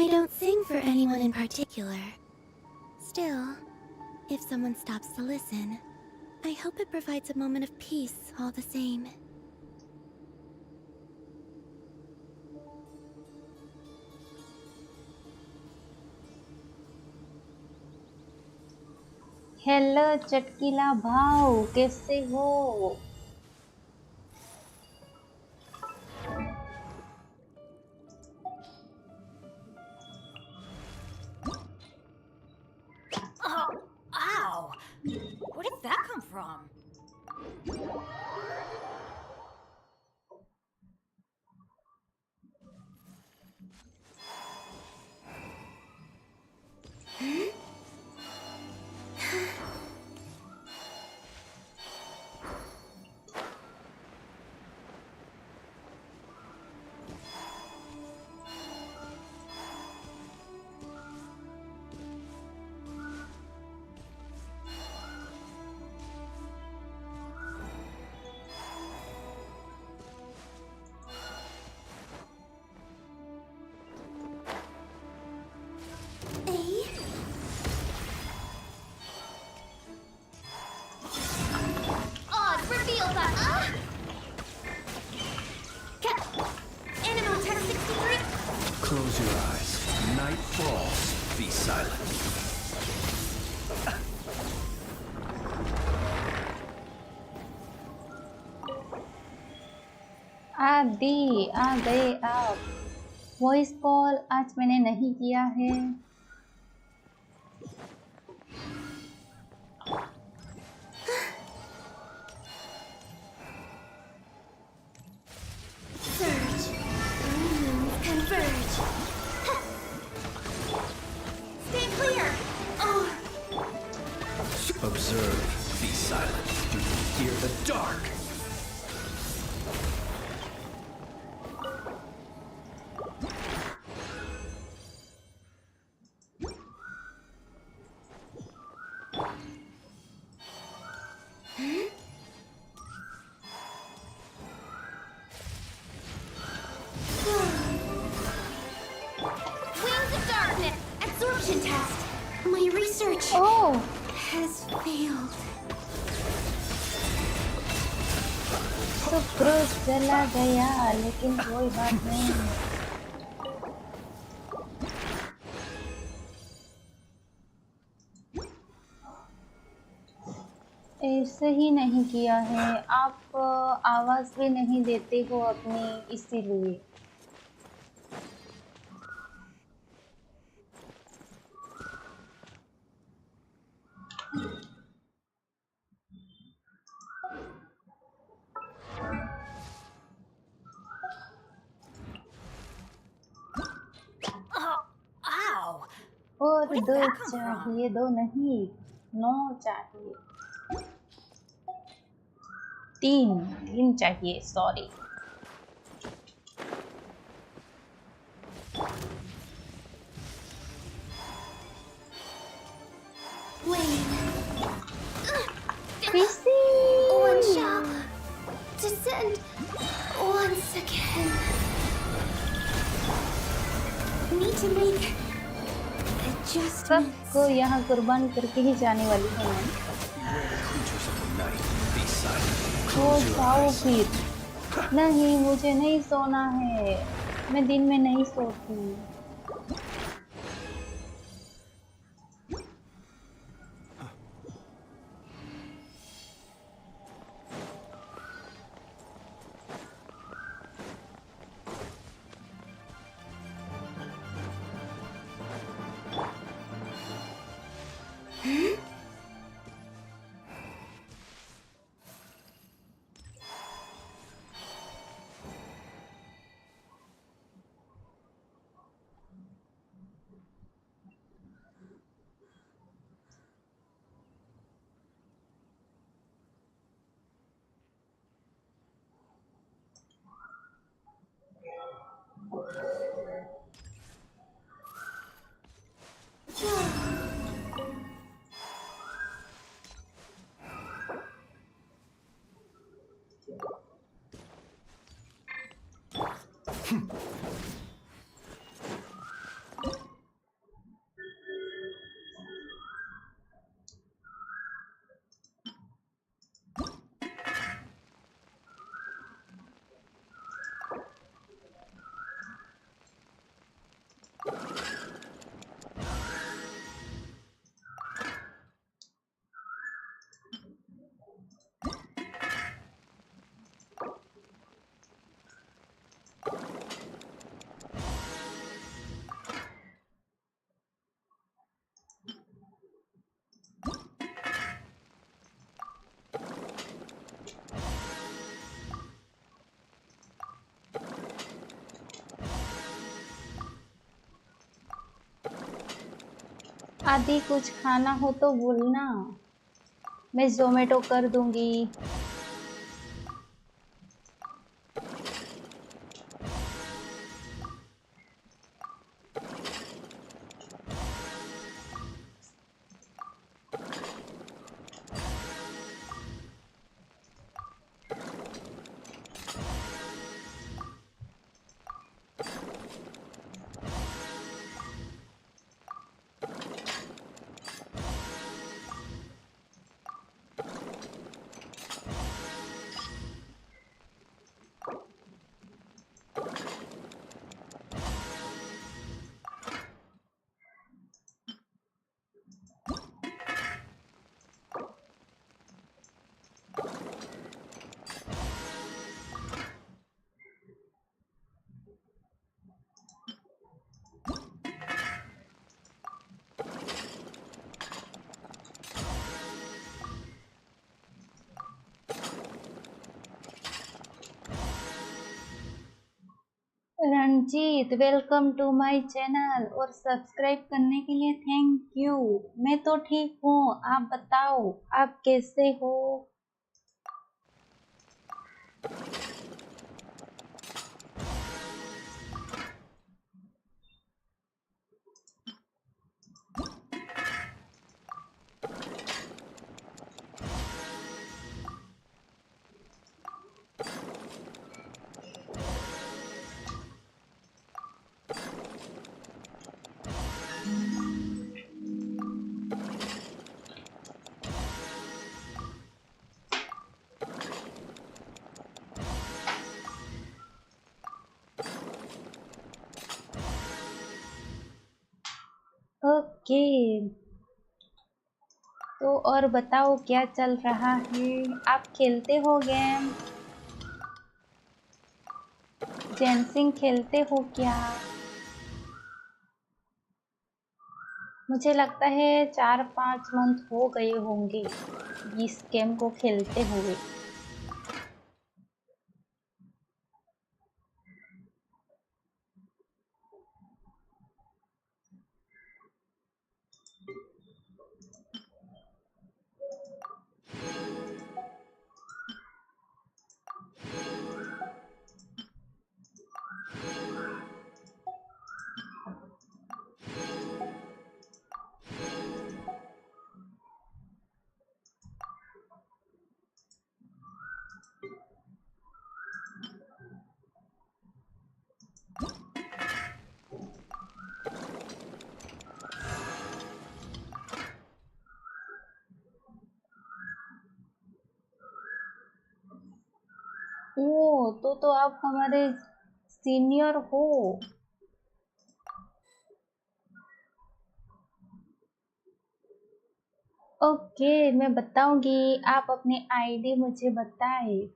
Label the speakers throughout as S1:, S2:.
S1: I don't sing for anyone in particular. Still, if someone stops to listen, I hope it provides a moment of peace all the same.
S2: Hello चटकीला भाव, कैसे हो?
S3: Oh, ow! Where did that come from?
S4: Close your eyes. Night falls. Be silent.
S2: आदि आ गए आप। Voice call आज मैंने नहीं किया है।
S1: Surge. Converge. Stay clear.
S4: Observe. Be silent. Do you hear the dark?
S1: Wings of Darkness. Absorption test. My research
S2: oh,
S1: has failed.
S2: Sucrose चला गया, लेकिन कोई बात नहीं। ऐसे ही नहीं किया है। आप आवाज भी नहीं देते हो अपनी, इसीलिए।
S3: Oh, ow!
S2: और
S3: Where did
S2: दो
S3: that come from?
S2: चाहिए, दो नहीं, 9 चाहिए। तीन चाहिए, sorry.
S1: Wayne.
S2: Chrissy!
S1: One shall descend once again. Need to make adjustments.
S2: सबको यहाँ कुर्बान करके ही जाने वाली हूँ मैं।
S4: Creatures of the night. Be silent.
S2: हो
S4: Close your
S2: जाओ
S4: eyes.
S2: फिर। नहीं, मुझे नहीं सोना है। मैं दिन में नहीं सोती। आदि कुछ खाना हो तो बोलना, मैं ज़ोमैटो कर दूंगी। Ranjit, welcome to my channel और सब्सक्राइब करने के लिए थैंक यू। मैं तो ठीक हूँ, आप बताओ आप कैसे हो? ओके, तो और बताओ क्या चल रहा है? आप खेलते हो गेम? जेंसिंग खेलते हो क्या? मुझे लगता है 4-5 मंथ हो गए होंगे इस गेम को खेलते हुए। ओ, तो आप हमारे सीनियर हो। ओके, मैं बताऊंगी, आप अपनी आईडी मुझे बताएं।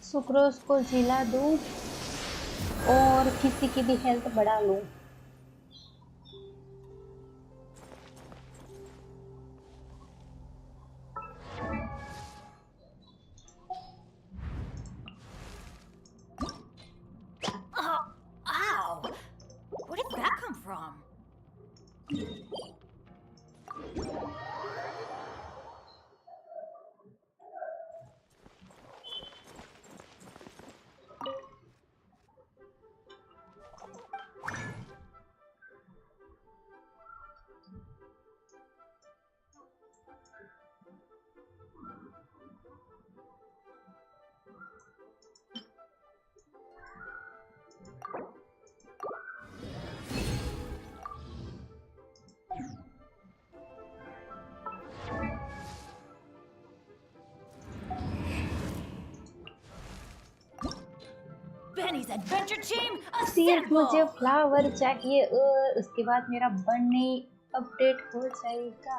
S2: सुक्रोज को जिला दूं और किसी की भी हेल्थ बढ़ा लूं।
S3: Oh, ow! Where did that come from? Benny's adventure team,
S2: सिर्फ मुझे
S3: assemble!
S2: फ्लावर चाहिए और उसके बाद मेरा बन्नी अपडेट हो जाएगा।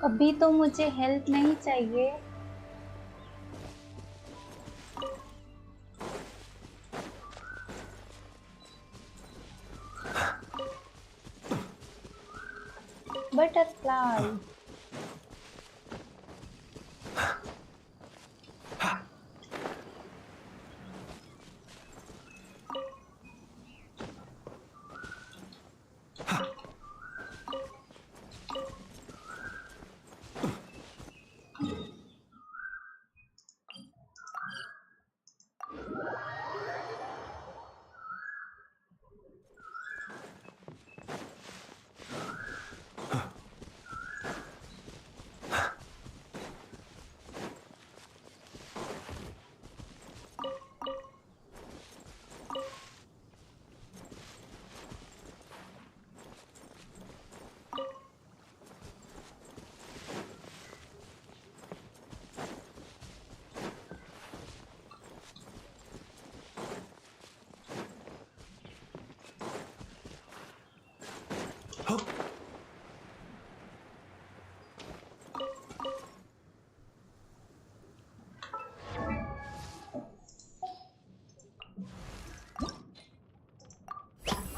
S2: अभी तो मुझे हेल्प नहीं चाहिए। Butterfly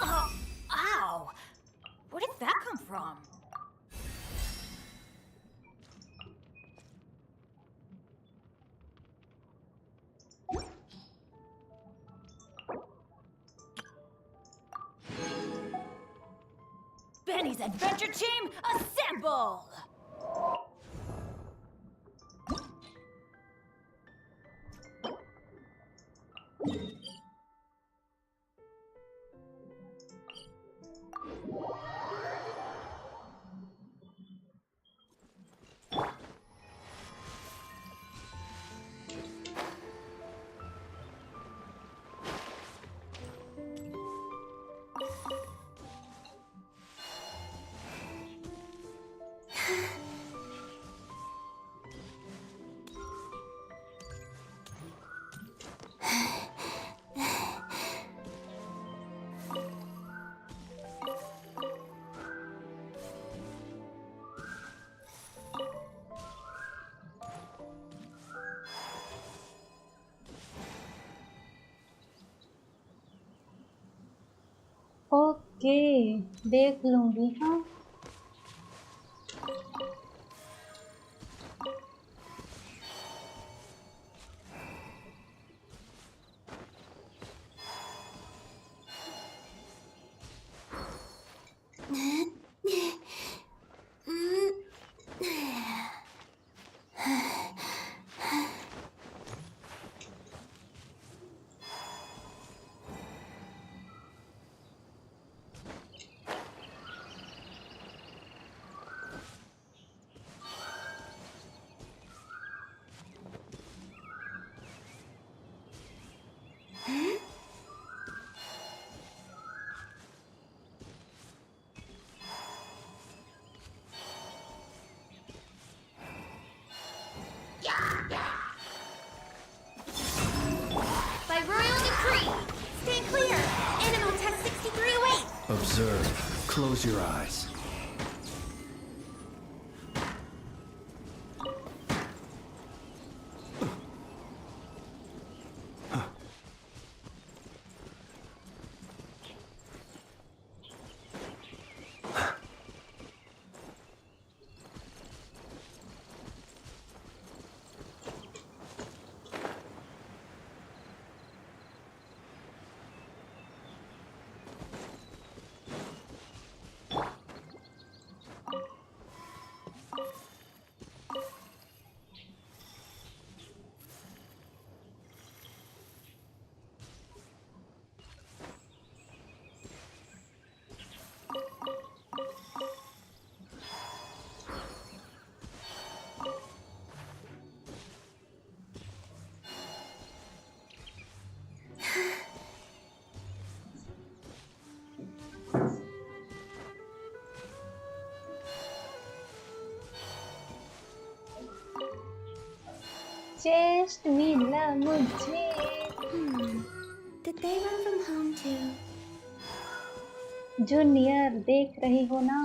S3: Oh, ow! Where did that come from? Benny's adventure team, assemble!
S2: Okay, देख लूंगी। हाँ,
S1: By royal decree, stay clear. Animal test 6308.
S4: Observe. Close your eyes.
S2: Chest मिला मुझे।
S1: Did they run from home too?
S2: Junior देख रही हो ना?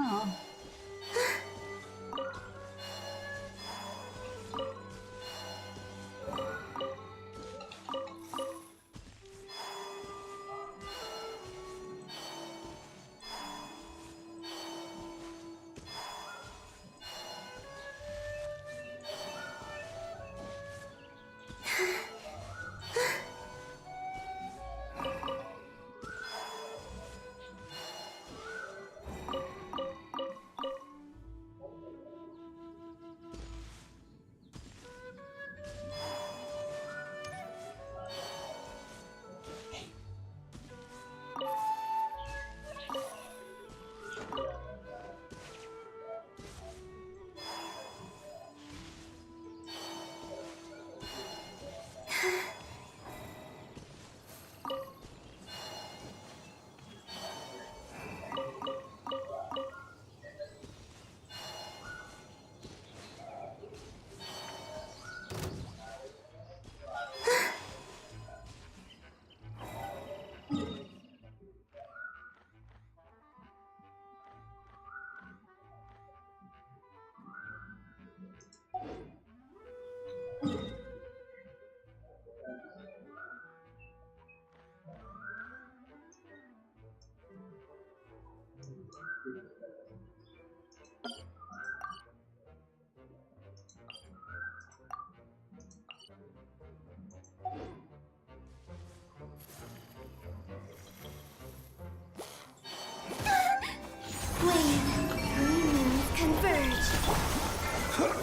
S1: When three moons converge.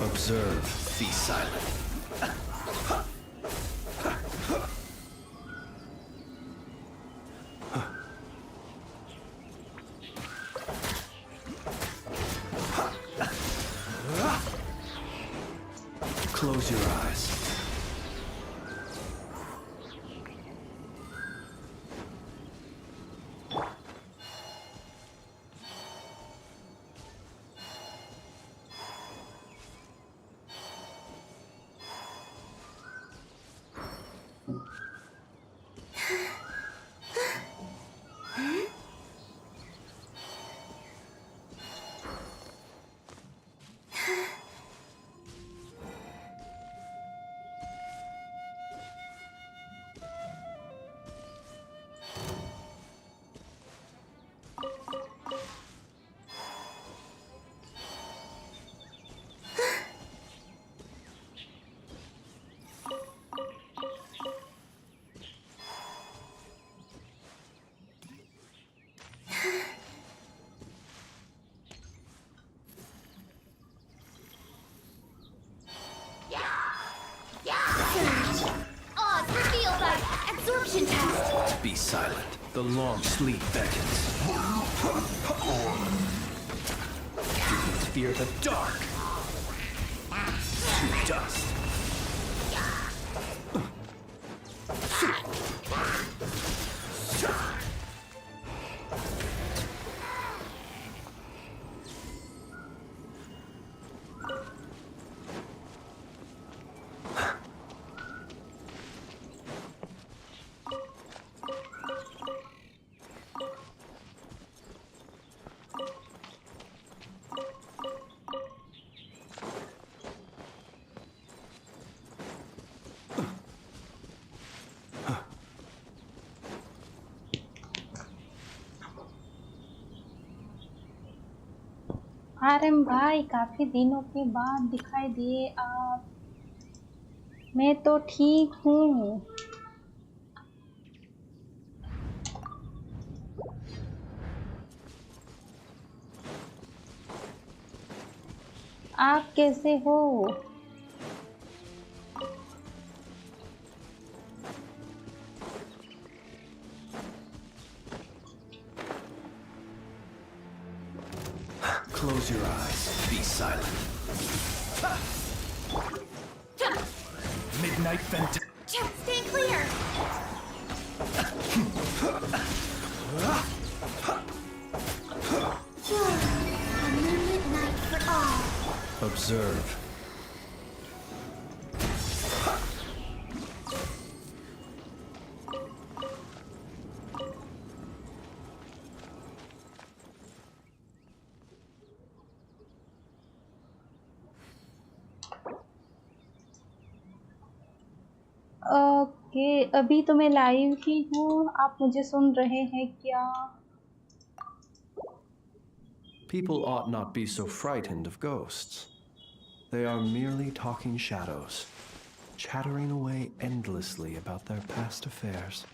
S4: Observe, be silent. Close your eyes.
S3: Oz, reveal by absorption test.
S4: Be silent. The long sleep beckons. Demons fear the dark. To dust.
S2: RM भाई काफी दिनों के बाद दिखाई दिए आप। मैं तो ठीक हूँ। आप कैसे हो?
S4: Close your eyes. Be silent. Midnight Vent.
S3: Stay clear.
S1: A moonlit night for all.
S4: Observe.
S2: Okay, अभी तो मैं लाइव ही हूँ, आप मुझे सुन रहे हैं क्या?
S4: People ought not be so frightened of ghosts. They are merely talking shadows, chattering away endlessly about their past affairs.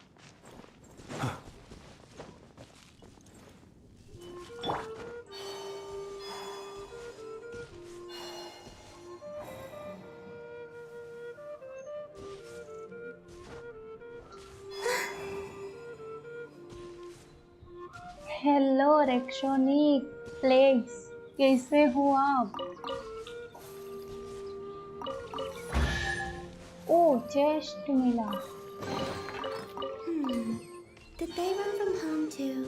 S2: Hello रेक्शोनिक प्लेग्स, कैसे हो आप? ओ चेस्ट मिला।
S1: Did they run from home too?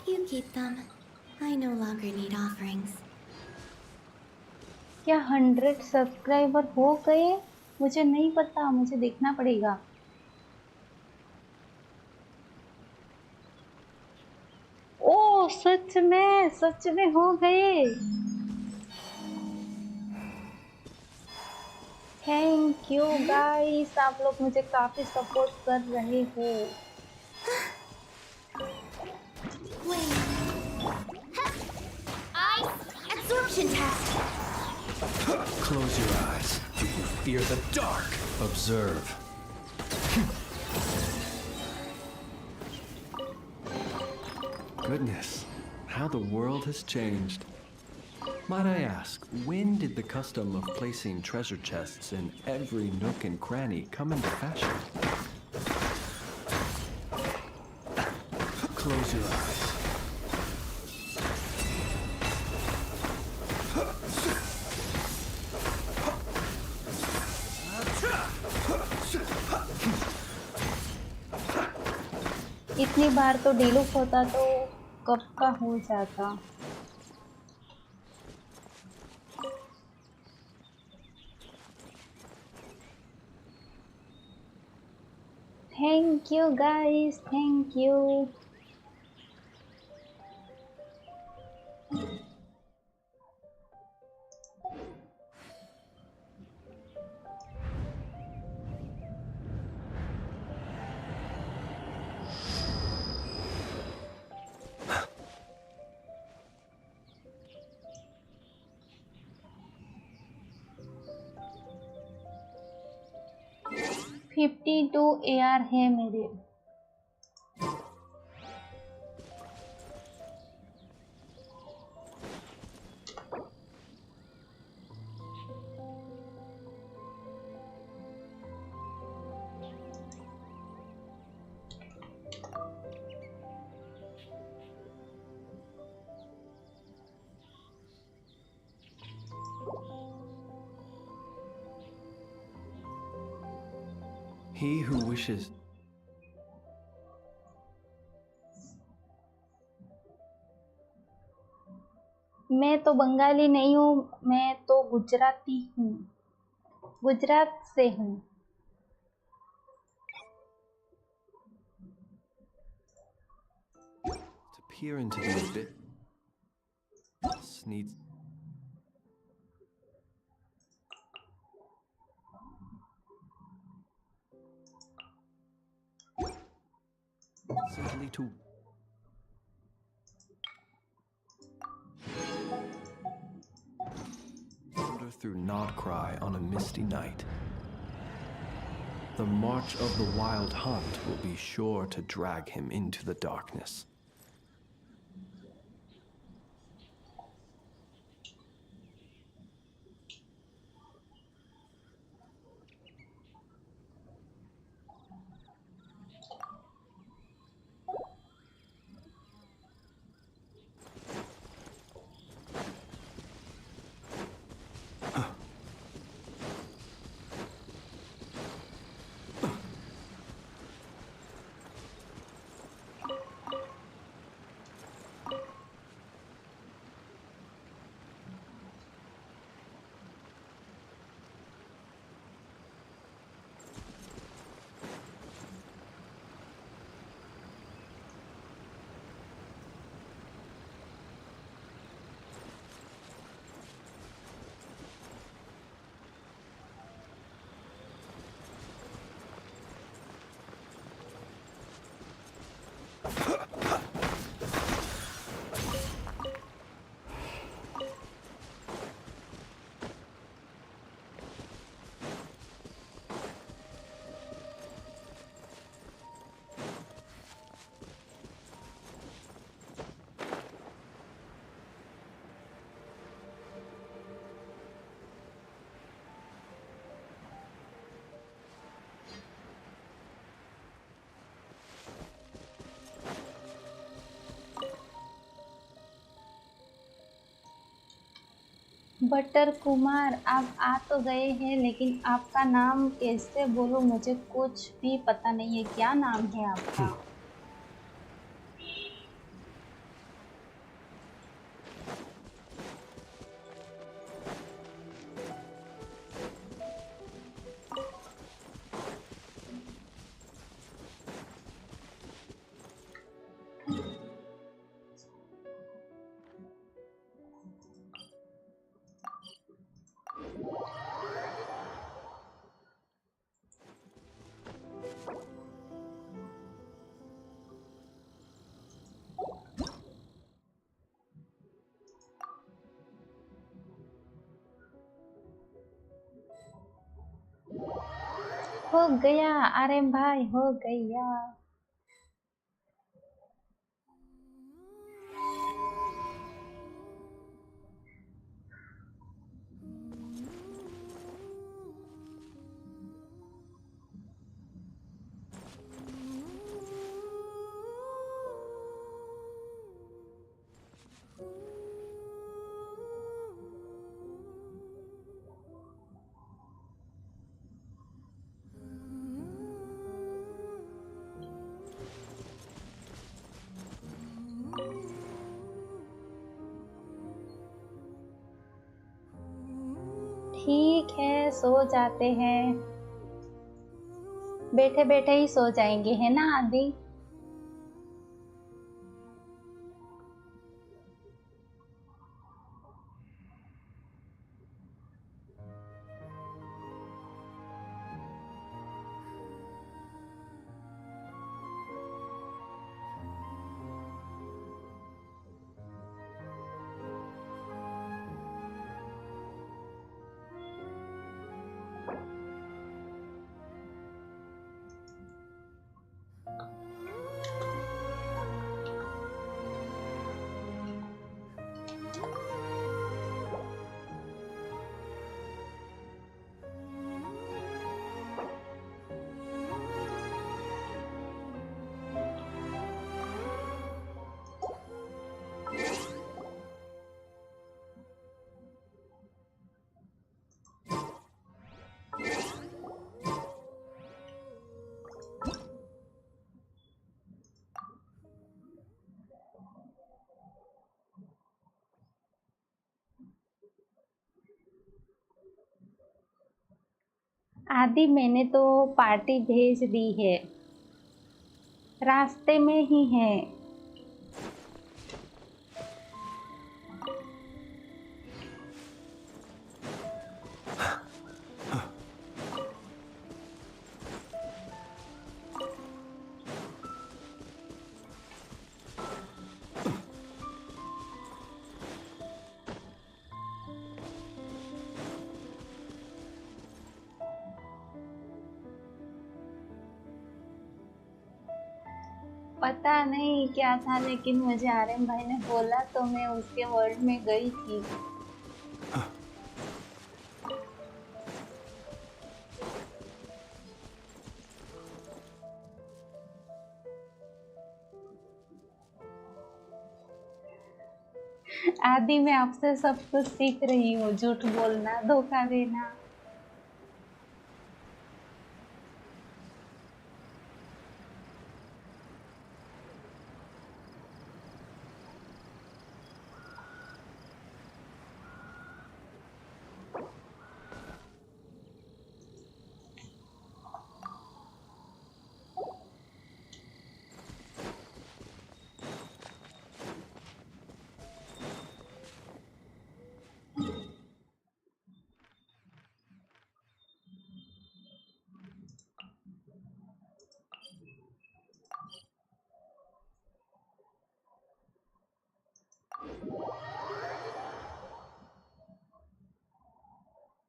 S1: You keep them. I no longer need offerings.
S2: क्या 100 subscriber हो गए? मुझे नहीं पता, मुझे देखना पड़ेगा। ओ सच में हो गए। थैंक यू गाइस, आप लोग मुझे काफी सपोर्ट कर रहे हो।
S3: Absorption test.
S4: Close your eyes. Do you fear the dark? Observe. Goodness, how the world has changed. Might I ask, when did the custom of placing treasure chests in every nook and cranny come into fashion? Close your eyes.
S2: इतनी बार तो delete होता तो कब का हो जाता। Thank you guys, thank you. $52 AR है मेरे।
S4: He who wishes.
S2: मैं तो बंगाली नहीं हूँ, मैं तो गुजराती हूँ, गुजरात से हूँ।
S4: To peer into the abyss needs simply to wander through Nod Cry on a misty night. The march of the wild hunt will be sure to drag him into the darkness.
S2: Butter Kumar, आप आ तो गए हैं लेकिन आपका नाम कैसे बोलूं, मुझे कुछ भी पता नहीं है। क्या नाम है आपका? हो गया आर्यन भाई, हो गया। ठीक है, सो जाते हैं। बैठे बैठे ही सो जाएंगे, है ना आदि? आदि मैंने तो पार्टी भेज दी है, रास्ते में ही है। पता नहीं क्या था, लेकिन मुझे आर्यन भाई ने बोला तो मैं उसके वर्ल्ड में गई थी। आदि मैं आपसे सब कुछ सीख रही हूँ, झूठ बोलना, धोखा देना।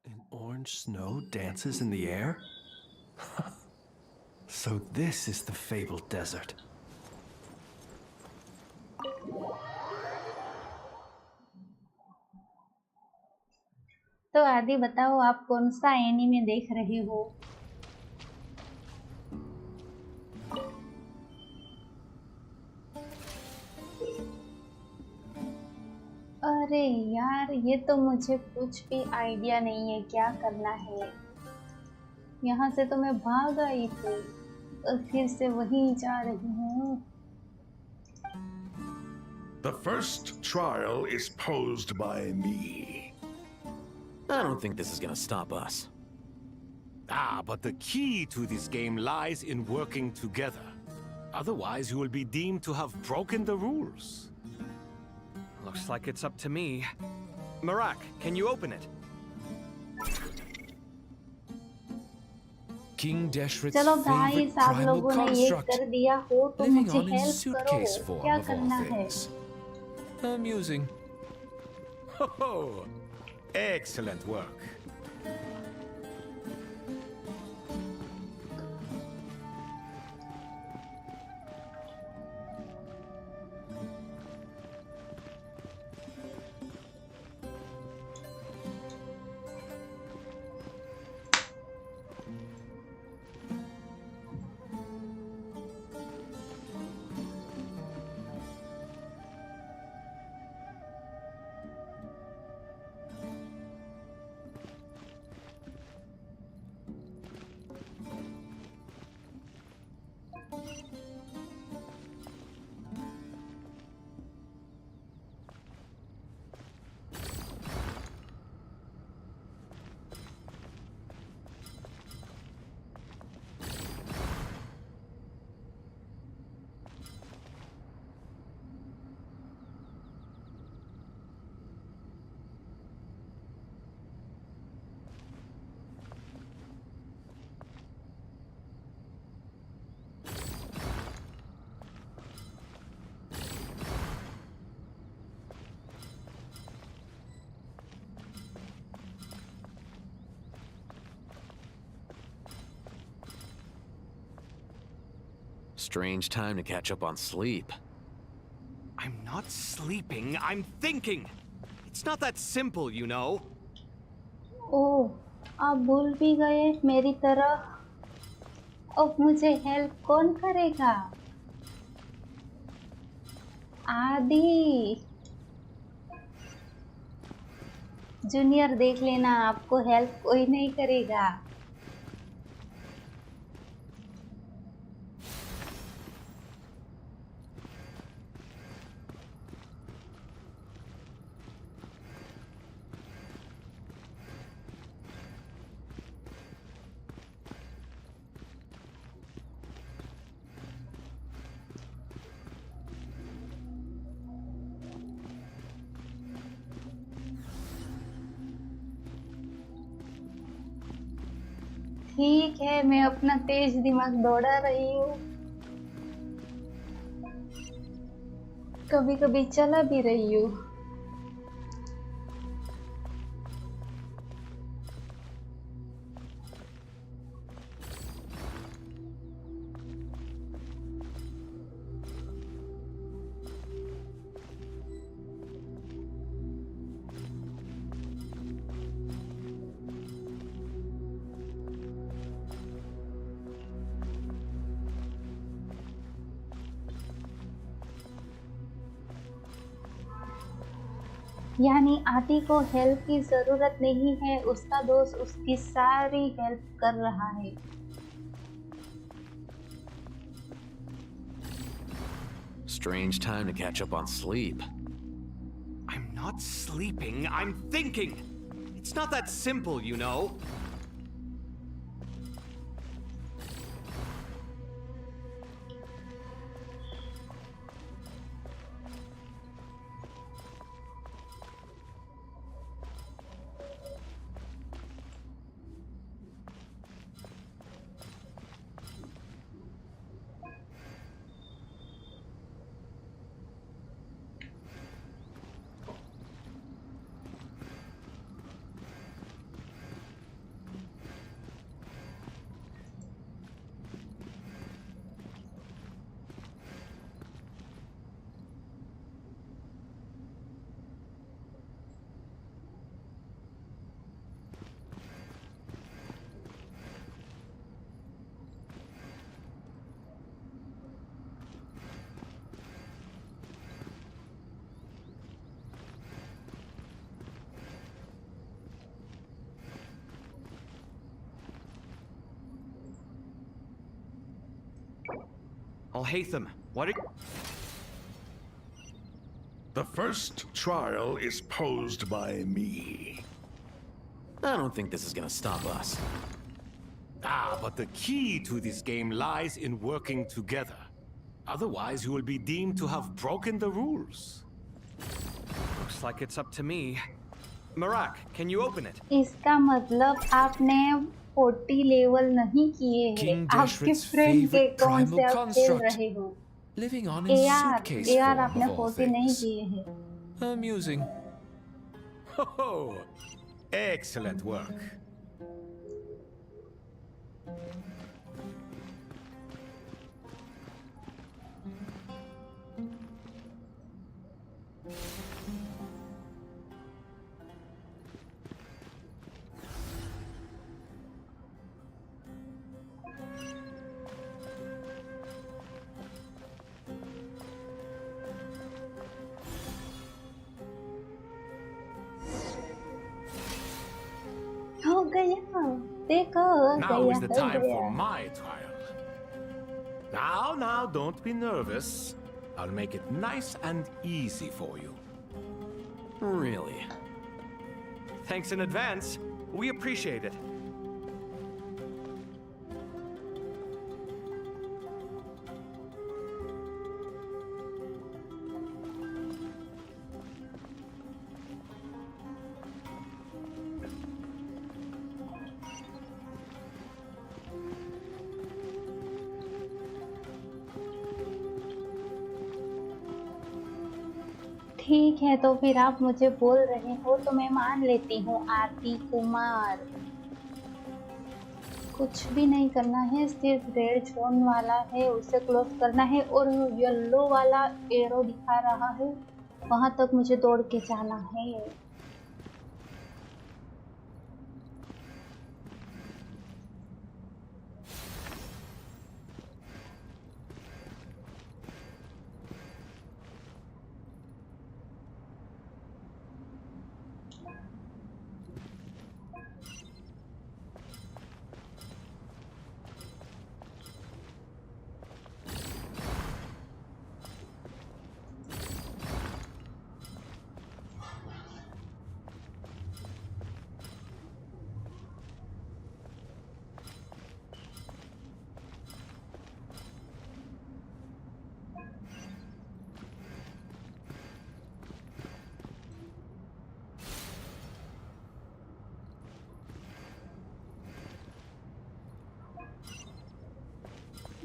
S4: An orange snow dances in the air? So this is the fabled desert.
S2: तो आदि बताओ, आप कौन सा एनीमे देख रहे हो? अरे यार, ये तो मुझे कुछ भी आइडिया नहीं है क्या करना है। यहाँ से तो मैं भाग आई थी और फिर से वहीं जा रही हूँ।
S5: The first trial is posed by me.
S6: I don't think this is gonna stop us.
S7: Ah, but the key to this game lies in working together. Otherwise, you will be deemed to have broken the rules.
S8: Looks like it's up to me. Marak, can you open it?
S6: King Deshret's
S2: चलो
S6: favorite
S2: guys, आप
S6: primal
S2: लोगों ने ये
S6: construct,
S2: कर दिया हो तो
S6: living
S2: मुझे
S6: on in
S2: हेल्प
S6: suitcase
S2: करो।
S6: form
S2: क्या
S6: of all
S2: करना है?
S6: things. Amusing.
S7: Oh, excellent work.
S6: Strange time to catch up on sleep.
S8: I'm not sleeping, I'm thinking! It's not that simple, you know.
S2: ओह, आप भूल भी गए मेरी तरह। अब मुझे हेल्प कौन करेगा? आदि जूनियर, देख लेना, आपको हेल्प कोई नहीं करेगा। ठीक है, मैं अपना तेज दिमाग दौड़ा रही हूँ, कभी कभी चला भी रही हूँ। यानी आदि को हेल्प की जरूरत नहीं है, उसका दोस्त उसकी सारी हेल्प कर रहा है।
S6: Strange time to catch up on sleep.
S8: I'm not sleeping, I'm thinking! It's not that simple, you know. Alhaitham, what are...
S5: The first trial is posed by me.
S6: I don't think this is gonna stop us.
S7: Ah, but the key to this game lies in working together. Otherwise, you will be deemed to have broken the rules.
S8: Looks like it's up to me. Marak, can you open it?
S2: इसका मतलब आपने 40 level नहीं किए हैं,
S9: King
S2: आपके
S9: Dashred's
S2: friend के
S9: favorite
S2: account से
S9: primal
S2: आप खेल
S9: construct.
S2: रहे हो।
S9: Living on in suitcase
S2: AR
S9: form
S2: आपने
S9: of all
S2: 40 नहीं
S9: things.
S2: किए हैं।
S9: Amusing.
S7: Oh, excellent work.
S2: हो गया, देखो हो
S7: Now
S2: गया,
S7: is the
S2: हो
S7: time
S2: गया।
S7: for my trial. Now, don't be nervous. I'll make it nice and easy for you.
S6: Really?
S8: Thanks in advance. We appreciate it.
S2: ठीक है, तो फिर आप मुझे बोल रहे हो तो मैं मान लेती हूँ। आरती कुमार, कुछ भी नहीं करना है, सिर्फ रेड जोन वाला है उसे क्लोज करना है, और येलो वाला एरो दिखा रहा है वहां तक मुझे दौड़ के जाना है।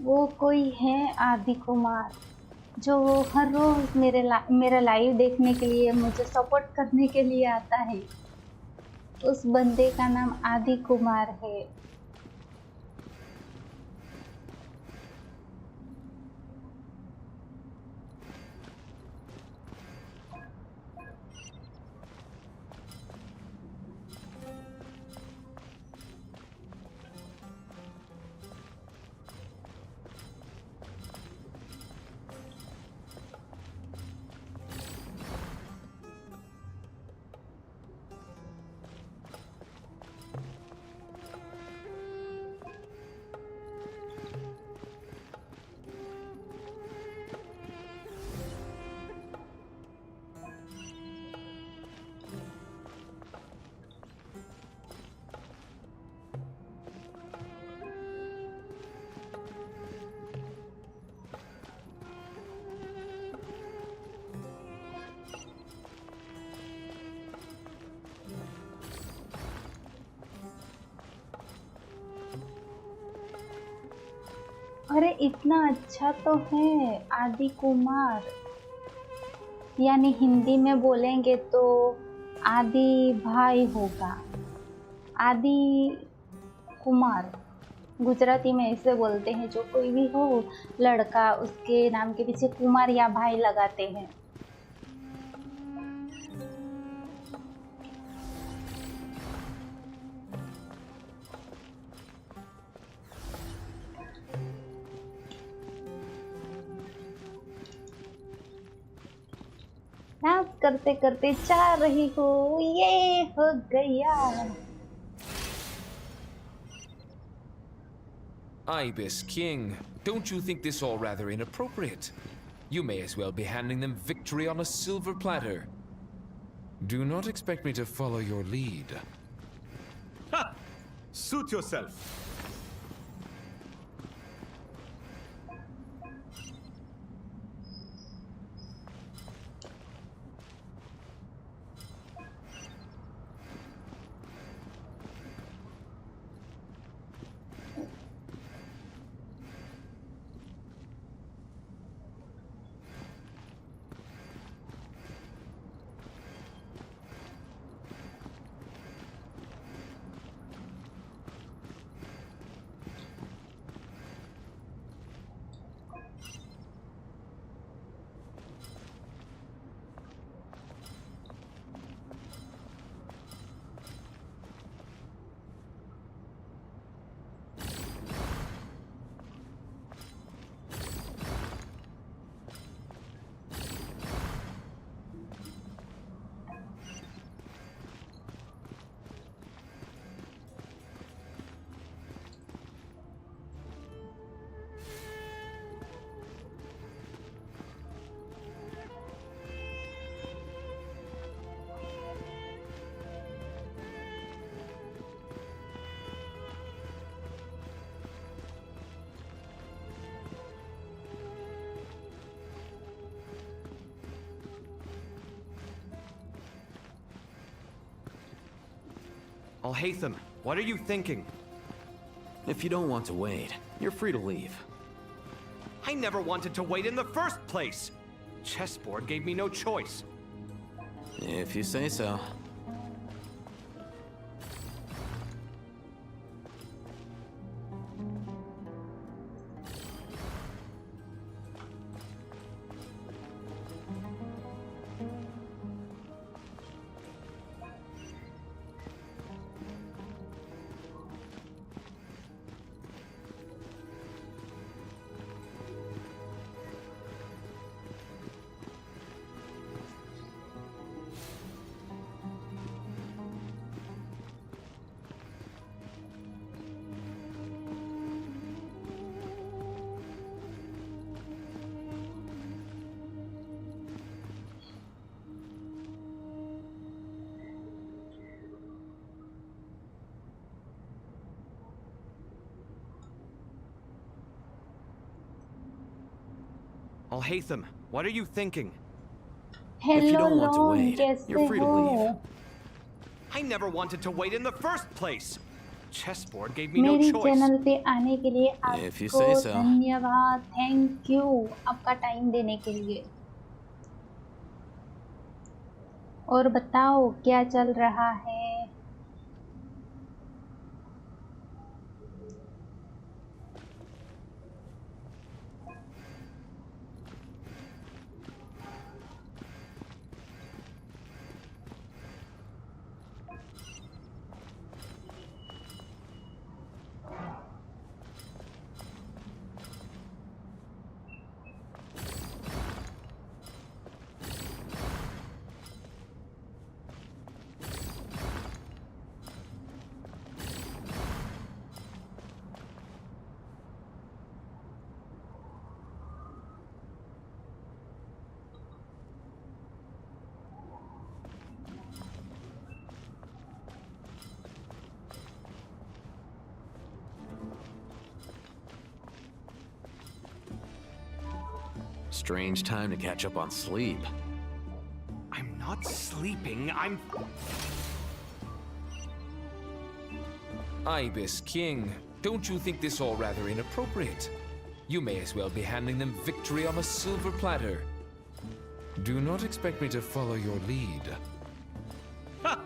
S2: वो कोई है आदि कुमार जो हर रोज मेरा लाइव देखने के लिए, मुझे सपोर्ट करने के लिए आता है। उस बंदे का नाम आदि कुमार है। अरे इतना अच्छा तो है आदि कुमार, यानी हिंदी में बोलेंगे तो आदि भाई होगा। आदि कुमार गुजराती में ऐसे बोलते हैं, जो कोई भी हो लड़का उसके नाम के पीछे कुमार या भाई लगाते हैं। डांस करते करते जा रही हूँ, ये हो गया।
S9: Ibis King, don't you think this all rather inappropriate? You may as well be handing them victory on a silver platter. Do not expect me to follow your lead.
S8: Ha! Suit yourself. Alhaitham, what are you thinking?
S6: If you don't want to wait, you're free to leave.
S8: I never wanted to wait in the first place! Chessboard gave me no choice.
S6: If you say so.
S8: Alhaitham, what are you thinking?
S6: If you
S2: hello
S6: don't want to
S2: लोग
S6: wait,
S2: कैसे
S6: you're free to
S2: हो
S6: leave.
S8: I never wanted to wait in the first place! Chessboard gave me no
S2: मेरी
S8: choice.
S2: Channel पे आने के लिए
S6: If you
S2: आपको
S6: say so.
S2: धन्यवाद, थैंक यू आपका टाइम देने के लिए। और बताओ क्या चल रहा है?
S6: Strange time to catch up on sleep.
S8: I'm not sleeping, I'm...
S9: Ibis King, don't you think this all rather inappropriate? You may as well be handing them victory on a silver platter. Do not expect me to follow your lead.
S8: Ha!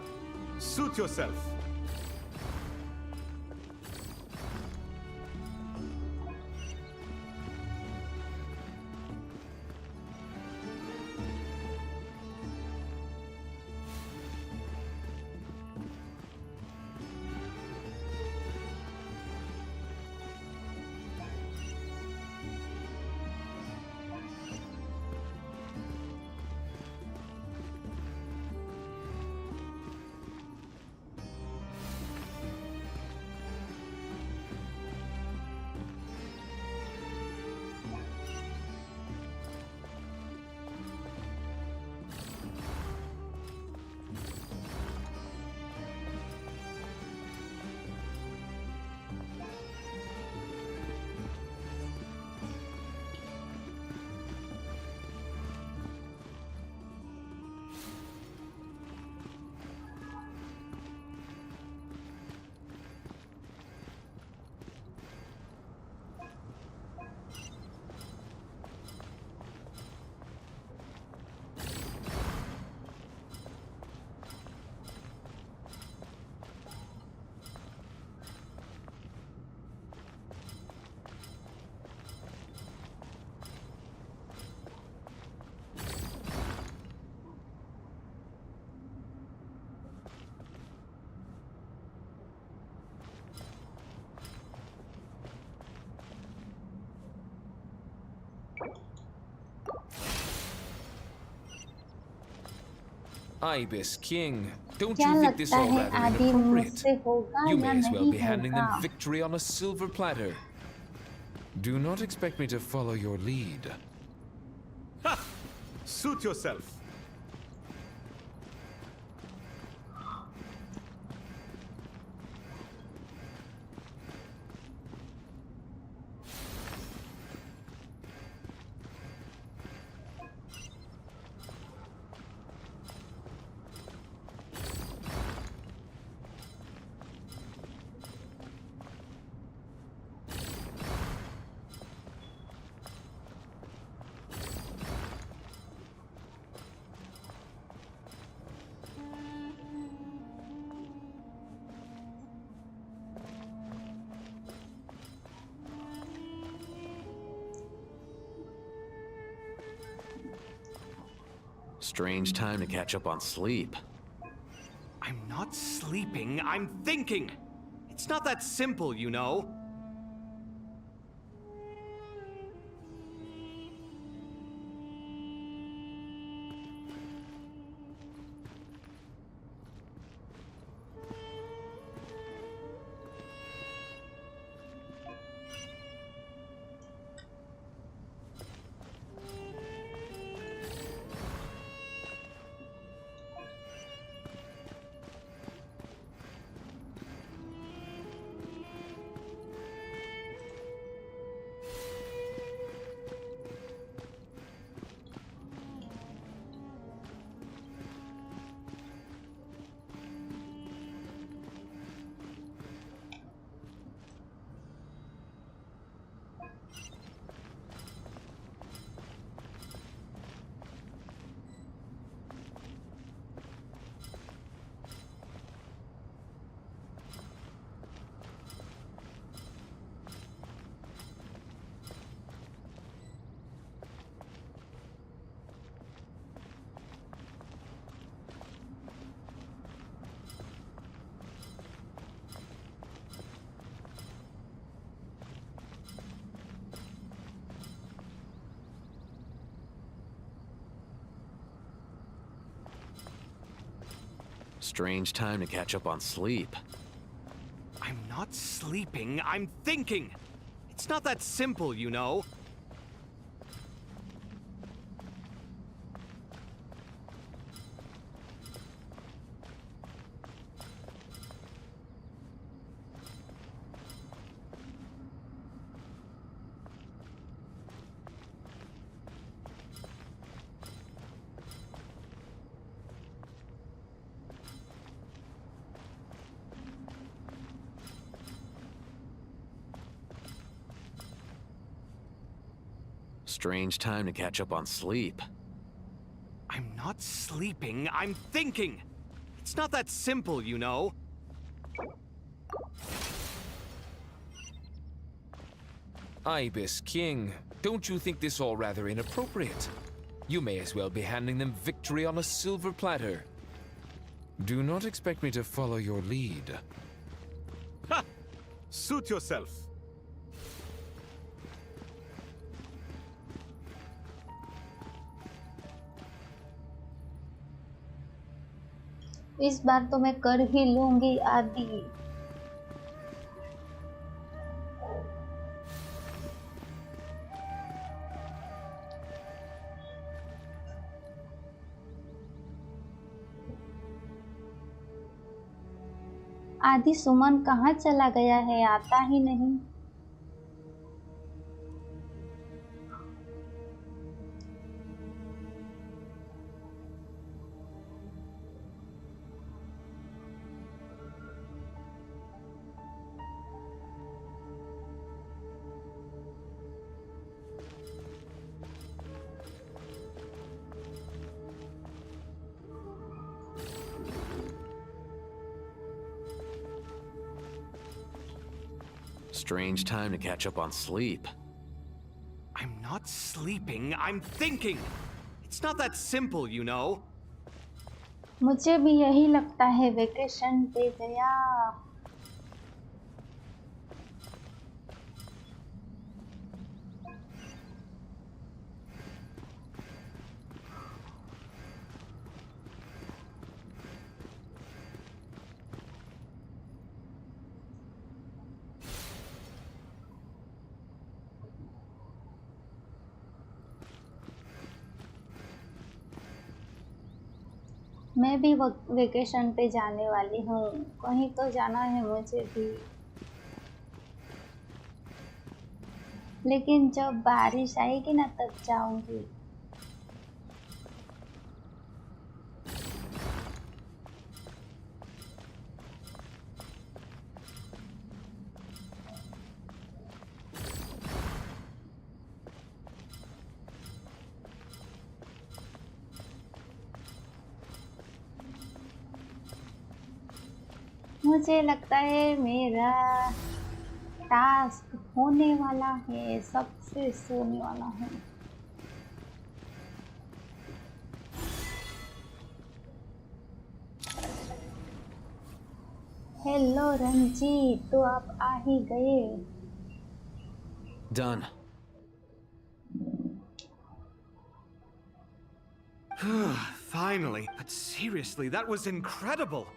S8: Suit yourself.
S9: Ibis King, don't
S2: क्या
S9: you think this
S2: लगता
S9: all
S2: है
S9: rather
S2: आदि
S9: inappropriate?
S2: मुझसे होगा
S9: You
S2: या
S9: may as well
S2: नहीं
S9: be handing them
S2: होगा?
S9: victory on a silver platter. Do not expect me to follow your lead.
S8: Ha! Suit yourself.
S6: Strange time to catch up on sleep.
S8: I'm not sleeping, I'm thinking. It's not that simple, you know.
S6: Strange time to catch up on sleep.
S8: I'm not sleeping, I'm thinking. It's not that simple, you know.
S6: Strange time to catch up on sleep.
S8: I'm not sleeping, I'm thinking. It's not that simple, you know.
S9: Ibis King, don't you think this all rather inappropriate? You may as well be handing them victory on a silver platter. Do not expect me to follow your lead.
S8: Ha! Suit yourself.
S2: इस बार तो मैं कर ही लूंगी आदि। आदि सुमन कहाँ चला गया है, आता ही नहीं।
S6: Strange time to catch up on sleep.
S8: I'm not sleeping, I'm thinking. It's not that simple, you know.
S2: मुझे भी यही लगता है, वेकेशन पे गया। मैं भी वेकेशन पे जाने वाली हूँ, कहीं तो जाना है मुझे भी, लेकिन जब बारिश आएगी ना तब जाऊंगी। मुझे लगता है मेरा टास्क होने वाला है, सक्सेस होने वाला है। हेलो रंजीत, तो आप आ ही गए।
S6: Done.
S8: Finally. But seriously, that was incredible.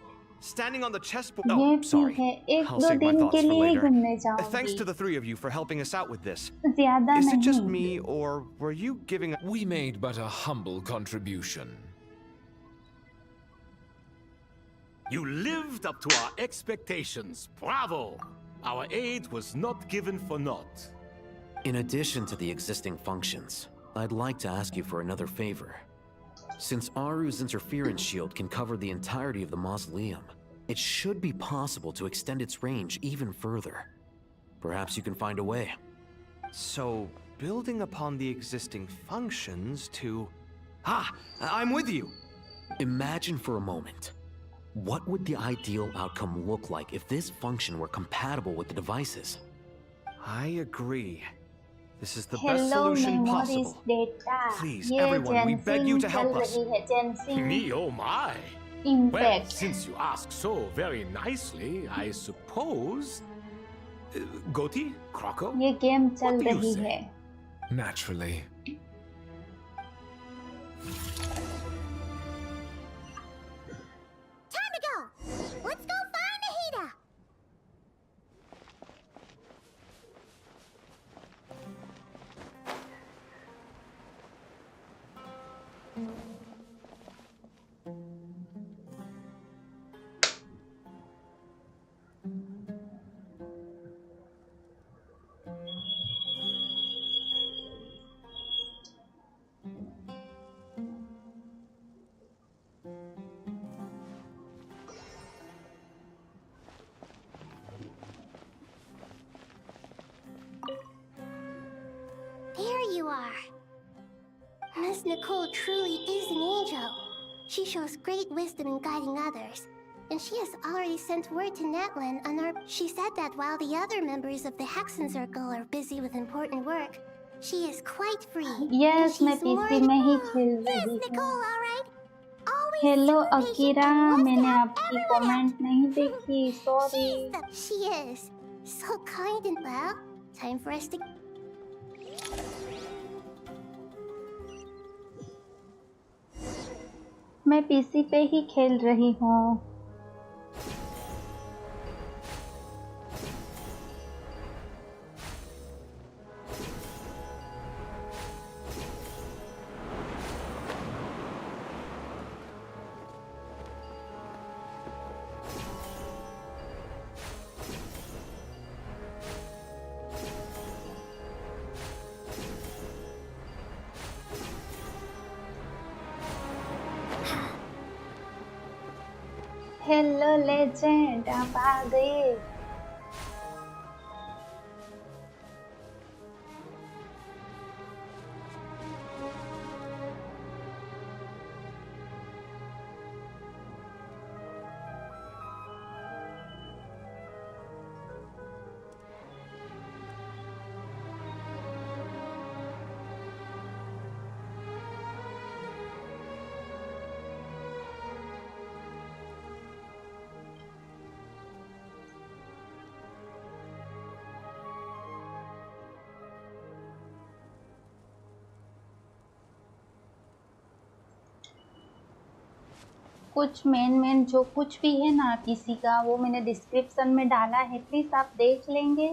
S8: Standing on the chessboard.
S2: ये
S8: Oh,
S2: भी
S8: sorry.
S2: है, एक
S8: I'll
S2: दो
S8: save my
S2: दिन
S8: thoughts
S2: के
S8: for
S2: लिए
S8: later.
S2: घूमने
S8: Thanks
S2: जाऊंगी,
S8: to the three of you for helping us out with this.
S2: ज्यादा
S8: Is it just
S2: नहीं।
S8: me, or were you giving?
S9: We made but a humble contribution.
S7: You lived up to our expectations. Bravo! Our aid was not given for naught.
S6: In addition to the existing functions, I'd like to ask you for another favor. Since Aru's interference shield can cover the entirety of the mausoleum, it should be possible to extend its range even further. Perhaps you can find a way.
S8: So, building upon the existing functions to... Ah! I'm with you!
S6: Imagine for a moment. What would the ideal outcome look like if this function were compatible with the devices?
S8: I agree. This is the best
S2: hello
S8: solution
S2: memories
S8: possible.
S2: Data,
S8: Please,
S2: ये
S8: everyone, we beg you to
S2: जेनसिन
S8: help
S2: चल
S8: us.
S2: रही है, जेनसिन
S7: Me, oh my! Well,
S2: impact.
S7: since you ask so very nicely, I suppose... Goti? Croco?
S2: ये game
S7: What
S2: चल
S7: do you
S2: रही
S7: say?
S2: है।
S9: Naturally.
S1: Time to go! Let's go find Nahida! There you are. Miss Nicole truly is an angel. She shows great wisdom in guiding others. And she has already sent word to Natlan on our... She said that while the other members of the Hexen Circle are busy with important work, she is quite free.
S2: Yes, मैं PC में ही खेल
S1: Miss
S2: रही हूँ।
S1: Nicole, all right? Always
S2: hello
S1: super patient
S2: Akira,
S1: and wants to
S2: मैंने
S1: help
S2: आपकी
S1: everyone
S2: comment नहीं देखी, sorry.
S1: She is. So kind and well. Time for us to...
S2: मैं पीसी पे ही खेल रही हूँ। हेलो लेजेंड, आप आ गए। कुछ मेन जो कुछ भी है ना पीसी का, वो मैंने डिस्क्रिप्शन में डाला है, प्लीज आप देख लेंगे।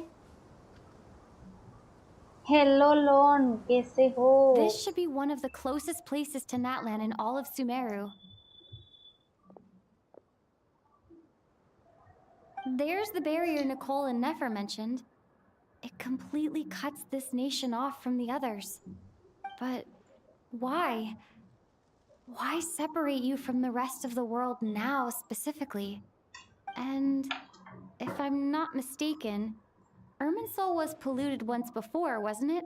S2: हेलो लोन, कैसे हो?
S10: This should be one of the closest places to Natlan in all of Sumeru. There's the barrier Nicole and Nefer mentioned. It completely cuts this nation off from the others. But why? Why separate you from the rest of the world now specifically? And if I'm not mistaken, Irminsul was polluted once before, wasn't it?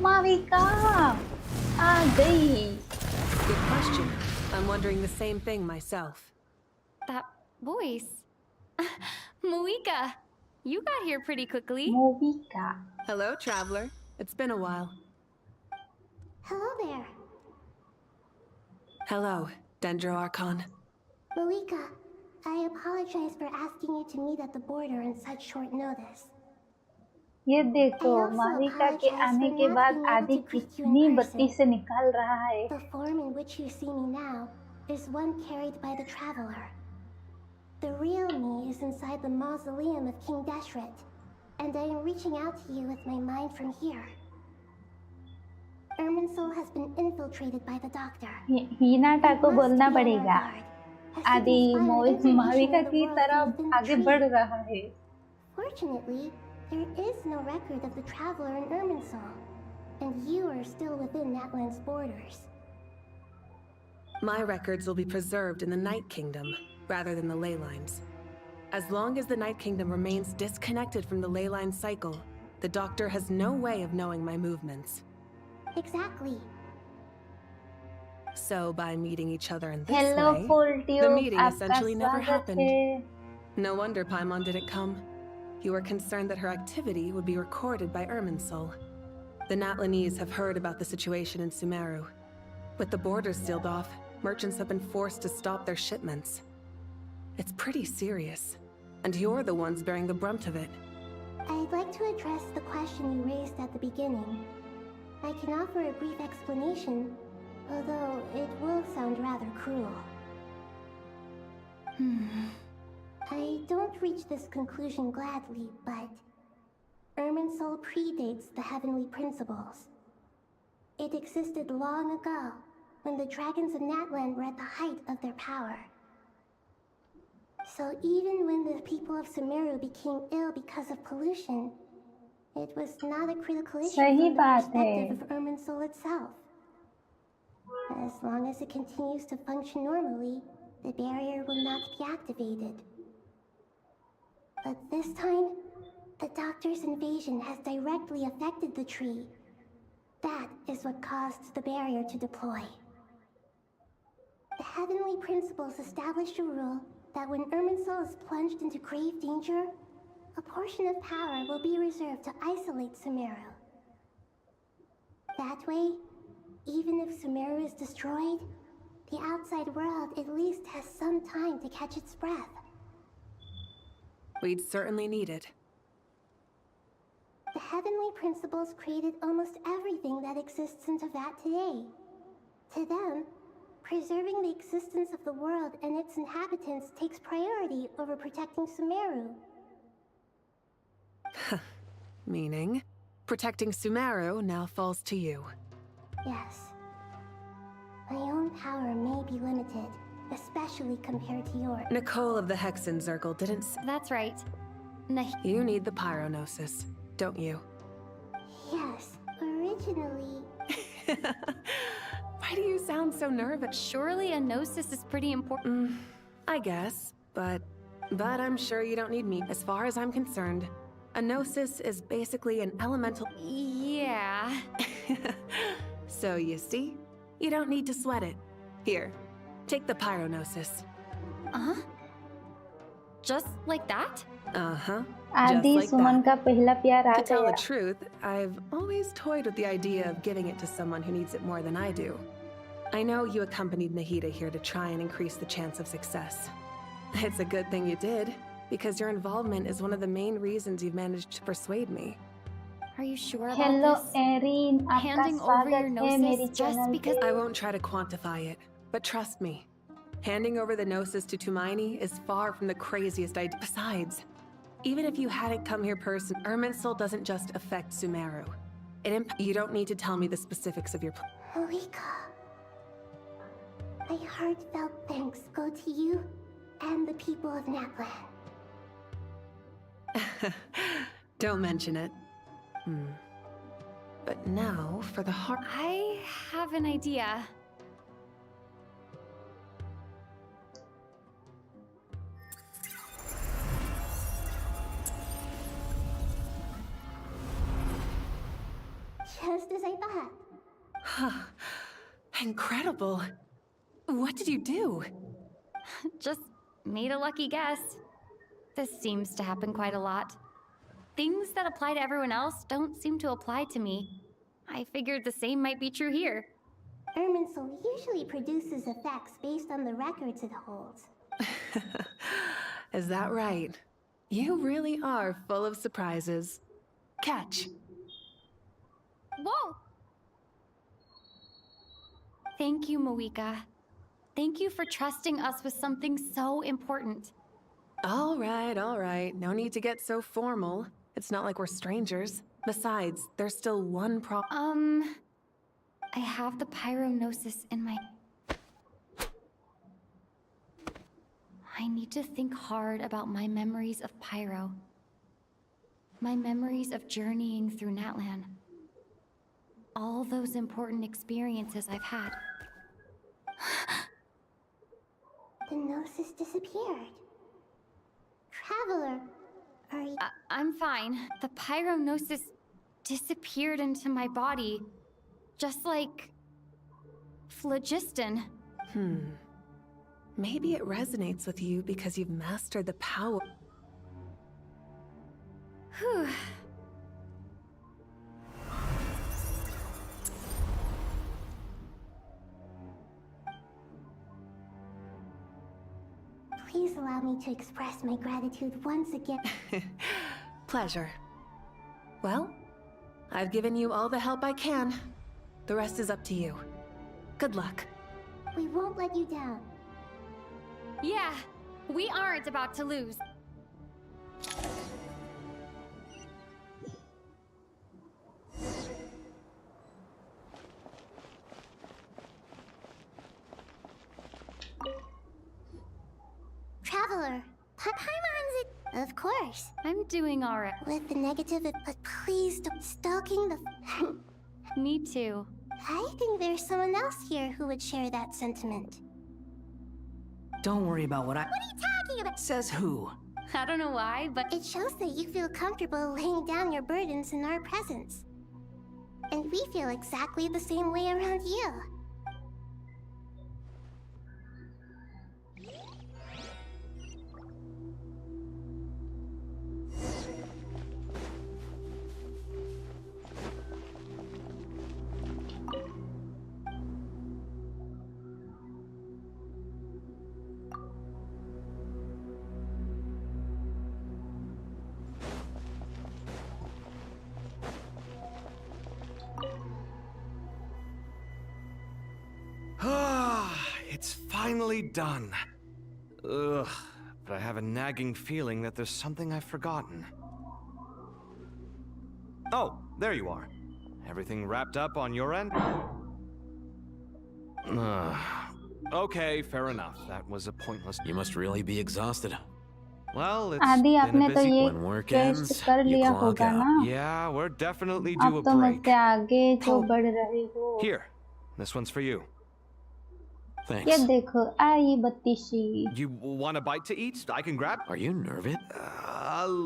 S2: माविका आ गई.
S11: Good question. I'm wondering the same thing myself.
S10: That voice. Moika, you got here pretty quickly.
S2: Movika.
S11: Hello, traveler. It's been a while.
S1: Hello there.
S11: Hello, Dendro Archon.
S1: Moika, I apologize for asking you to meet at the border on such short notice.
S2: ये देखो माविका के आने के बाद आदि कितनी बत्ती से निकाल रहा है.
S1: The form in which you see me now is one carried by the traveler. The real me is inside the mausoleum of King Deshret, and I am reaching out to you with my mind from here. Irminsul has been infiltrated by the doctor.
S2: हीनाटा को बोलना पड़ेगा. आदि माविका की तरफ आगे बढ़ रहा है.
S1: Fortunately, there is no record of the traveler in Irminsul, and you are still within Natlan's borders.
S11: My records will be preserved in the Night Kingdom, rather than the ley lines. As long as the Night Kingdom remains disconnected from the ley line cycle, the Doctor has no way of knowing my movements.
S1: Exactly.
S11: So by meeting each other in this
S2: Hello,
S11: way,
S2: Fultio.
S11: the meeting
S2: आपका
S11: essentially never
S2: स्वागत
S11: happened.
S2: है.
S11: No wonder Paimon didn't come. You were concerned that her activity would be recorded by Irminsul. The Natlanese have heard about the situation in Sumeru. With the borders sealed off, merchants have been forced to stop their shipments. It's pretty serious, and you're the ones bearing the brunt of it.
S1: I'd like to address the question you raised at the beginning. I can offer a brief explanation, although it will sound rather cruel. I don't reach this conclusion gladly, but Irminsul predates the heavenly principles. It existed long ago, when the dragons of Natlan were at the height of their power. So even when the people of Sumeru became ill because of pollution, it was not a critical issue from the perspective of Irminsul itself. As long as it continues to function normally, the barrier will not be activated. But this time, the Doctor's invasion has directly affected the tree. That is what caused the barrier to deploy. The heavenly principles established a rule that when Irminsul is plunged into grave danger, a portion of power will be reserved to isolate Sumeru. That way, even if Sumeru is destroyed, the outside world at least has some time to catch its breath.
S11: We'd certainly need it.
S1: The heavenly principles created almost everything that exists in Teyvat today. To them, preserving the existence of the world and its inhabitants takes priority over protecting Sumeru.
S11: Meaning, protecting Sumeru now falls to you.
S1: Yes. My own power may be limited, especially compared to yours.
S11: Nicole of the Hexen Circle didn't
S10: That's right.
S11: You need the Pyronosis, don't you?
S1: Yes, originally...
S11: Why do you sound so nervous?
S10: Surely a gnosis is pretty important.
S11: I guess, but I'm sure you don't need me. As far as I'm concerned, a gnosis is basically an elemental...
S10: Yeah.
S11: So you see, you don't need to sweat it. Here, take the Pyronosis.
S10: Just like that?
S11: Uh-huh.
S2: आदि सुमन का पहला प्यार आ
S11: To tell
S2: गया.
S11: the truth, I've always toyed with the idea of giving it to someone who needs it more than I do. I know you accompanied Nahida here to try and increase the chance of success. It's a good thing you did, because your involvement is one of the main reasons you've managed to persuade me.
S10: Are you sure about
S2: Hello,
S10: this?
S2: Erin. आपका
S10: Handing over your
S2: स्वागत है मेरी
S10: gnosis just
S2: channel
S10: because...
S11: I won't try to quantify it, but trust me, handing over the Gnosis to Tumaini is far from the craziest idea. Besides, even if you hadn't come here personally, Irminsul doesn't just affect Sumeru. You don't need to tell me the specifics of your plan.
S1: Moika, My heartfelt thanks go to you and the people of Naplan.
S11: Don't mention it. But now for the heart.
S10: I have an idea.
S1: Just as I thought.
S11: Incredible. What did you do?
S10: Just made a lucky guess. This seems to happen quite a lot. Things that apply to everyone else don't seem to apply to me. I figured the same might be true here.
S1: Irminsul usually produces effects based on the records it holds.
S11: Is that right? You really are full of surprises. Catch.
S10: Whoa! Thank you, Moika. Thank you for trusting us with something so important.
S11: All right. No need to get so formal. It's not like we're strangers. Besides, there's still one problem.
S10: I have the pyrognosis in my... I need to think hard about my memories of Pyro. My memories of journeying through Natlan. All those important experiences I've had.
S1: The gnosis disappeared. Traveler, are you...
S10: I'm fine. The pyrognosis disappeared into my body. Just like... phlogiston.
S11: Maybe it resonates with you because you've mastered the power.
S10: Whew.
S1: Please allow me to express my gratitude once again.
S11: Pleasure. Well, I've given you all the help I can. The rest is up to you. Good luck.
S1: We won't let you down.
S10: Yeah, we aren't about to lose.
S1: Traveler, Paimon's it. Of course.
S10: I'm doing alright.
S1: With the negative, but please don't stalking the...
S10: Me too.
S1: I think there's someone else here who would share that sentiment.
S12: Don't worry about what I...
S1: What are you talking about?
S12: Says who?
S10: I don't know why, but...
S1: It shows that you feel comfortable laying down your burdens in our presence. And we feel exactly the same way around you.
S8: It's finally done. Ugh, but I have a nagging feeling that there's something I've forgotten. Oh, there you are. Everything wrapped up on your end? Okay, fair enough. That was a pointless...
S6: You must really be exhausted.
S8: Well, it's
S2: आदि
S8: been a
S2: आपने तो
S8: busy...
S2: ये
S6: When work
S2: test
S6: ends,
S2: कर
S6: you
S2: लिया
S6: clock
S2: होगा
S6: out.
S2: ना?
S8: Yeah, we're definitely due a
S2: अब तो
S8: break.
S2: मुझसे आगे जो बढ़ रहे हो.
S8: Here, this one's for you.
S6: Thanks.
S2: ये देखो आई Battisi.
S8: You want a bite to eat? I can grab...
S6: Are you nervous?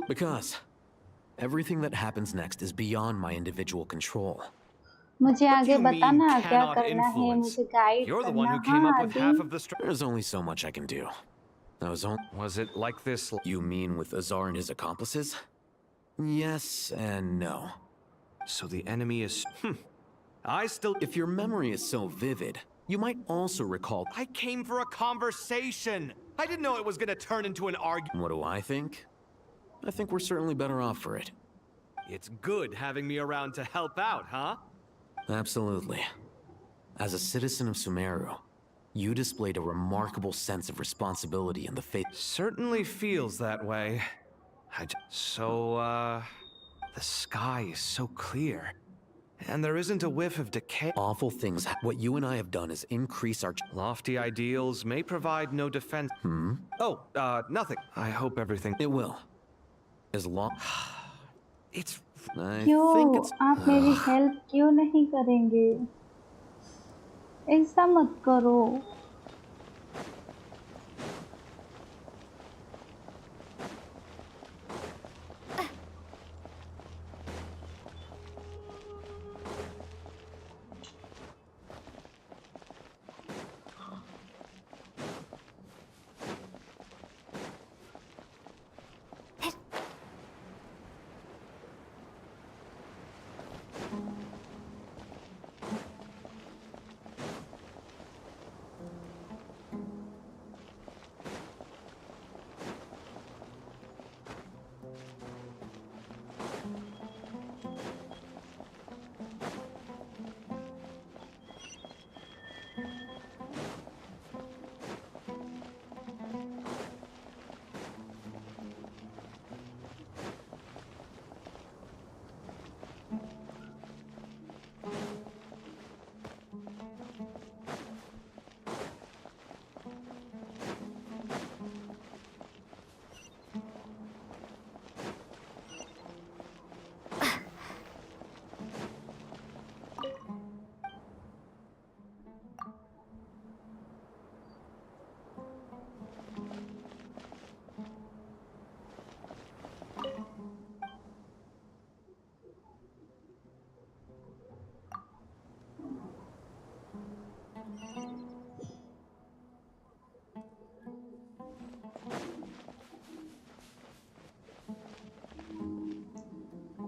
S6: Because everything that happens next is beyond my individual control.
S2: मुझे
S8: What do
S2: आगे
S8: you mean,
S2: बताना क्या
S8: cannot
S2: करना है,
S8: influence?
S2: मुझे guide
S8: You're the one
S2: करना.
S8: who came
S2: हाँ
S8: up with half
S2: आदि.
S8: of the
S6: There's only so much I can do.
S8: Was it like this?
S6: You mean with Azar and his accomplices? Yes and no.
S8: So the enemy is... I still...
S6: If your memory is so vivid, you might also recall...
S8: I came for a conversation! I didn't know it was gonna turn into an argument.
S6: What do I think? I think we're certainly better off for it.
S8: It's good having me around to help out, huh?
S6: Absolutely. As a citizen of Sumeru, you displayed a remarkable sense of responsibility in the faith.
S8: Certainly feels that way. The sky is so clear. and there isn't a whiff of decay.
S6: Awful things. What you and I have done is increase our.
S8: Lofty ideals may provide no defense. Oh, nothing. I hope everything.
S6: It will. As long.
S8: It's.
S6: I think
S2: क्यों
S6: it's.
S2: आप मेरी help क्यों नहीं करेंगे? ऐसा मत करो.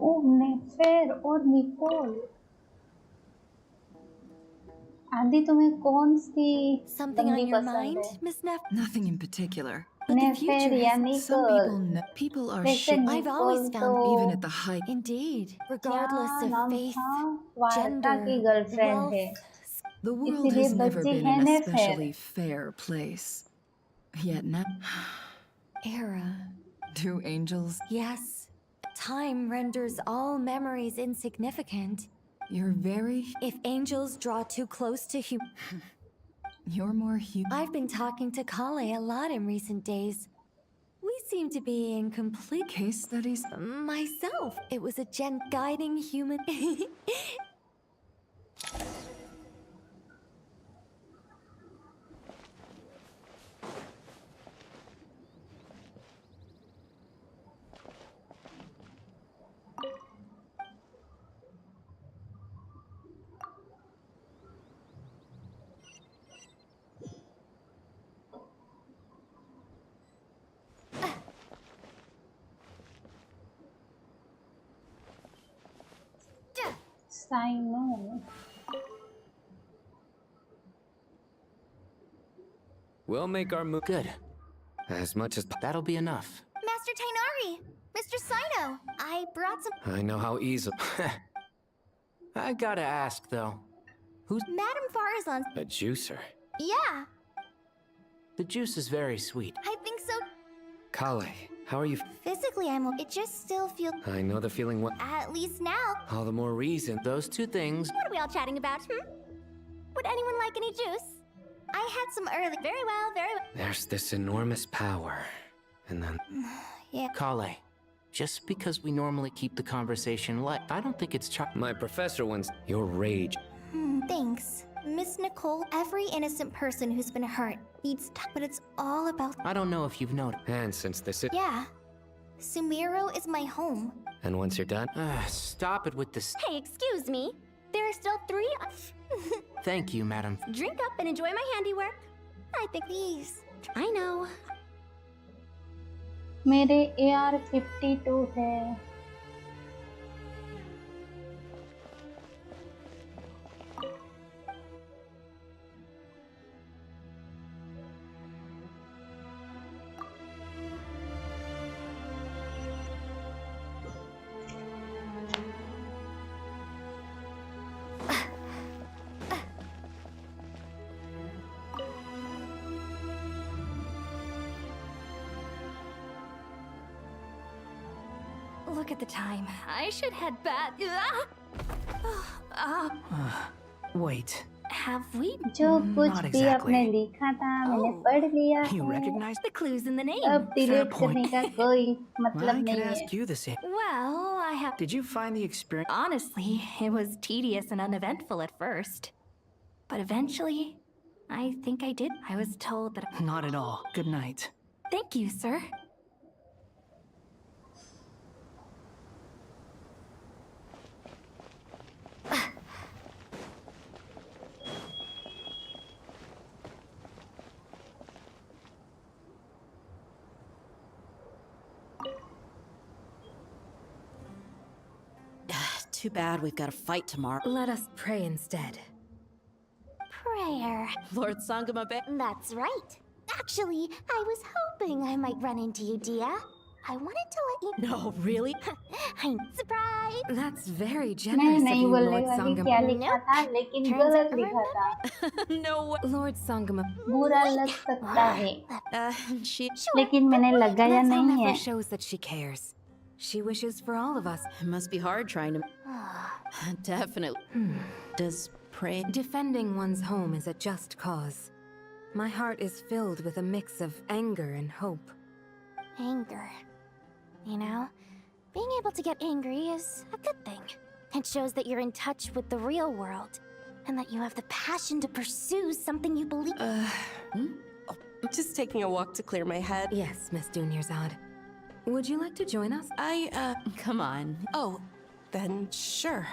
S2: ओह नेफेर और निकोल. आदि तुम्हें कौन सी
S3: Something on
S2: बंदी
S3: your
S2: पसंद
S3: mind,
S2: है?
S3: Miss Neff?
S13: Nothing in particular.
S3: But the
S2: नेफेर
S3: future
S2: या
S3: has
S13: Some
S2: निकोल.
S13: people are
S2: वैसे
S13: shit.
S3: I've always
S2: निकोल
S3: found
S2: तो
S13: Even at the height.
S3: Indeed,
S2: क्या
S3: regardless of
S2: नाम
S3: faith,
S2: था? वार्ता की
S3: gender,
S2: गर्लफ्रेंड है.
S3: wealth.
S13: The world
S2: इसीलिए
S13: has never
S2: बच्ची
S13: been
S2: है
S13: an
S2: नेफेर.
S13: especially fair place. Yet now,
S3: Era.
S13: do angels?
S3: Yes, time renders all memories insignificant.
S13: You're very.
S3: If angels draw too close to
S13: You're more human.
S3: I've been talking to Kale a lot in recent days. We seem to be in complete
S13: Case studies?
S3: myself. It was a guiding human.
S2: साइनो.
S14: We'll make our move. Good. As much as that'll be enough.
S1: Master Tainari! Mr. Sino! I brought some.
S14: I know how easy. I gotta ask though. Who's
S1: Madame Farazan.
S14: a juicer?
S1: Yeah,
S14: The juice is very sweet.
S1: I think so.
S14: Kale, how are you?
S1: Physically, it just still feels.
S14: I know the feeling. What?
S1: At least now.
S14: All the more reason. Those two things.
S1: What are we all chatting about, Would anyone like any juice? I had some early. Very well, very well.
S14: There's this enormous power, and then.
S1: Yeah.
S14: Kale, just because we normally keep the conversation light, I don't think it's My professor once. Your rage.
S1: Thanks. Miss Nicole, every innocent person who's been hurt needs time, but it's all about.
S14: I don't know if you've noticed. And since this is.
S1: Yeah. Sumeru is my home.
S14: And once you're done. Stop it with this.
S1: Hey, excuse me. There are still 3.
S14: Thank you, madam.
S1: Drink up and enjoy my handiwork. I think these. I know.
S2: मेरे AR-52 है.
S3: Look at the time. I should head back.
S12: Wait.
S10: Have we?
S2: जो कुछ
S12: Not
S2: भी आपने
S12: exactly.
S2: लिखा था मैंने पढ़ लिया
S12: You
S2: है।
S12: recognize
S10: The clues in the name.
S2: अब
S12: Fair
S2: डिलीट
S12: point.
S2: करने का कोई
S12: I
S2: मतलब
S12: could
S2: नहीं है।
S12: ask you the same.
S10: Well, I have.
S12: Did you find the experience?
S10: Honestly, it was tedious and uneventful at first. But eventually, I think I did. I was told that.
S12: Not at all. Good night.
S10: Thank you, sir.
S15: Too bad we've got a fight tomorrow.
S3: Let us pray instead.
S1: Prayer.
S15: Lord Sangama Bay.
S1: That's right. Actually, I was hoping I might run into you, Dia. I wanted to let you.
S15: No, really?
S1: I'm surprised.
S3: That's very
S2: मैं
S3: generous of
S2: नहीं
S3: you,
S2: बोलने
S3: Lord
S2: वाली
S3: Sangam.
S2: क्या लिखा था लेकिन गलत लिखा था।
S15: No way.
S3: Lord Sangam.
S2: बुरा लग सकता है
S15: She
S2: लेकिन मैंने लगाया
S3: Let's
S2: नहीं
S3: never
S2: है।
S3: shows that she cares. She wishes for all of us.
S15: It must be hard trying to. Definitely. Does pray.
S3: Defending one's home is a just cause. My heart is filled with a mix of anger and hope.
S1: Anger. You know, being able to get angry is a good thing. It shows that you're in touch with the real world, and that you have the passion to pursue something you believe.
S16: I'm just taking a walk to clear my head.
S3: Yes, Miss Dunyarzad. Would you like to join us?
S15: Come on.
S16: Oh, then sure.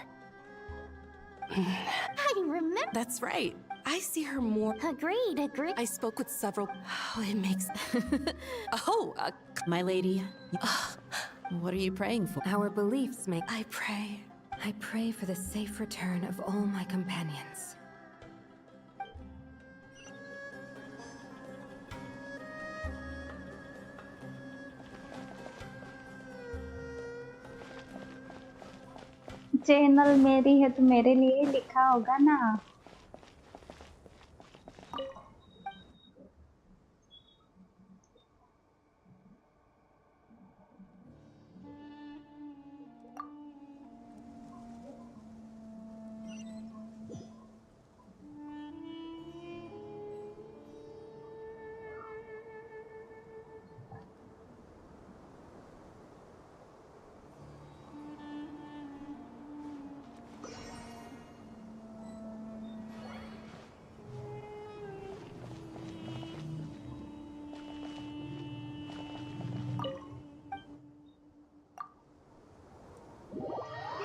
S1: I remember.
S16: That's right. I see her more.
S1: Agreed.
S16: I spoke with several. Oh, it makes. Oh,
S15: My lady. What are you praying for?
S3: Our beliefs make.
S16: I pray.
S3: I pray for the safe return of all my companions.
S2: Channel मेरी है तो मेरे लिए ही लिखा होगा ना।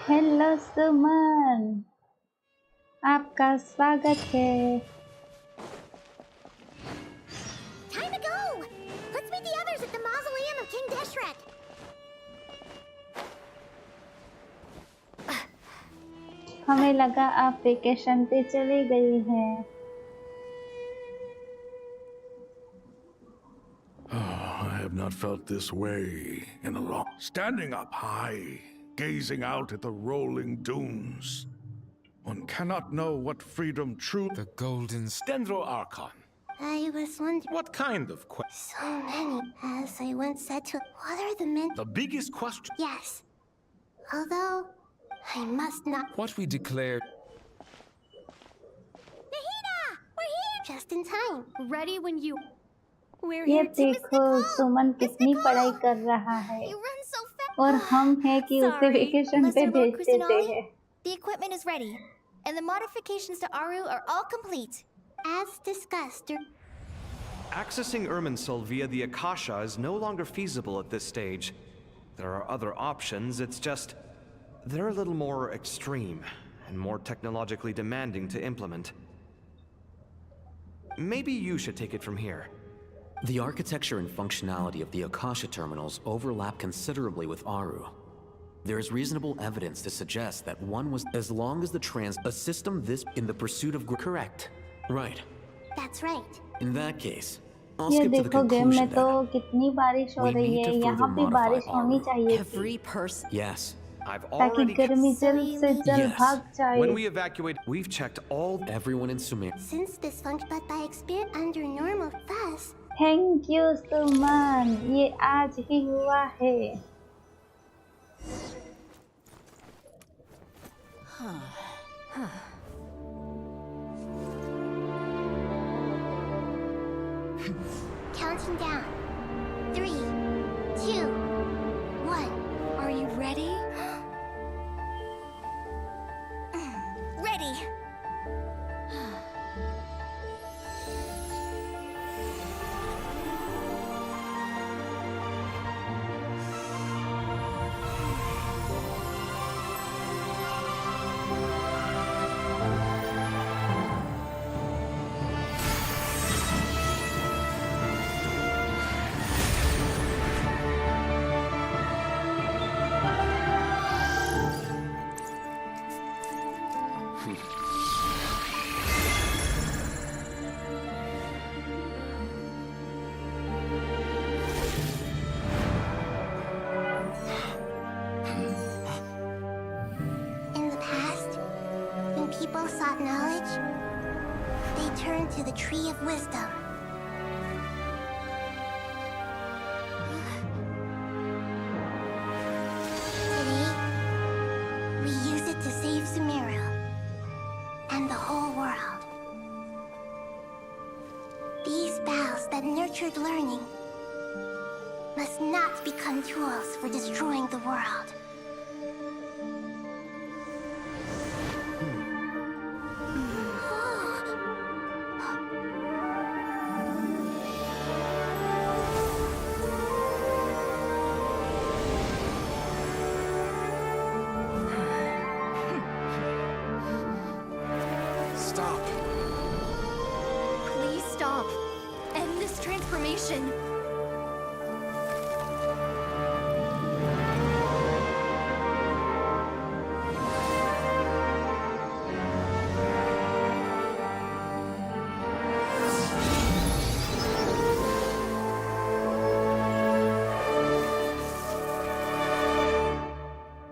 S2: Hello सुमन, आपका स्वागत है।
S1: Time to go. Let's meet the others at the mausoleum of King Deshret.
S2: हमें लगा आप वेकेशन पे चली गई हैं।
S5: I have not felt this way in a long. Standing up high, gazing out at the rolling dunes. One cannot know what freedom true.
S7: The Golden Dendro Archon.
S1: I was wondering.
S7: What kind of
S1: So many. As I once said to. What are the men?
S7: The biggest question.
S1: Yes. Although, I must not.
S9: What we declared.
S1: Nahida! We're here! Just in time.
S10: Ready when you. We're
S2: ये
S10: here too.
S2: देखो सुमन कितनी पढ़ाई कर रहा है और हम हैं कि उसे वेकेशन पे भेज देते हैं।
S1: The equipment is ready, and the modifications to Aru are all complete. As discussed.
S8: Accessing Irminsul via the Akasha is no longer feasible at this stage. There are other options, it's just... they're a little more extreme and more technologically demanding to implement. Maybe you should take it from here.
S6: The architecture and functionality of the Akasha terminals overlap considerably with Aru. There is reasonable evidence to suggest that one was as long as a system this in the pursuit of correct. Right.
S1: That's right.
S6: In that case, I'll
S2: ये
S6: skip to the
S2: देखो game में
S6: conclusion
S2: तो
S6: that
S2: कितनी बारिश हो
S6: we
S2: रही
S6: need
S2: है,
S6: to
S2: यहाँ
S6: further
S2: भी
S6: modify
S2: बारिश होनी
S6: Aru.
S2: चाहिए
S15: Every person.
S6: Yes.
S8: I've
S2: ताकि
S8: already...
S2: गर्मी जल्द से जल्द भाग जाए।
S8: When we evacuate, we've checked all...
S6: Everyone in Sumer.
S1: Since this function, but by experience under normal fuss.
S2: Thank you Suman, ये आज ही हुआ है।
S1: Counting down. 3, 2, 1.
S10: Are you ready?
S1: Ready! In the past, when people sought knowledge, they turned to the Tree of Wisdom. Today, we use it to save Sumeru and the whole world. These boughs that nurtured learning must not become tools for destroying the world.
S7: Stop.
S10: Please stop. End this transformation.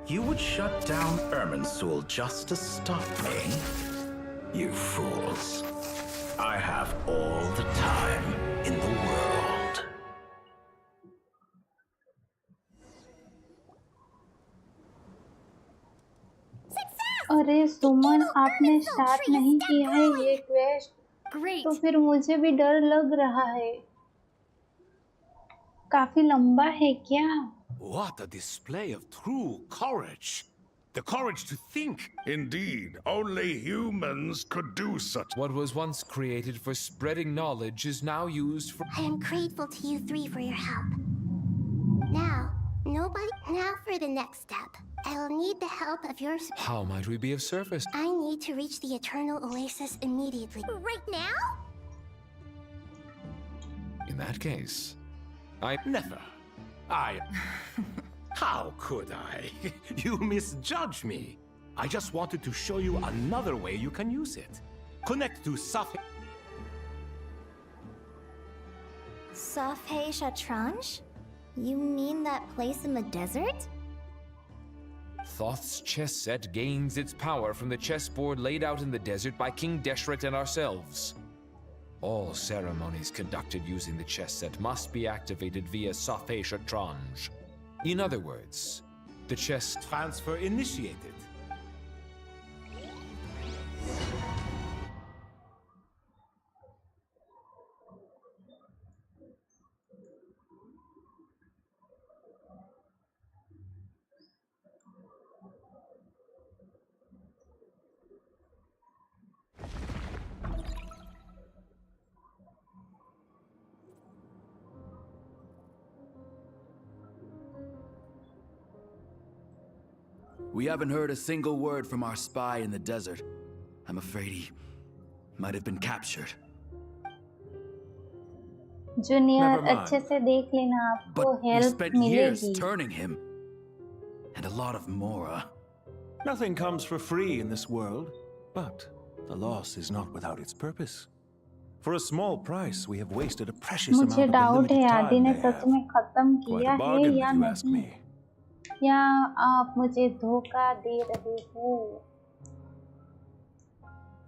S17: You would shut down Irminsul just to stop me? You fools. I have all the time in the world.
S2: अरे सुमन, आपने start नहीं किया है ये quest, तो फिर मुझे भी डर लग रहा है। काफी लंबा है क्या?
S7: What a display of true courage. The courage to think.
S5: Indeed, only humans could do such.
S9: What was once created for spreading knowledge is now used for...
S1: I am grateful to you three for your help. Now for the next step. I will need the help of yours.
S9: How might we be of service?
S1: I need to reach the Eternal Oasis immediately. Right now?
S9: In that case,
S7: Never. How could I? You misjudge me. I just wanted to show you another way you can use it. Connect to Safhe.
S1: Safhe Shatranj? You mean that place in the desert?
S9: Thoth's chess set gains its power from the chessboard laid out in the desert by King Deshret and ourselves. All ceremonies conducted using the chess set must be activated via Safhe Shatranj. In other words, the chess
S7: transfer initiated.
S18: We haven't heard a single word from our spy in the desert. I'm afraid he might have been captured.
S2: Junior अच्छे से देख लेना, आपको
S18: We
S2: help
S18: spent years
S2: मिलेगी।
S18: turning him. And a lot of Mora.
S4: Nothing comes for free in this world, but the loss is not without its purpose. For a small price, we have wasted a precious amount
S2: मुझे
S4: of the
S2: doubt है
S4: limited
S2: आदि
S4: time
S2: ने
S4: they
S2: such
S4: have.
S2: में खत्म
S4: Quite
S2: किया
S4: a
S2: है
S4: bargain,
S2: या
S4: if you ask
S2: नहीं,
S4: me.
S2: या आप मुझे धोखा दे रहे हो?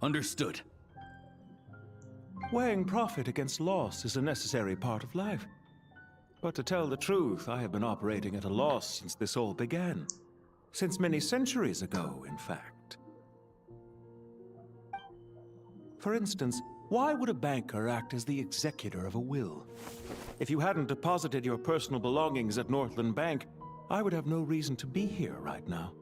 S18: Understood.
S4: Weighing profit against loss is a necessary part of life. But to tell the truth, I have been operating at a loss since this all began. Since many centuries ago, in fact.
S19: For instance, why would a banker act as the executor of a will? If you hadn't deposited your personal belongings at Northland Bank, I would have no reason to be here right now.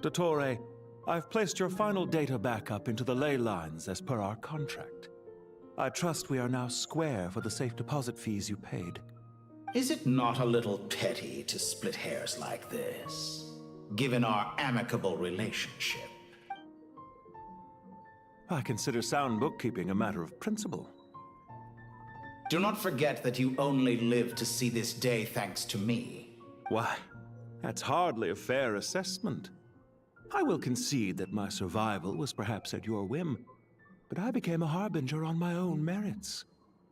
S19: Dottore, I've placed your final data backup into the ley lines as per our contract. I trust we are now square for the safe deposit fees you paid.
S17: Is it not a little petty to split hairs like this, given our amicable relationship?
S19: I consider sound bookkeeping a matter of principle.
S17: Do not forget that you only live to see this day thanks to me.
S19: Why, that's hardly a fair assessment. I will concede that my survival was perhaps at your whim, but I became a harbinger on my own merits.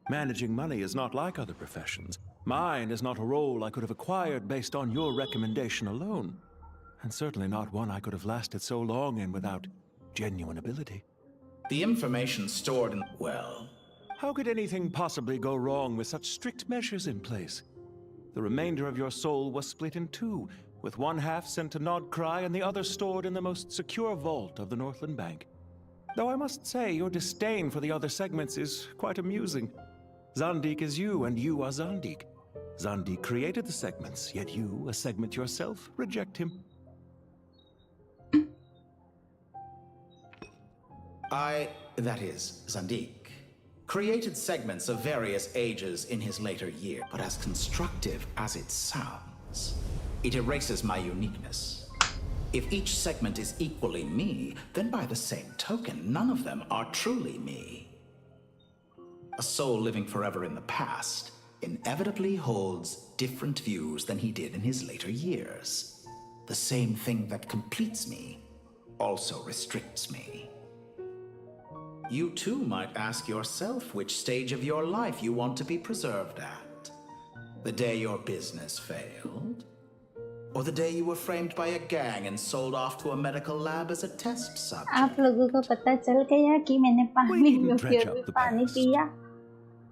S19: Managing money is not like other professions. Mine is not a role I could have acquired based on your recommendation alone, and certainly not one I could have lasted so long in without genuine ability.
S17: The information stored in... well...
S19: How could anything possibly go wrong with such strict measures in place? The remainder of your soul was split in two, with one half sent to Nodcry and the other stored in the most secure vault of the Northland Bank. Though I must say, your disdain for the other segments is quite amusing. Zandik is you, and you are Zandik. Zandik created the segments, yet you, a segment yourself, reject him.
S17: That is, Zandik, created segments of various ages in his later years, but as constructive as it sounds, it erases my uniqueness. If each segment is equally me, then by the same token, none of them are truly me. A soul living forever in the past inevitably holds different views than he did in his later years. The same thing that completes me also restricts me. You too might ask yourself which stage of your life you want to be preserved at. The day your business failed? Or the day you were framed by a gang and sold off to a medical lab as a test subject?
S2: आप लोगों को पता चल गया कि मैंने पानी में फिर भी पानी पिया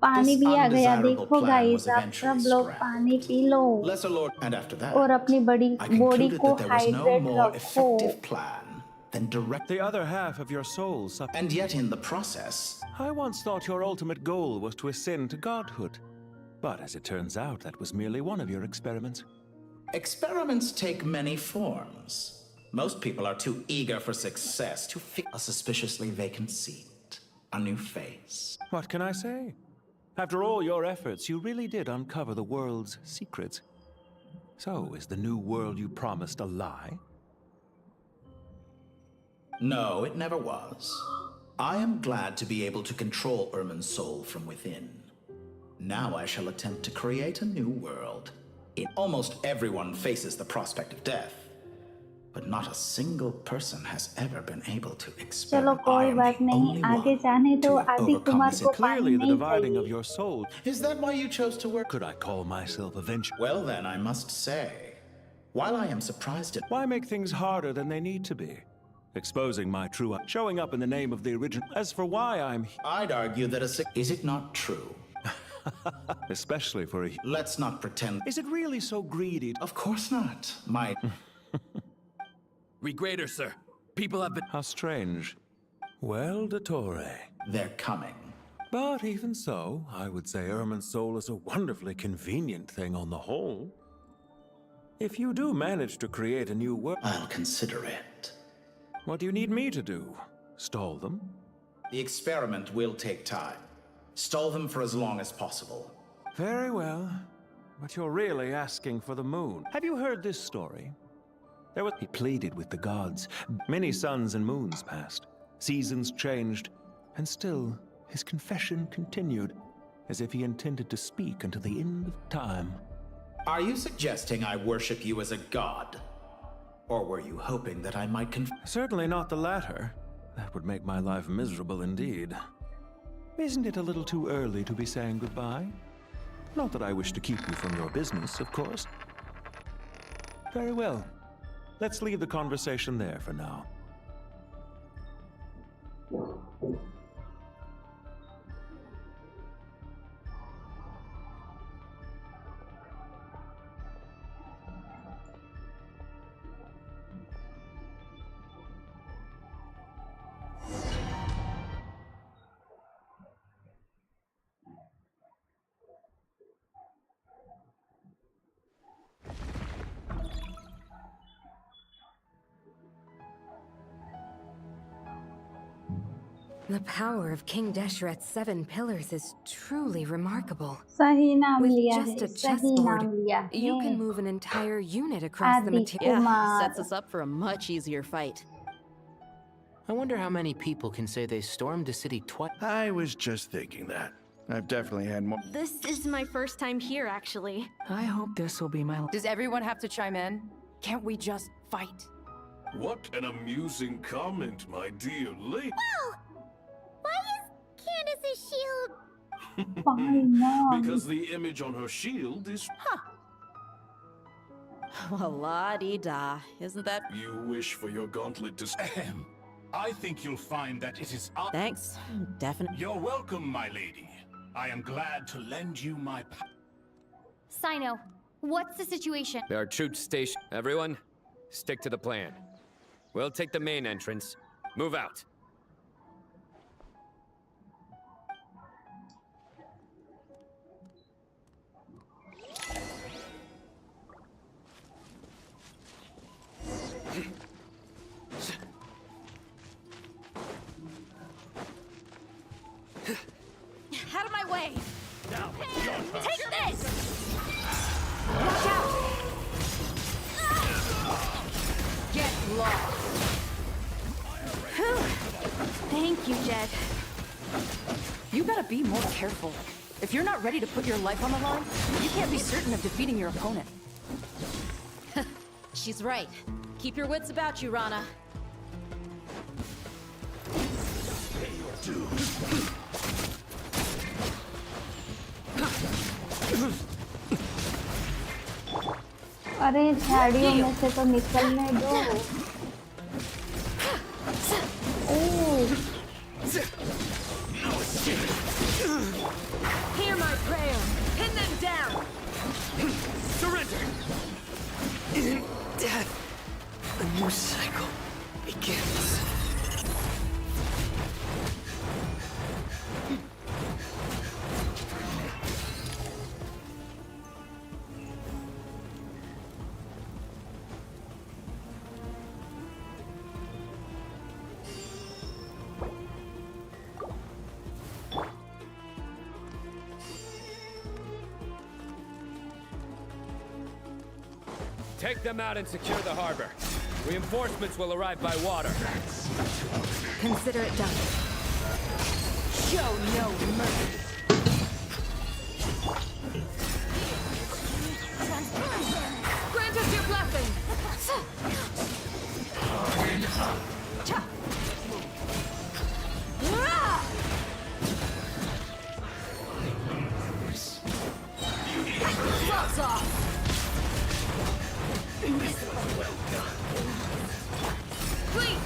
S2: पानी भी आ गया देखो गाइस आप सब लोग पानी पी लो और अपनी बॉडी को हाइड्रेट रखो
S17: Then direct
S19: the other half of your soul.
S17: And yet in the process,
S19: I once thought your ultimate goal was to ascend to godhood. But as it turns out, that was merely one of your experiments.
S17: Experiments take many forms. Most people are too eager for success to fix a suspiciously vacant seat, a new face.
S19: What can I say? After all your efforts, you really did uncover the world's secrets. So, is the new world you promised a lie?
S17: No, it never was. I am glad to be able to control Irmin's soul from within. Now I shall attempt to create a new world. Almost everyone faces the prospect of death, but not a single person has ever been able to experiment.
S2: कोई बात नहीं आगे जाने दो आदि कुमार को
S19: Clearly the dividing of your soul.
S17: Is that why you chose to work?
S19: Could I call myself a venture?
S17: Well then, I must say, while I am surprised at...
S19: Why make things harder than they need to be? Exposing my true... showing up in the name of the original... As for why I'm...
S17: I'd argue that Is it not true?
S19: Especially for a...
S17: Let's not pretend...
S19: Is it really so greedy?
S17: Of course not. My...
S18: Read greater, sir. People have been...
S19: How strange. Well, Dottore.
S17: They're coming.
S19: But even so, I would say Irmin's soul is a wonderfully convenient thing on the whole. If you do manage to create a new world...
S17: I'll consider it.
S19: What do you need me to do? Stall them?
S17: The experiment will take time. Stall them for as long as possible.
S19: Very well. But you're really asking for the moon. Have you heard this story? He pleaded with the gods. Many suns and moons passed. Seasons changed. And still, his confession continued, as if he intended to speak until the end of time.
S17: Are you suggesting I worship you as a god? Or were you hoping that I might
S19: Certainly not the latter. That would make my life miserable indeed. Isn't it a little too early to be saying goodbye? Not that I wish to keep you from your business, of course. Very well. Let's leave the conversation there for now.
S3: The power of King Deshret's 7 pillars is truly remarkable.
S2: सही नाम
S3: With
S2: लिया
S3: just
S2: है,
S3: a
S2: सही
S3: chessboard,
S2: नाम लिया
S3: you can
S2: है।
S3: move an entire unit across the material.
S15: Yeah, sets us up for a much easier fight.
S14: I wonder how many people can say they stormed a city twice.
S5: I was just thinking that. I've definitely had more.
S20: This is my first time here, actually.
S12: I hope this will be my.
S21: Does everyone have to chime in? Can't we just fight?
S22: What an amusing comment, my dear lady.
S1: Wow! Why is Candace's shield?
S2: Fine, Mom.
S22: Because the image on her shield is...
S15: Well, la-di-da. Isn't that...
S22: You wish for your gauntlet to...
S23: Ahem. I think you'll find that it is...
S15: Thanks. Definitely.
S23: You're welcome, my lady. I am glad to lend you my...
S10: Sino, what's the situation?
S24: There are troops stationed. Everyone, stick to the plan. We'll take the main entrance. Move out.
S20: Out of my way!
S23: Now,
S20: Take this! Watch out! Get lost!
S21: Thank you, Jed. You gotta be more careful. If you're not ready to put your life on the line, you can't be certain of defeating your opponent.
S15: She's right. Keep your wits about you, Rana.
S2: अरे झाड़ियों में से तो निकलने दो।
S20: Hear my prayer! Pin them down!
S8: Surrender! In death, a new cycle begins.
S24: Take them out and secure the harbor. Reinforcements will arrive by water.
S3: Consider it done.
S20: Show no mercy! Grant us your blessing! Gloves off! Please!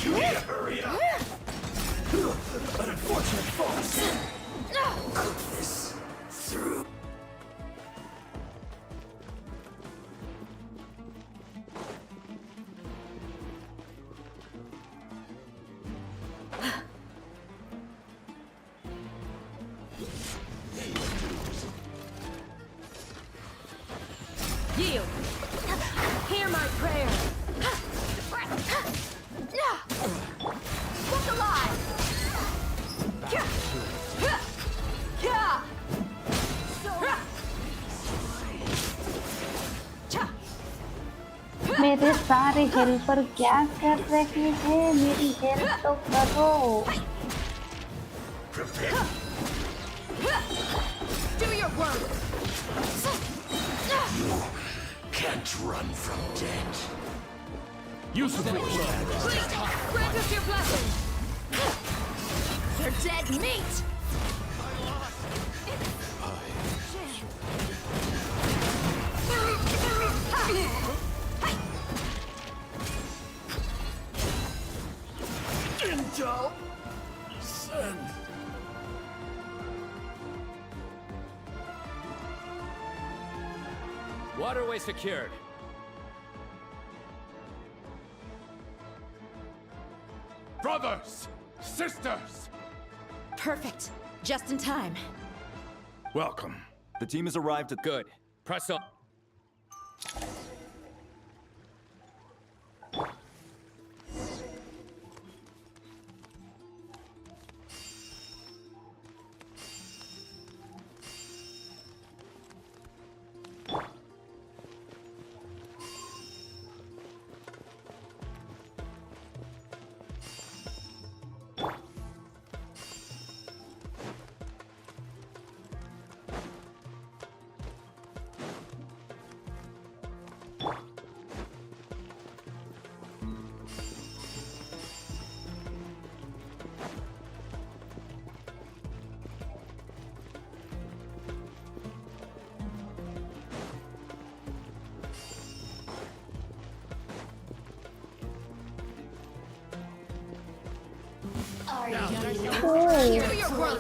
S22: You need to hurry up.
S8: An unfortunate fall. Cook this through.
S20: Yield! Hear my prayer! Look alive!
S2: मेरे सारे helper क्या कर रहे हैं? मेरी help तो करो।
S20: Do your work!
S22: You can't run from death.
S23: Use the
S20: Please, grant us your blessing! They're dead meat!
S22: Intel, send.
S24: Waterway secured.
S23: Brothers! Sisters!
S15: Perfect. Just in time.
S5: Welcome.
S8: The team has arrived at...
S24: Good. Press on.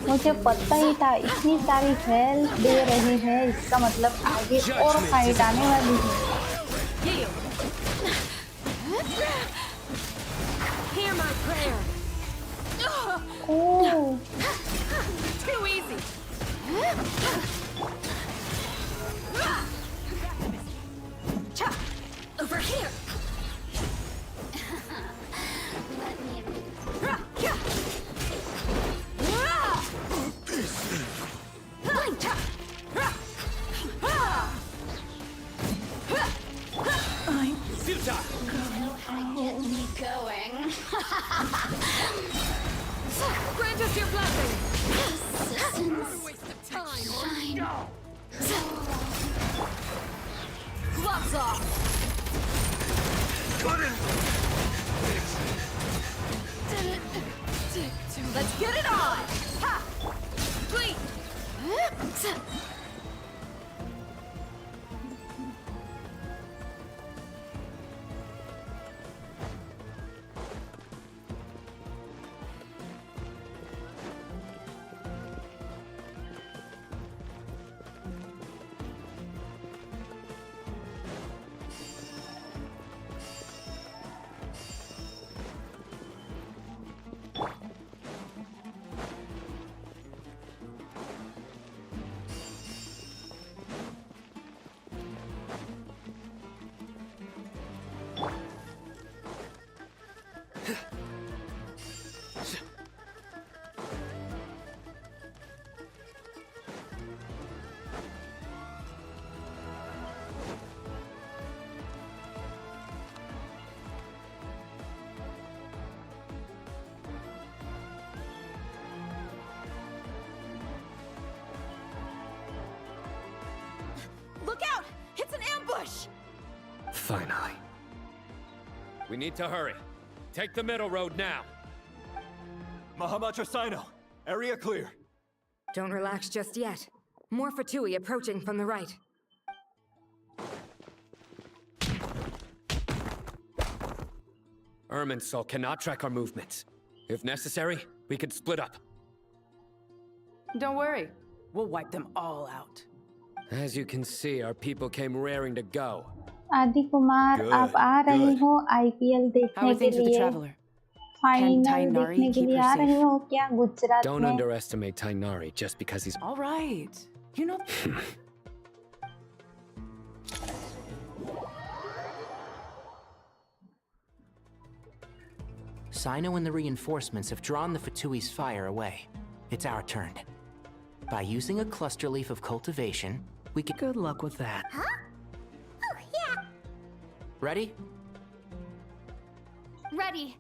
S2: मुझे पता ही था, इतनी सारी health दे रहे हैं, इसका मतलब आगे और फाइट आने वाली है।
S20: Hear my prayer.
S2: Oh,
S20: Too easy. Over here. Get me going. Grant us your blessing. What a waste of time. Gloves off. Let's get it on. Ha! Bleed. Look out! It's an ambush!
S24: Finally. We need to hurry. Take the middle road now.
S19: Mahamacha Sino, area clear.
S3: Don't relax just yet. More Fatui approaching from the right.
S24: Irminsul cannot track our movements. If necessary, we could split up.
S21: Don't worry. We'll wipe them all out.
S24: As you can see, our people came raring to go.
S2: आदि कुमार, आप आ रहे हो IPL
S21: How
S2: देखने
S21: are
S2: के
S21: things with the
S2: लिए?
S21: traveler?
S2: Final
S21: Tainari
S2: देखने के
S21: keep
S2: लिए
S21: her
S2: आ रहे
S21: safe?
S2: हो क्या गुजरात
S24: Don't
S2: में?
S24: underestimate Tainari just because he's...
S21: All right. You know...
S14: Sino and the reinforcements have drawn the Fatui's fire away. It's our turn. By using a cluster leaf of cultivation, we can...
S12: Good luck with that.
S1: Huh? Oh, yeah.
S14: Ready?
S10: Ready.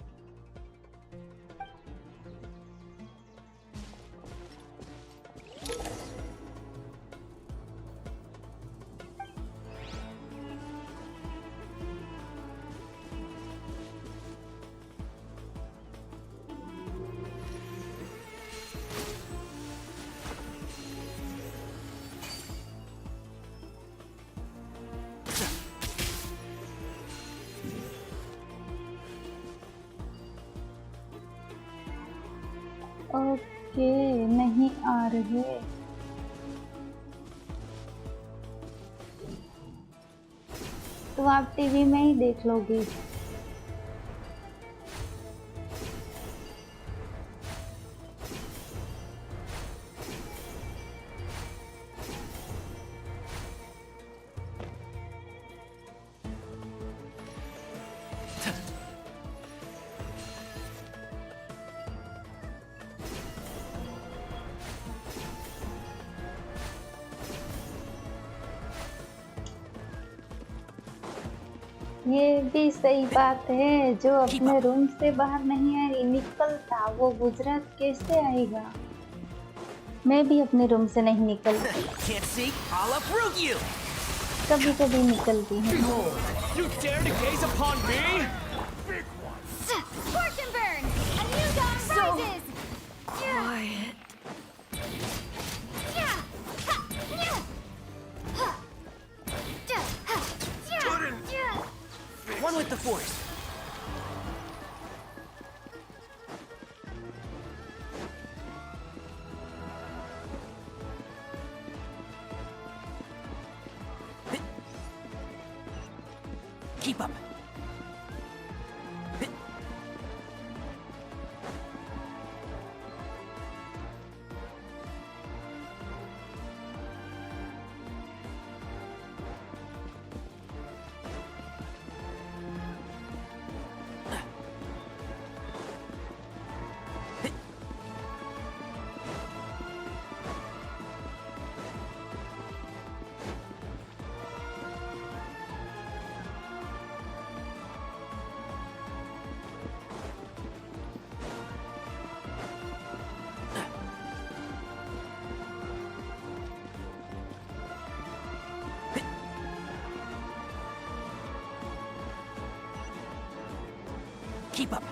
S2: Okay, नहीं आ रहे। तो आप TV में ही देख लोगी। ये भी सही बात है, जो अपने रूम से बाहर नहीं निकलता वो गुजरात कैसे आएगा? मैं भी अपने रूम से नहीं निकलती, कभी कभी निकलती हूँ।
S20: You dare to gaze upon me?
S10: Scorch and burn! A new dawn rises!
S20: Quiet.
S14: One with the force.
S12: Keep up.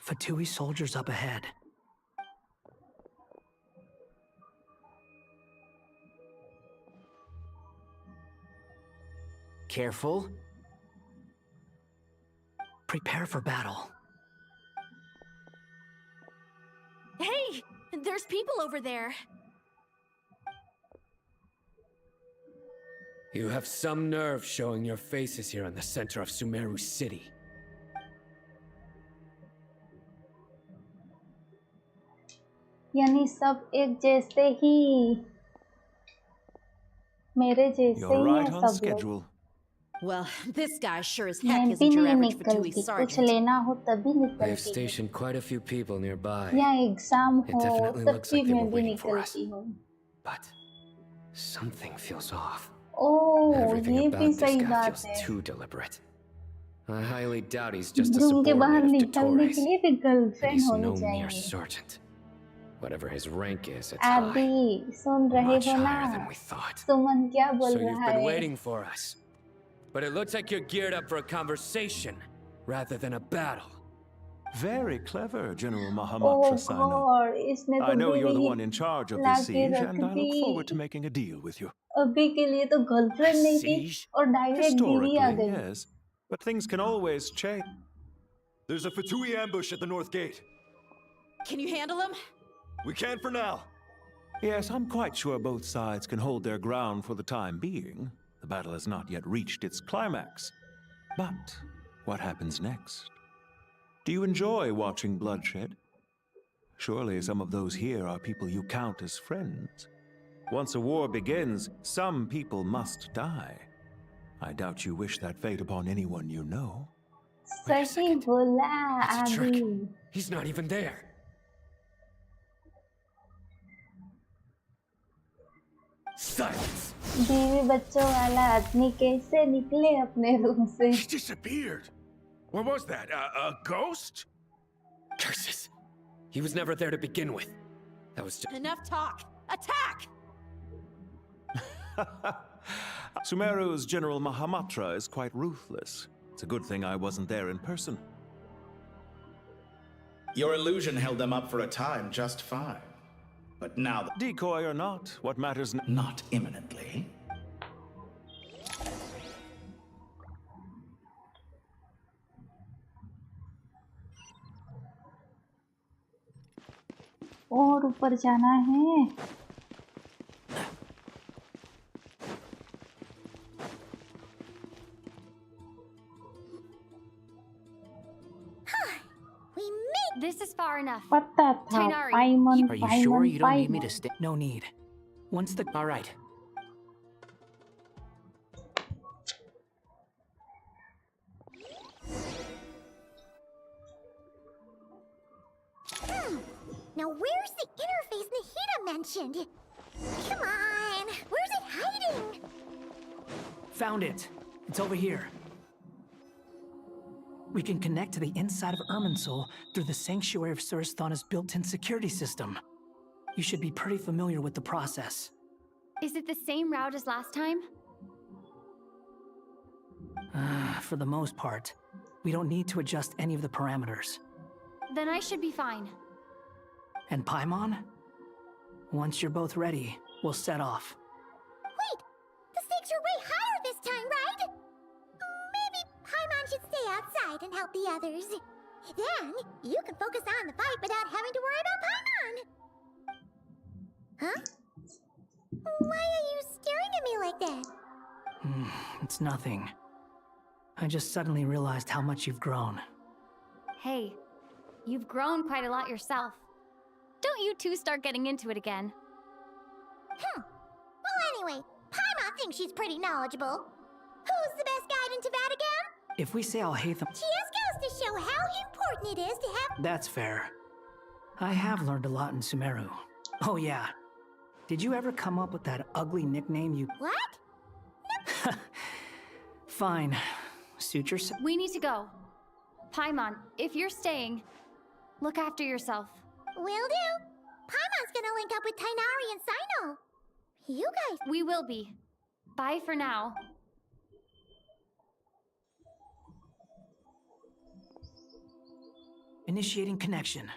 S12: Fatui soldiers up ahead.
S14: Careful.
S12: Prepare for battle.
S20: Hey! There's people over there.
S24: You have some nerve showing your faces here in the center of Sumeru City.
S2: यानी सब एक जैसे ही मेरे जैसे
S19: You're
S2: he
S19: right
S2: हैं
S19: on
S2: सब लोग।
S19: schedule.
S15: Well, this guy sure as
S2: मैं
S15: heck
S2: भी
S15: isn't your
S2: नहीं
S15: average Fatui
S2: निकलती, कुछ
S15: sergeant.
S2: लेना हो तभी
S24: They've
S2: निकलती हूँ,
S24: stationed quite a few people nearby.
S2: या एग्जाम
S24: It
S2: हो
S24: definitely
S2: तब
S24: looks
S2: भी
S24: like they
S2: मैं
S24: were
S2: भी
S24: waiting for us.
S2: निकलती हूँ।
S24: But something feels off.
S2: Oh
S24: Everything
S2: ये भी
S24: about this
S2: सही
S24: guy
S2: बात
S24: feels
S2: है।
S24: too deliberate. I highly doubt he's just a
S2: room के बाहर
S24: subordinate of
S2: निकलने
S24: Dottores.
S2: के लिए भी
S24: And
S2: गर्लफ्रेंड
S24: he's
S2: होनी
S24: no mere
S2: चाहिए।
S24: sergeant. Whatever his rank is, it's high.
S2: आदि सुन रहे
S24: Much
S2: हो ना?
S24: higher than we thought.
S2: सुमन क्या बोल
S24: So you've
S2: रहा
S24: been
S2: है?
S24: waiting for us. But it looks like you're geared up for a conversation rather than a battle.
S19: Very clever, General
S2: oh
S19: Mahamatra Sino.
S2: God इसने
S19: I
S2: तो
S19: know you're the
S2: बीवी
S19: one in charge of
S2: ला
S19: this
S2: के
S19: siege,
S2: रख
S19: and I look forward to
S2: दी।
S19: making a deal with you.
S2: अभी के लिए तो गर्लफ्रेंड नहीं थी
S19: Siege?
S2: और डायरेक्ट बीवी आ
S19: Historically,
S2: गई।
S19: yes. But things can always change.
S6: There's a Fatui ambush at the north gate.
S15: Can you handle him?
S6: We can for now.
S19: Yes, I'm quite sure both sides can hold their ground for the time being. The battle has not yet reached its climax. But what happens next? Do you enjoy watching bloodshed? Surely some of those here are people you count as friends. Once a war begins, some people must die. I doubt you wish that fate upon anyone you know.
S2: सही बोला
S24: It's a trick.
S2: आदि।
S24: He's not even there. Silence.
S2: बीवी बच्चों वाला आदमी कैसे निकले अपने रूम से?
S5: He disappeared. What was that? A ghost?
S24: Curses. He was never there to begin with. That was just...
S15: Enough talk. Attack!
S19: Sumeru's General Mahamatra is quite ruthless. It's a good thing I wasn't there in person.
S17: Your illusion held them up for a time just fine. But now...
S19: Decoy or not, what matters...
S17: Not imminently.
S2: और ऊपर जाना है।
S1: We made
S10: This is far enough.
S2: पता था
S10: Tainari,
S2: पाइमन
S14: Are you sure
S2: पाइमन
S14: you don't need me
S2: पाइमन।
S14: to stay?
S12: No need. Once the...
S14: All right.
S1: Now where's the interface Nahida mentioned? Come on, where's it hiding?
S12: Found it. It's over here. We can connect to the inside of Irminsul through the Sanctuary of Surasthana's built-in security system. You should be pretty familiar with the process.
S10: Is it the same route as last time?
S12: For the most part. We don't need to adjust any of the parameters.
S10: Then I should be fine.
S12: And Paimon? Once you're both ready, we'll set off.
S1: Wait, the stakes are way higher this time, right? Maybe Paimon should stay outside and help the others. Then you can focus on the fight without having to worry about Paimon. Huh? Why are you staring at me like that?
S12: It's nothing. I just suddenly realized how much you've grown.
S10: Hey, you've grown quite a lot yourself. Don't you two start getting into it again.
S1: Well, anyway, Paimon thinks she's pretty knowledgeable. Who's the best guide in Teyvat again?
S12: If we say I'll hate them...
S1: She just goes to show how important it is to have...
S12: That's fair. I have learned a lot in Sumeru. Oh yeah. Did you ever come up with that ugly nickname you...
S1: What?
S12: Fine. Suit yourself.
S10: We need to go. Paimon, if you're staying, look after yourself.
S1: Will do. Paimon's gonna link up with Tainari and Sino. You guys...
S10: We will be. Bye for now.
S12: Initiating connection.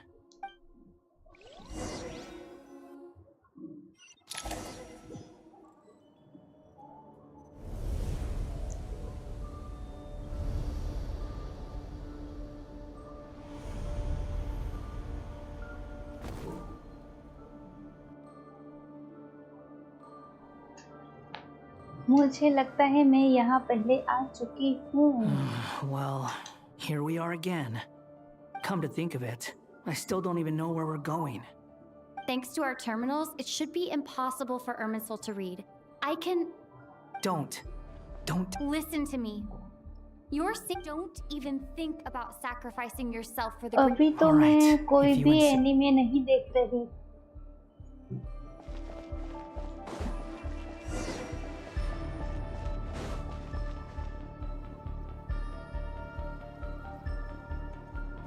S2: मुझे लगता है मैं यहाँ पहले आ चुकी हूँ.
S12: Well, here we are again. Come to think of it, I still don't even know where we're going.
S10: Thanks to our terminals, it should be impossible for Irminsul to read. I can...
S12: Don't.
S10: Listen to me. Don't even think about sacrificing yourself for the...
S2: अभी तो मैं कोई भी anime नहीं देख रही.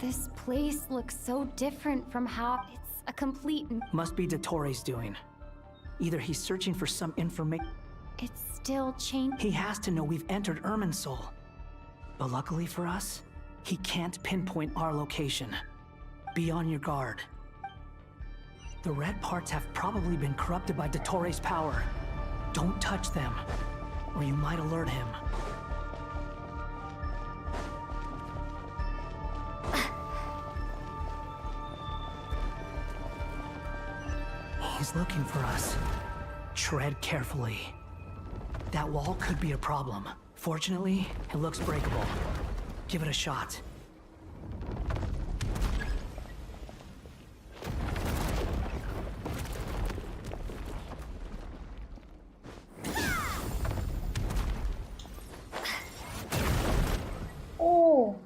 S10: This place looks so different from how it's a complete...
S12: Must be Dottoro's doing. Either he's searching for some information...
S10: It's still changing.
S12: He has to know we've entered Irminsul. But luckily for us, he can't pinpoint our location. Be on your guard. The red parts have probably been corrupted by Dottoro's power. Don't touch them, or you might alert him. He's looking for us. Tread carefully. That wall could be a problem. Fortunately, it looks breakable. Give it a shot.
S2: Oh.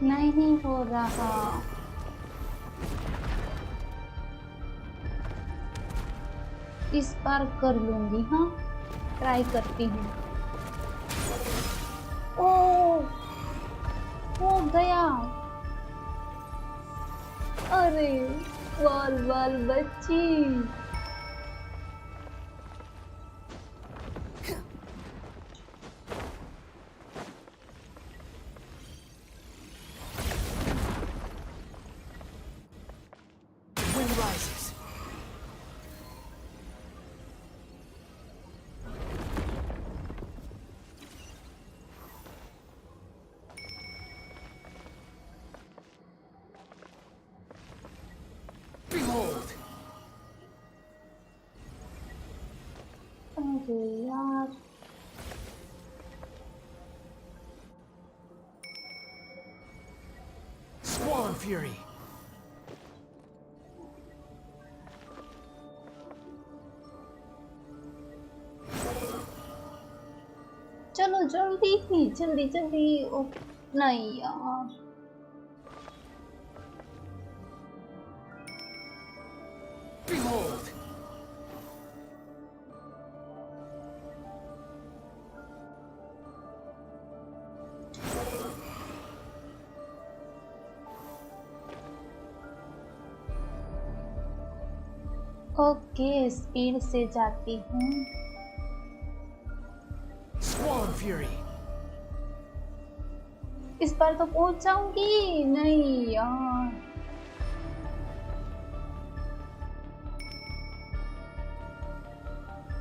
S2: नहीं हो रहा. इस बार कर लूंगी. हाँ, try करती हूँ. ओह, हो गया. अरे बाल बाल बच्ची. यार
S12: Squall and Fury.
S2: चलो जल्दी ही जल्दी जल्दी. ओ नहीं यार.
S12: Behold.
S2: ओके, स्पीड से जाती हूँ।
S12: Swan Fury.
S2: इस बार तो पहुंच जाऊंगी। नहीं यार,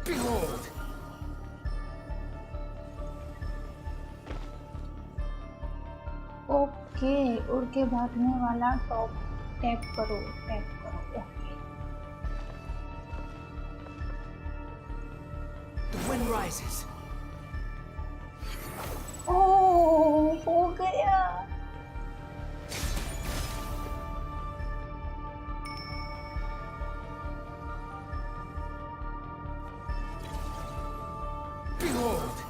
S12: Behold.
S2: ओके, उड़ के भागने वाला टॉप टैप करो, टैप करो। Okay,
S12: The wind rises.
S2: ओह, हो गया।
S12: Behold.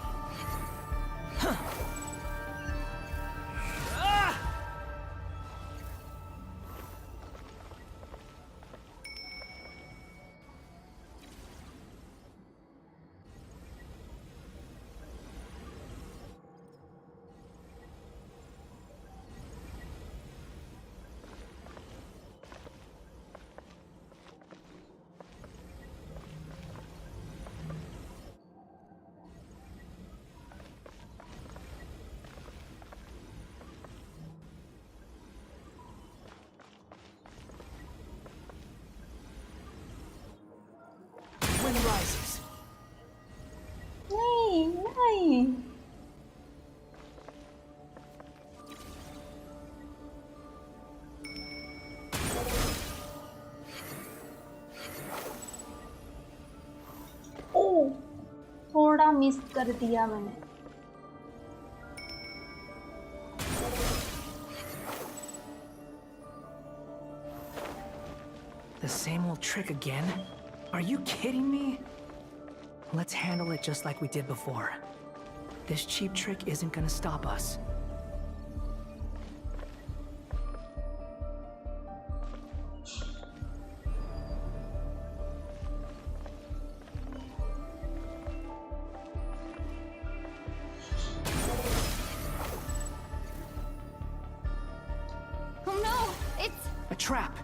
S12: Wind rises.
S2: नहीं नहीं, ओह, थोड़ा मिस कर दिया मैंने।
S12: The same old trick again? Are you kidding me? Let's handle it just like we did before. This cheap trick isn't gonna stop us.
S10: Oh no! It's...
S12: A trap!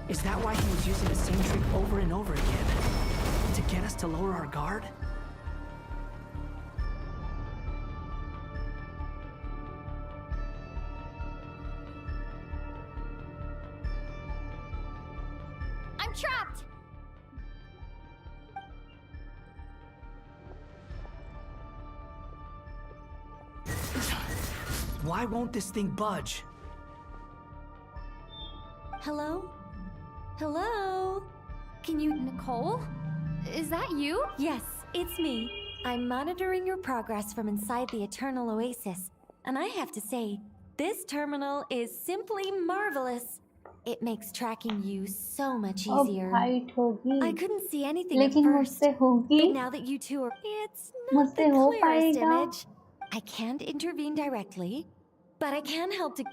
S12: Is that why he was using the same trick over and over again? To get us to lower our guard?
S10: I'm trapped!
S12: Why won't this thing budge?
S10: Hello? Hello? Can you... Nicole? Is that you?
S9: Yes, it's me. I'm monitoring your progress from inside the Eternal Oasis. And I have to say, this terminal is simply marvelous. It makes tracking you so much
S2: अब
S9: easier.
S2: Fight होगी,
S9: I couldn't see anything at
S2: लेकिन
S9: first.
S2: मुझसे होगी।
S9: But now that you two are... It's not
S2: मुझसे
S9: the
S2: हो
S9: clearest
S2: पाएगा।
S9: image. I can't intervene directly, but I can help to...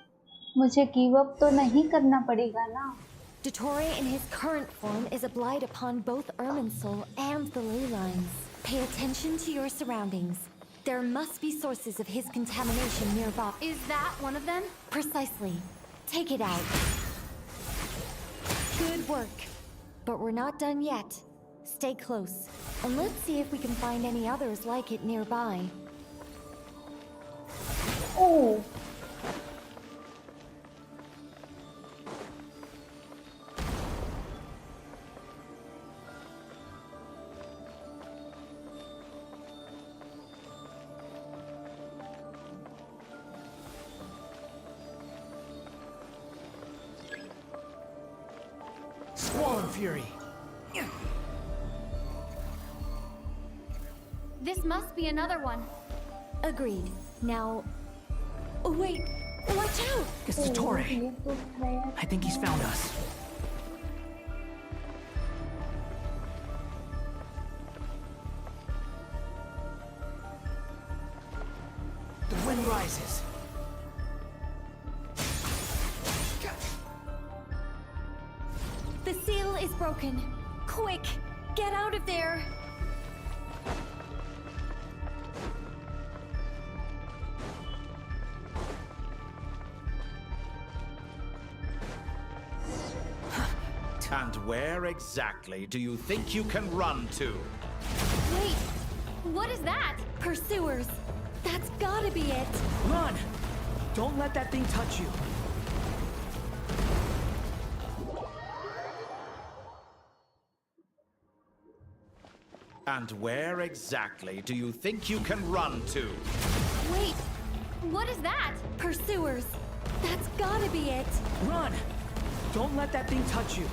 S2: मुझे give up तो नहीं करना पड़ेगा ना।
S9: Dottore in his current form is a blight upon both Irminsul and the ley lines. Pay attention to your surroundings. There must be sources of his contamination nearby.
S10: Is that one of them?
S9: Precisely. Take it out. Good work. But we're not done yet. Stay close, and let's see if we can find any others like it nearby.
S2: Oh.
S12: Swan Fury!
S10: This must be another one.
S9: Agreed. Now... Oh, wait! Watch out!
S12: It's Dottore. I think he's found us. The wind rises.
S9: The seal is broken. Quick! Get out of there!
S17: And where exactly do you think you can run to?
S10: Wait, what is that?
S9: Pursuers. That's gotta be it.
S12: Run! Don't let that thing touch you.
S17: And where exactly do you think you can run to?
S10: Wait, what is that?
S9: Pursuers. That's gotta be it.
S12: Run! Don't let that thing touch you.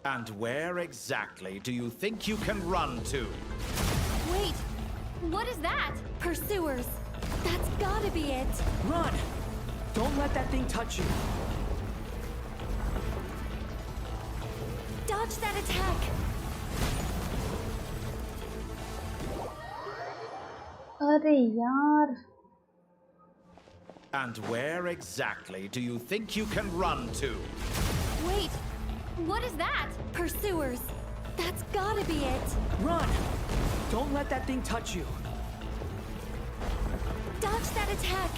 S17: And where exactly do you think you can run to?
S10: Wait, what is that?
S9: Pursuers. That's gotta be it.
S12: Run! Don't let that thing touch you.
S9: Dodge that attack.
S2: अरे यार.
S17: And where exactly do you think you can run to?
S10: Wait, what is that?
S9: Pursuers. That's gotta be it.
S12: Run! Don't let that thing touch you.
S9: Dodge that attack.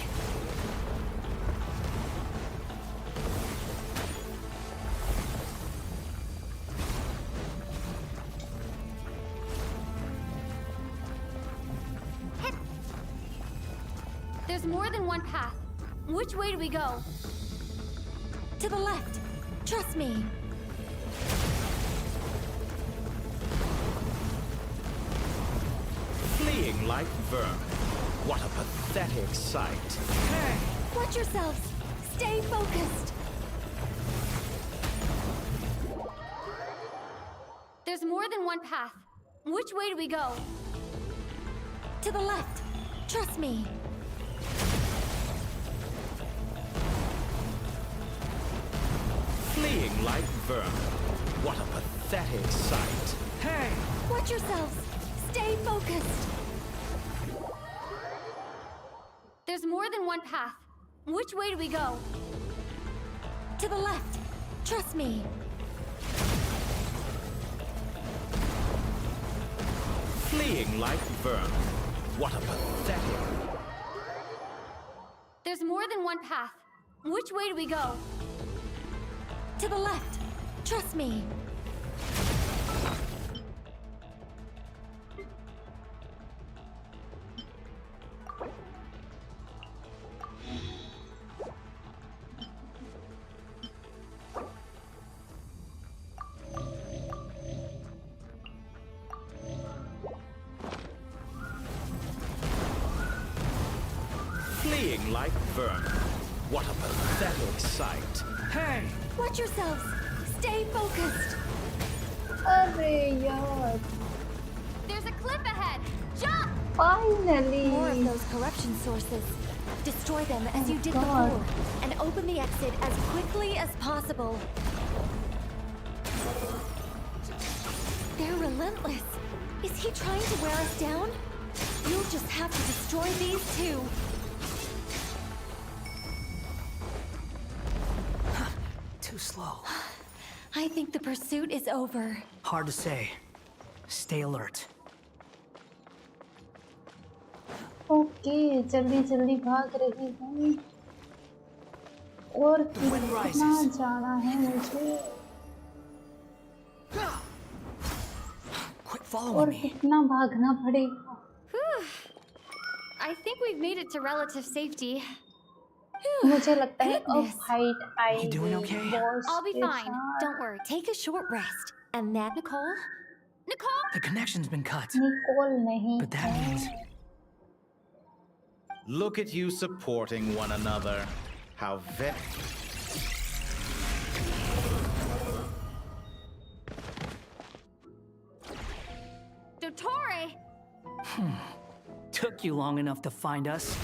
S10: There's more than one path. Which way do we go?
S9: To the left. Trust me.
S17: Fleeing like vermin. What a pathetic sight.
S12: Hey!
S9: Watch yourselves. Stay focused.
S10: There's more than one path. Which way do we go?
S9: To the left. Trust me.
S17: Fleeing like vermin. What a pathetic sight.
S12: Hey!
S9: Watch yourselves. Stay focused.
S10: There's more than one path. Which way do we go?
S9: To the left. Trust me.
S17: Fleeing like vermin. What a pathetic...
S10: There's more than one path. Which way do we go?
S9: To the left. Trust me.
S17: Fleeing like vermin. What a pathetic sight.
S12: Hey!
S9: Watch yourselves. Stay focused.
S2: अरे यार.
S10: There's a cliff ahead. Jump!
S2: Finally.
S9: More of those corruption sources. Destroy them as you did
S2: God.
S9: before, and open the exit as quickly as possible. They're relentless. Is he trying to wear us down? You'll just have to destroy these too.
S12: Too slow.
S9: I think the pursuit is over.
S12: Hard to say. Stay alert.
S2: Okay जल्दी जल्दी भाग रही हूँ और कितना जाना है मुझे और कितना भागना पड़ेगा
S10: I think we've made it to relative safety.
S2: मुझे लगता है अब fight
S12: You doing okay?
S10: I'll be fine. Don't worry.
S9: Take a short rest. And that, Nicole?
S10: Nicole?
S12: The connection's been cut.
S2: Nicole नहीं
S12: But that means...
S17: Look at you supporting one another. How very...
S10: Dottore!
S12: Took you long enough to find us.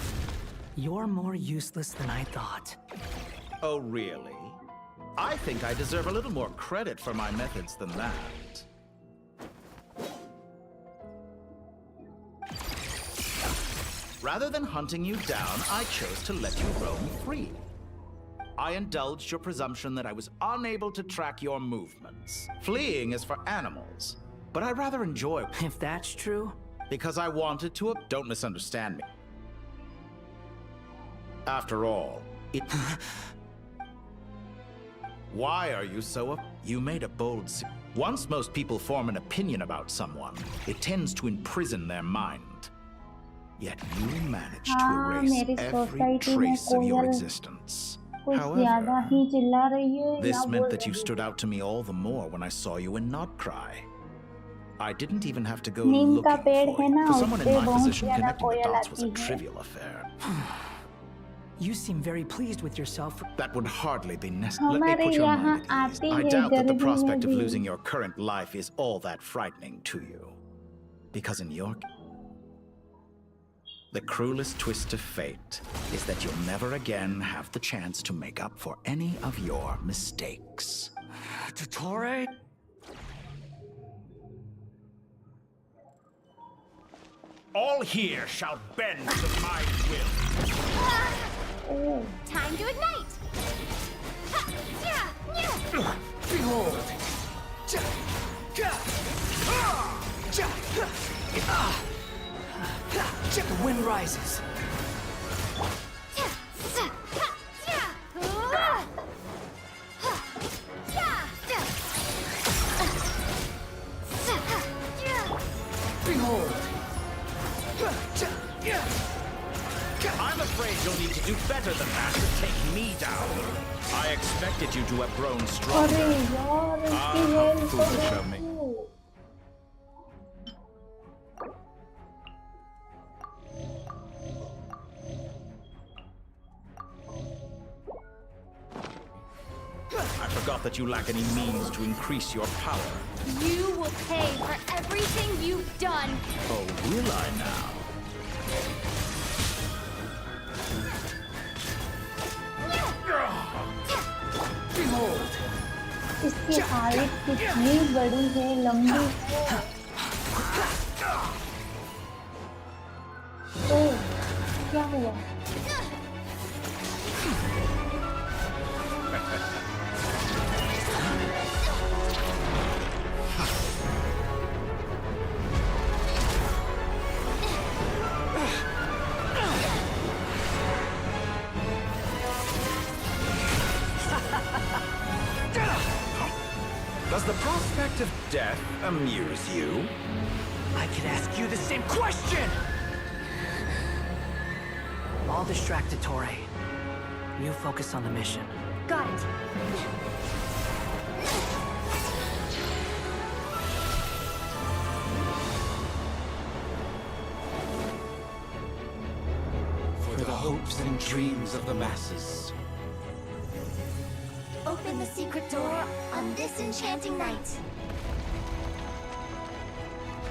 S12: You're more useless than I thought.
S17: Oh, really? I think I deserve a little more credit for my methods than that. Rather than hunting you down, I chose to let you roam free. I indulged your presumption that I was unable to track your movements. Fleeing is for animals. but I rather enjoy.
S12: If that's true.
S17: Because I wanted to. Don't misunderstand me. After all, it. Why are you so You made a bold. Once most people form an opinion about someone, it tends to imprison their mind. Yet you managed to erase every trace of your existence. However, this meant that you stood out to me all the more when I saw you in Nodcry. I didn't even have to go looking for you. For someone in my position, connecting the dots was a trivial affair.
S12: You seem very pleased with yourself.
S17: That would hardly be necessary. Let me put your mind at ease. I doubt that the prospect of losing your current life is all that frightening to you. Because in your... The cruelest twist of fate is that you'll never again have the chance to make up for any of your mistakes.
S12: Dottore?
S23: All here shall bend to my will.
S1: Time to ignite!
S12: Behold! The wind rises. Behold!
S17: I'm afraid you'll need to do better than that to take me down. I expected you to have grown stronger. How foolish of me. I forgot that you lack any means to increase your power.
S10: You will pay for everything you've done.
S17: Oh, will I now?
S2: Behold! इसकी height कितनी बड़ी है, लंबी है। ओह, क्या हुआ?
S17: Does the prospect of death amuse you?
S12: I could ask you the same question! I'll distract Dottore. You focus on the mission.
S10: Got it.
S17: For the hopes and dreams of the masses.
S1: Open the secret door on this enchanting night.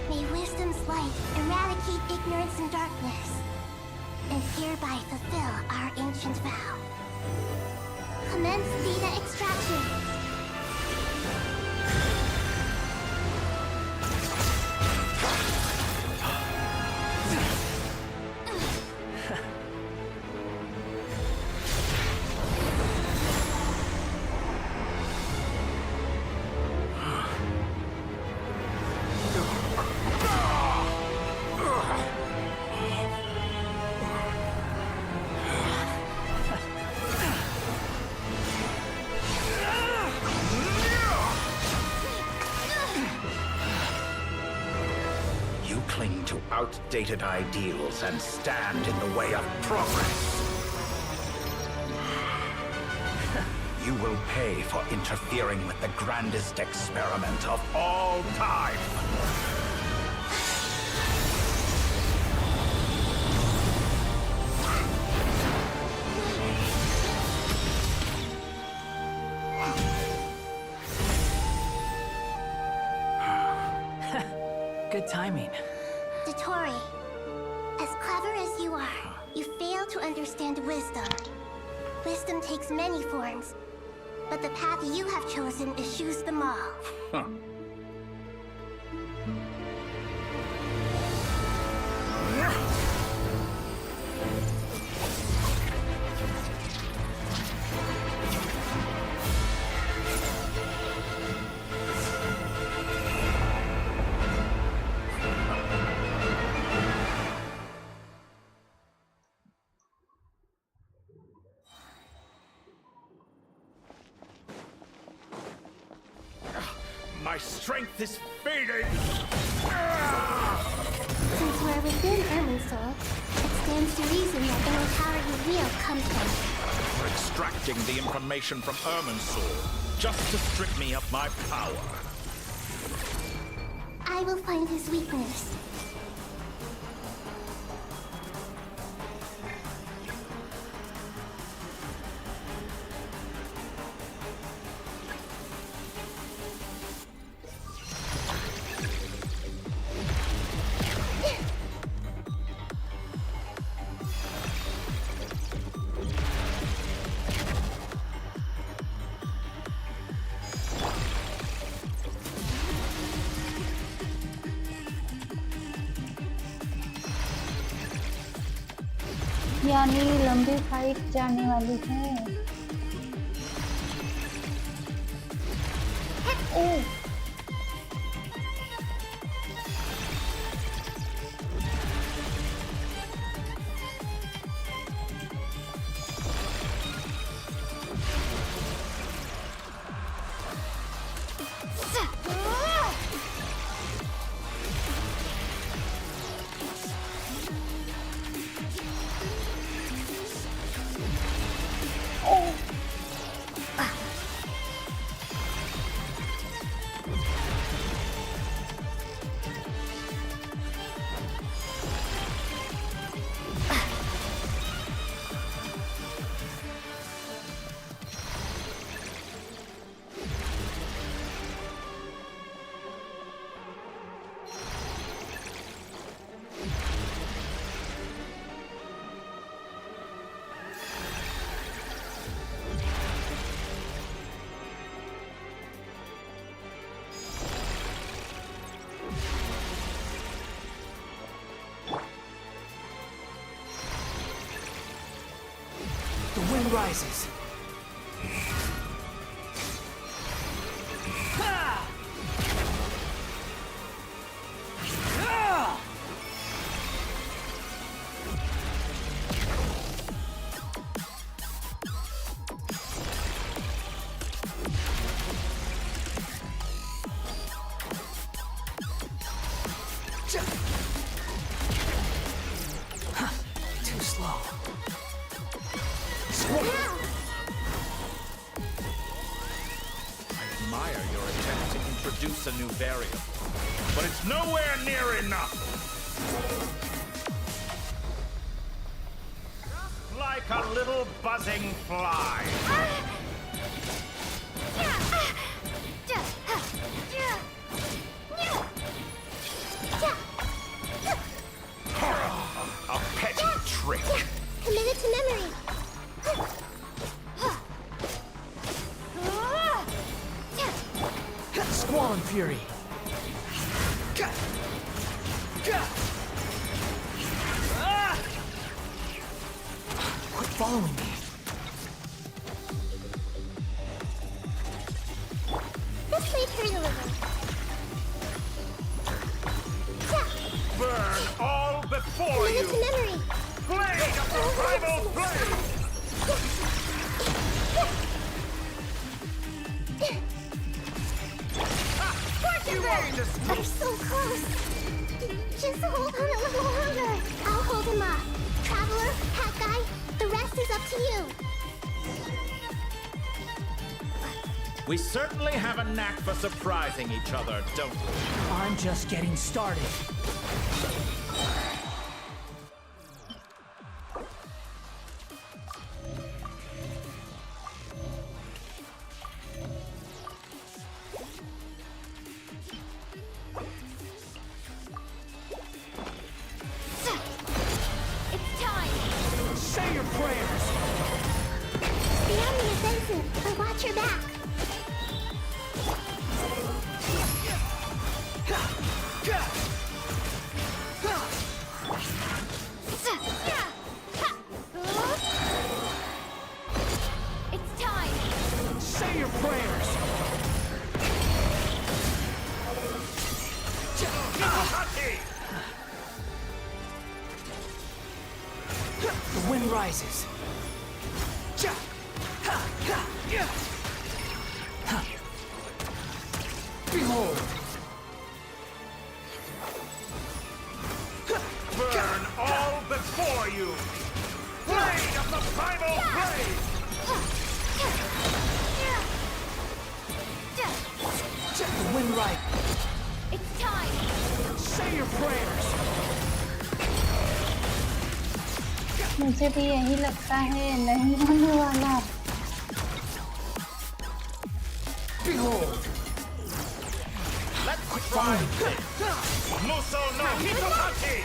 S1: May wisdom's light eradicate ignorance and darkness, and hereby fulfill our ancient vow. Commence data extraction.
S17: Cling to outdated ideals and stand in the way of progress. You will pay for interfering with the grandest experiment of all time.
S12: Good timing.
S1: Dottore, as clever as you are, you fail to understand wisdom. Wisdom takes many forms, but the path you have chosen eschews them all.
S17: Huh.
S23: My strength is fading!
S1: Since we're within Irminsul, it stands to reason that any power you wield comes from it.
S23: For extracting the information from Irminsul, just to strip me of my power.
S1: I will find his weakness.
S2: यानी लंबी fight जाने वाली है। ओह
S12: The wind rises. Too slow.
S23: I admire your attempt to introduce a new variable, but it's nowhere near enough! Just like a little buzzing fly. A petty trick.
S1: Committed to memory.
S12: Squall and Fury. Quit following me.
S1: This might hurt a little.
S23: Burn all before you!
S1: Committed to memory.
S23: Blade of the primal flame!
S1: They're so close. Just hold on a little longer. I'll hold him off. Traveler, Hat Guy, the rest is up to you.
S23: We certainly have a knack for surprising each other, don't we?
S12: I'm just getting started.
S1: It's time.
S12: Say your prayers.
S1: The enemy is offensive, but watch your back. It's time.
S12: Say your prayers. The wind rises. Behold!
S23: Burn all before you! Blade of the primal blade!
S12: The wind right.
S10: It's time!
S12: Say your prayers!
S2: मुझे भी यही लगता है नहीं होने वाला.
S12: Behold!
S23: Let's try this! Muso no Hitokachi!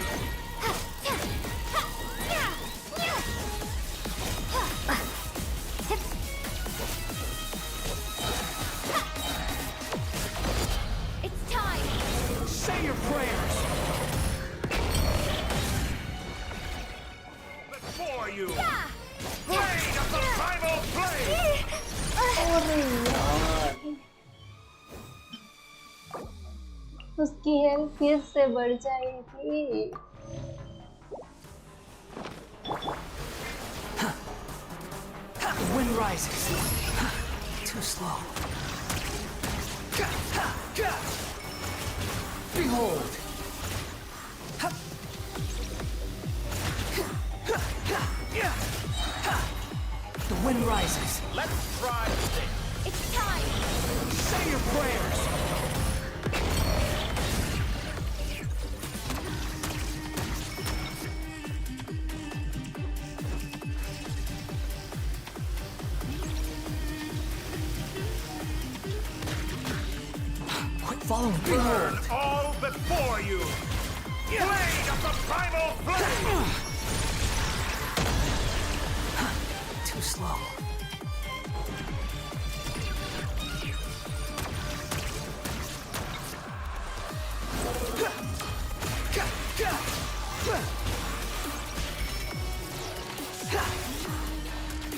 S10: It's time!
S12: Say your prayers!
S23: Before you! Blade of the primal blade!
S2: अरे यार, उसकी हेल्थ फिर से बढ़ जाएगी.
S12: The wind rises. Too slow. Behold! The wind rises.
S23: Let's try this!
S10: It's time!
S12: Say your prayers! Quit following me.
S23: Burn all before you! Blade of the primal blade!
S12: Too slow.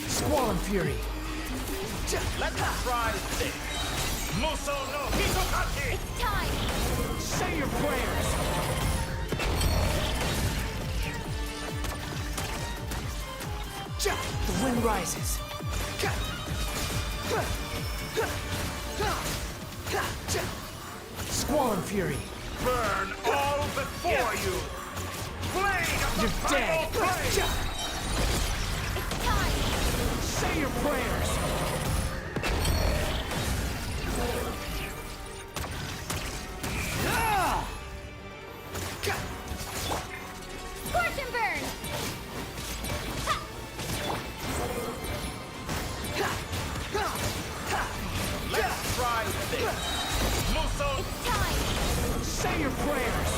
S12: Squall and fury.
S23: Let's try this! Muso no Hitokachi!
S10: It's time!
S12: Say your prayers. The wind rises. Squall and fury.
S23: Burn all before you! Blade of the
S12: You're
S23: primal
S12: dead.
S23: blade!
S10: It's time!
S12: Say your prayers.
S10: Scorch and burn!
S23: Let's try this! Muso!
S10: It's time!
S12: Say your prayers.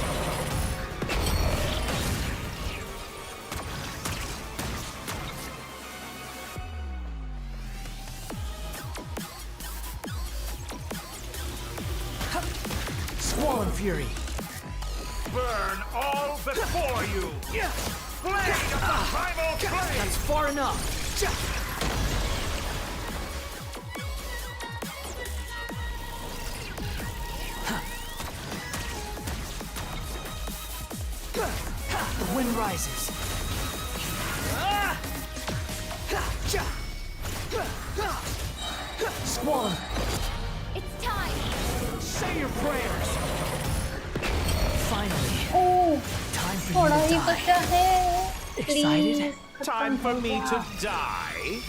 S12: Squall and fury.
S23: Burn all before you! Blade of the primal blade!
S12: That's far enough. The wind rises. Squall.
S10: It's time!
S12: Say your prayers. Finally.
S2: Oh,
S12: Time for
S2: थोड़ा
S12: you
S2: he
S12: to
S2: बचा
S12: die.
S2: है.
S12: Excited?
S2: Please,
S23: Time for
S2: खत्म
S23: me
S2: हो
S23: to
S2: जा.
S23: die?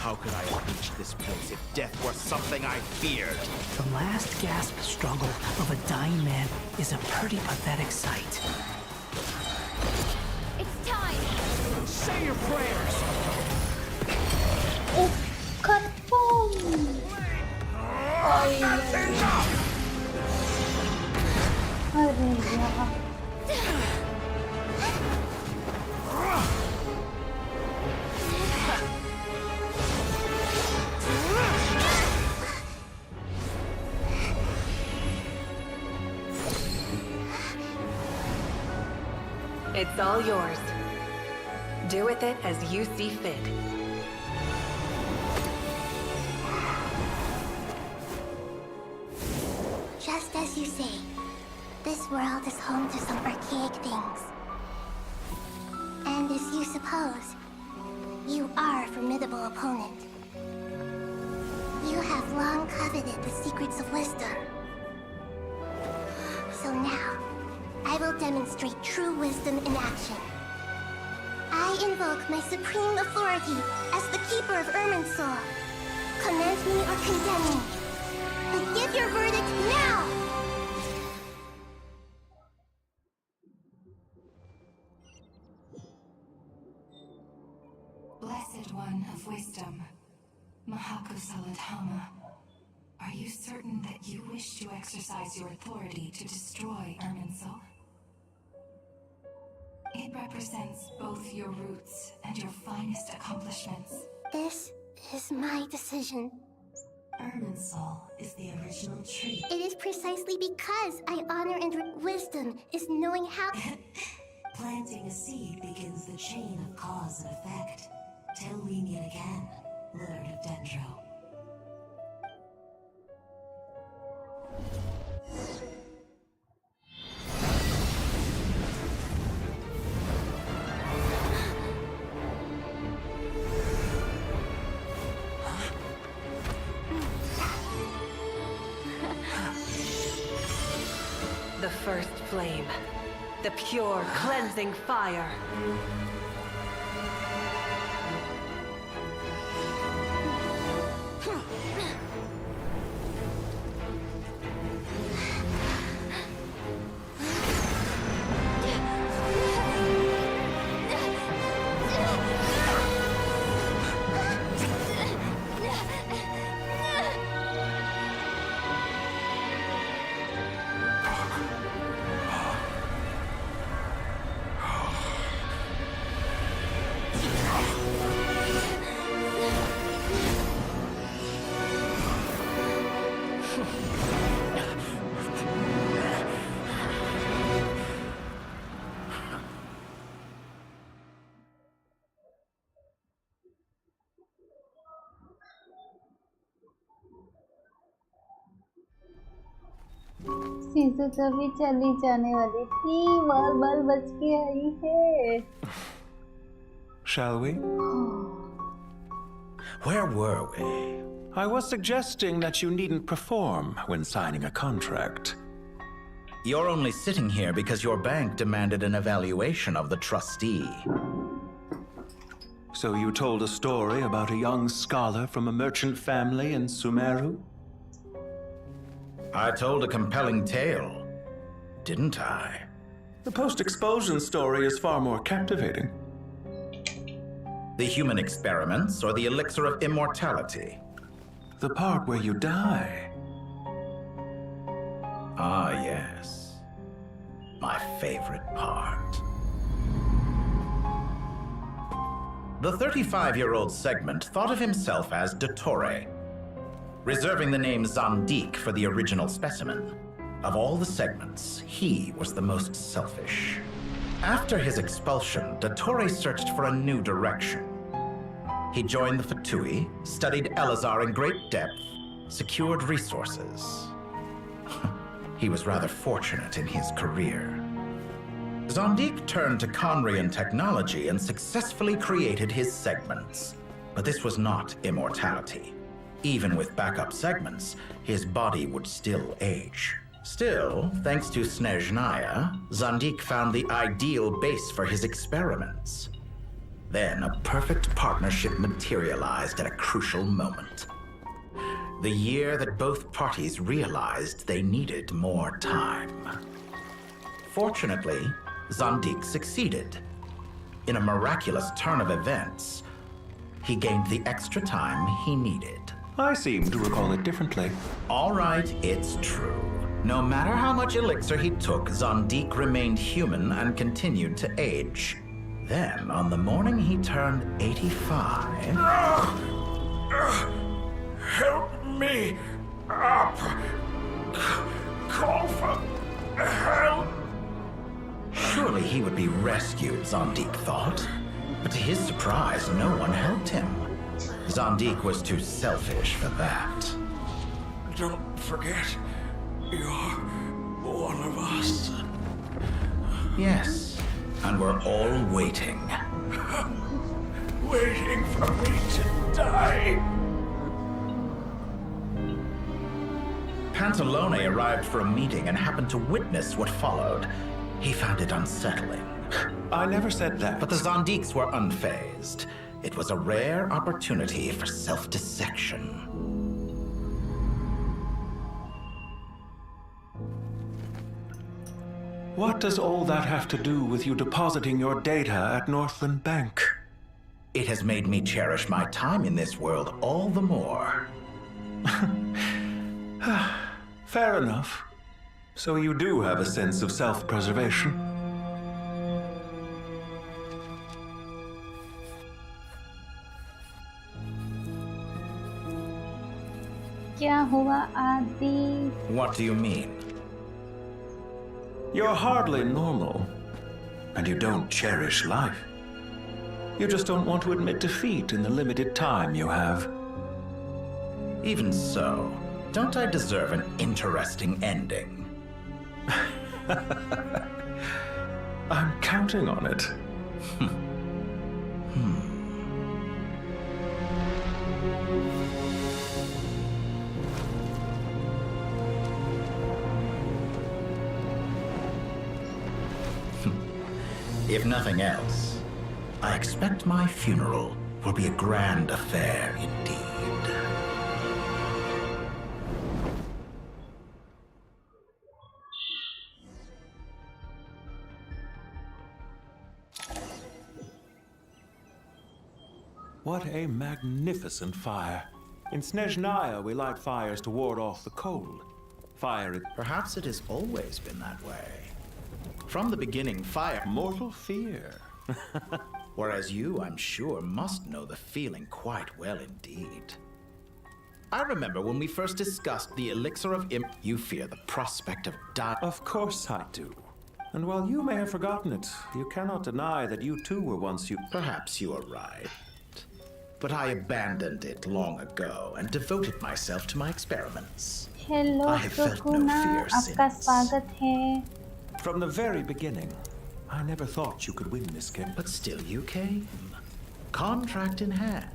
S23: How could I have reached this place if death were something I feared?
S12: The last gasp struggle of a dying man is a pretty pathetic sight.
S10: It's time!
S12: Say your prayers.
S2: ओह, खत्म. आई नहीं. अरे यार.
S3: It's all yours. Do with it as you see fit.
S1: Just as you say, this world is home to some archaic things. And as you suppose, you are a formidable opponent. You You have long coveted the secrets of wisdom. So now, I will demonstrate true wisdom in action. I invoke my supreme authority as the keeper of Irminsul. Commend me or condemn me. But give your verdict now!
S7: Blessed One of Wisdom, Mahakusaladhama, are you certain that you wish to exercise your authority to destroy Irminsul? It represents both your roots and your finest accomplishments.
S1: This is my decision.
S7: Irminsul is the original tree.
S1: It is precisely because I honor and wisdom is knowing how...
S7: Planting a seed begins the chain of cause and effect. Till we meet again, Lord of Dendro.
S11: The first flame. The pure, cleansing fire.
S2: Shizuka भी चली जाने वाली थी, बाल बच के आई है.
S19: Shall we?
S17: Where were we?
S19: I was suggesting that you needn't perform when signing a contract.
S17: You're only sitting here because your bank demanded an evaluation of the trustee.
S19: So you told a story about a young scholar from a merchant family in Sumeru?
S17: I told a compelling tale, didn't I?
S19: The post-expulsion story is far more captivating.
S17: The human experiments or the elixir of immortality?
S19: The part where you die.
S17: Ah, yes. My favorite part. The 35-year-old Segment thought of himself as Dottore, reserving the name Zandik for the original specimen. Of all the Segments, he was the most selfish. After his expulsion, Dottore searched for a new direction. He joined the Fatui, studied Elazar in great depth, secured resources. He was rather fortunate in his career. Zandik turned to Conrian technology and successfully created his segments. But this was not immortality. Even with backup segments, his body would still age. Still, thanks to Snezhnaya, Zandik found the ideal base for his experiments. Then a perfect partnership materialized at a crucial moment. The year that both parties realized they needed more time. Fortunately, Zandik succeeded. In a miraculous turn of events, he gained the extra time he needed.
S19: I seem to recall it differently.
S17: All right, it's true. No matter how much elixir he took, Zandik remained human and continued to age. Then, on the morning he turned 85...
S23: Help me up! Call for help!
S17: Surely he would be rescued, Zandik thought. But to his surprise, no one helped him. Zandik was too selfish for that.
S23: Don't forget, you're one of us.
S17: Yes, and we're all waiting.
S23: Waiting for me to die.
S17: Pantalone arrived for a meeting and happened to witness what followed. He found it unsettling.
S19: I never said that.
S17: But the Zondiques were unfazed. It was a rare opportunity for self-dissection.
S19: What does all that have to do with you depositing your data at Northland Bank?
S17: It has made me cherish my time in this world all the more.
S19: Fair enough. So you do have a sense of self-preservation.
S2: क्या हुआ आदि?
S17: What do you mean?
S19: You're hardly normal, and you don't cherish life. You just don't want to admit defeat in the limited time you have.
S17: Even so, don't I deserve an interesting ending?
S19: I'm counting on it.
S17: If nothing else, I expect my funeral will be a grand affair indeed.
S19: What a magnificent fire. In Snezhnaya, we light fires to ward off the cold. Fire...
S17: Perhaps it has always been that way. From the beginning, fire...
S19: Mortal fear.
S17: Whereas you, I'm sure, must know the feeling quite well indeed. I remember when we first discussed the elixir of you fear the prospect of dying.
S19: Of course I do. And while you may have forgotten it, you cannot deny that you too were once you...
S17: Perhaps you are right. But I abandoned it long ago and devoted myself to my experiments.
S2: Hello,
S17: I have felt no fear
S2: आपका
S17: since.
S2: स्वागत है.
S19: From the very beginning, I never thought you could win this game.
S17: But still you came. Contract in hand.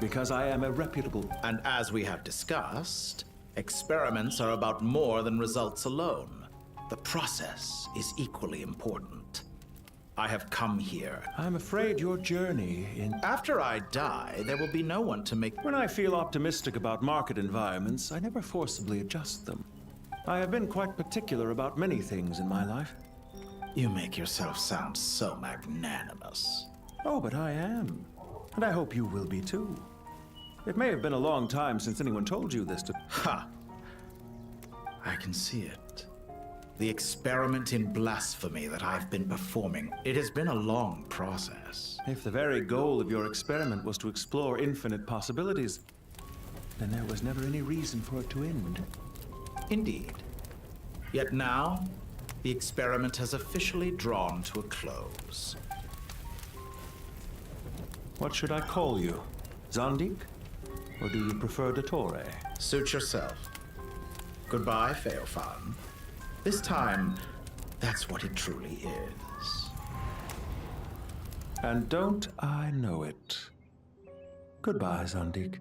S19: Because I am a reputable...
S17: And as we have discussed, experiments are about more than results alone. The process is equally important. I have come here.
S19: I'm afraid your journey in...
S17: After I die, there will be no one to make...
S19: When I feel optimistic about market environments, I never forcibly adjust them. I have been quite particular about many things in my life.
S17: You make yourself sound so magnanimous.
S19: Oh, but I am. And I hope you will be too. It may have been a long time since anyone told you this to...
S17: Ha! I can see it. The experiment in blasphemy that I've been performing. It has been a long process.
S19: If the very goal of your experiment was to explore infinite possibilities, then there was never any reason for it to end.
S17: Indeed. Yet now, the experiment has officially drawn to a close.
S19: What should I call you? Zondik? Or do you prefer Dottore?
S17: Suit yourself. Goodbye, Feofan. This time, that's what it truly is.
S19: And don't I know it? Goodbye, Zondik.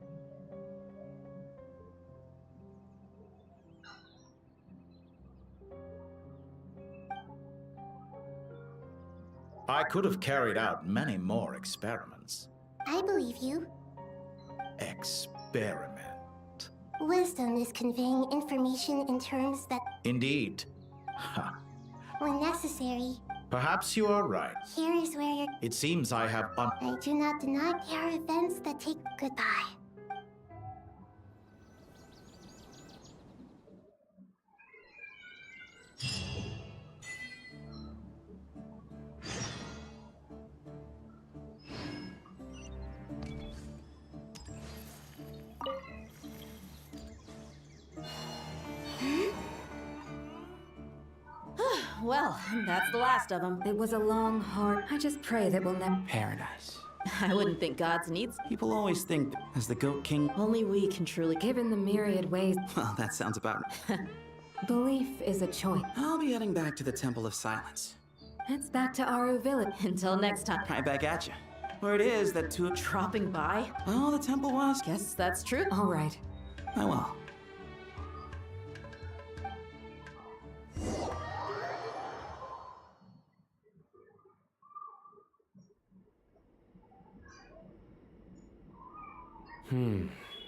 S17: I could have carried out many more experiments.
S1: I believe you.
S17: Experiment.
S1: Wisdom is conveying information in terms that,
S17: Indeed. Ha.
S1: when necessary,
S17: Perhaps you are right.
S1: here is where you're...
S17: It seems I have
S1: I do not deny there are events that take goodbye.
S15: Well, that's the last of them.
S3: It was a long, hard... I just pray that we'll never...
S14: Paradise.
S15: I wouldn't think God's needs.
S4: People always think, as the Goat King...
S15: Only we can truly...
S3: Given the myriad ways...
S4: Well, that sounds about right.
S3: Belief is a choice.
S4: I'll be heading back to the Temple of Silence.
S3: It's back to Aru Village.
S15: Until next time.
S4: Right back at you. Where it is that two...
S15: Dropping by?
S4: Well, the temple was...
S15: Guess that's true.
S3: All right.
S4: Oh well.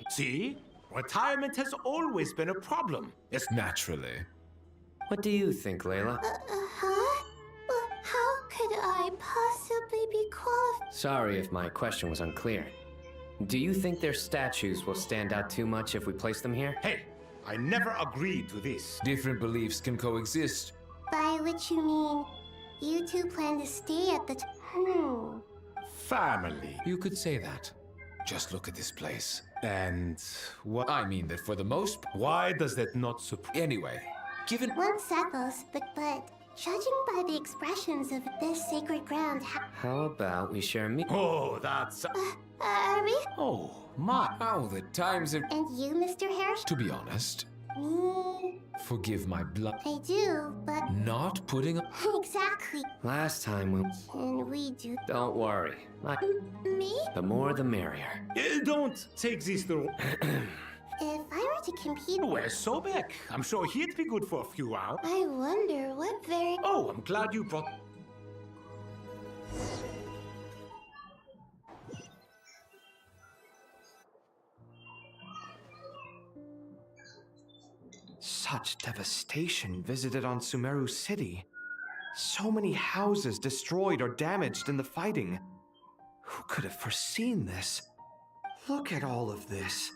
S23: See? Retirement has always been a problem. It's
S24: Naturally. What do you think, Layla?
S1: Huh? But how could I possibly be qualified?
S24: Sorry if my question was unclear. Do you think their statues will stand out too much if we place them here?
S23: Hey, I never agreed to this.
S13: Different beliefs can coexist.
S1: By which you mean, you two plan to stay at the
S23: Family.
S13: You could say that. Just look at this place. And what? I mean that for the most.
S23: Why does that not support?
S13: Anyway, given.
S1: One settles, but judging by the expressions of this sacred ground,
S24: How about we share me?
S23: Oh, that's.
S1: are we?
S23: Oh, my.
S13: How the times have.
S1: And you, Mr. Harris?
S13: To be honest,
S1: Me?
S13: forgive my blood.
S1: I do, but
S13: Not putting.
S1: exactly.
S24: Last time we.
S1: And we do.
S24: Don't worry.
S1: Me?
S24: The more the merrier.
S23: Don't take this the wrong.
S1: If I were to compete,
S23: Where's Sobek? I'm sure he'd be good for a few hours.
S1: I wonder what very.
S23: Oh, I'm glad you brought.
S8: Such devastation visited on Sumeru City. So many houses destroyed or damaged in the fighting. Who could have foreseen this? Look at all of this.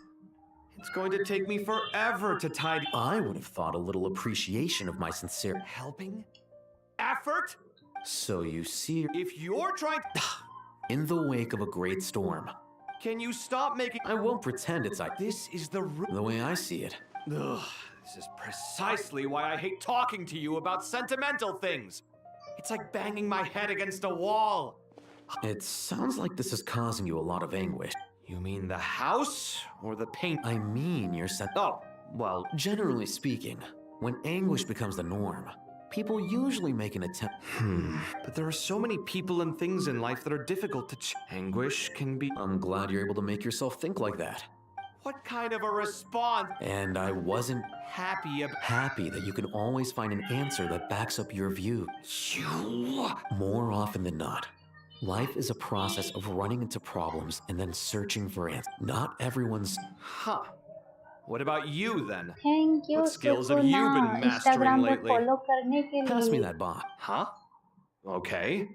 S8: It's going to take me forever to tidy.
S16: I would have thought a little appreciation of my sincere
S8: Helping? Effort?
S16: So you see,
S8: If you're trying.
S16: in the wake of a great storm,
S8: Can you stop making.
S16: I won't pretend it's like
S8: This is the.
S16: the way I see it.
S8: Ugh, this is precisely why I hate talking to you about sentimental things. It's like banging my head against a wall.
S16: It sounds like this is causing you a lot of anguish.
S8: You mean the house or the paint?
S16: I mean your
S8: Oh, well,
S16: Generally speaking, when anguish becomes the norm, people usually make an attempt.
S8: but there are so many people and things in life that are difficult to anguish can be.
S16: I'm glad you're able to make yourself think like that.
S8: What kind of a response?
S16: And I wasn't
S8: Happy about.
S16: happy that you can always find an answer that backs up your view.
S8: You.
S16: More often than not, life is a process of running into problems and then searching for answers. Not everyone's.
S8: Huh. What about you then?
S2: Thank you
S8: What skills have you
S2: Sukuna
S8: been mastering
S2: Instagram पे
S8: lately?
S2: Follow करने के
S16: Pass me
S2: लिए
S16: that bot.
S8: Huh? Okay.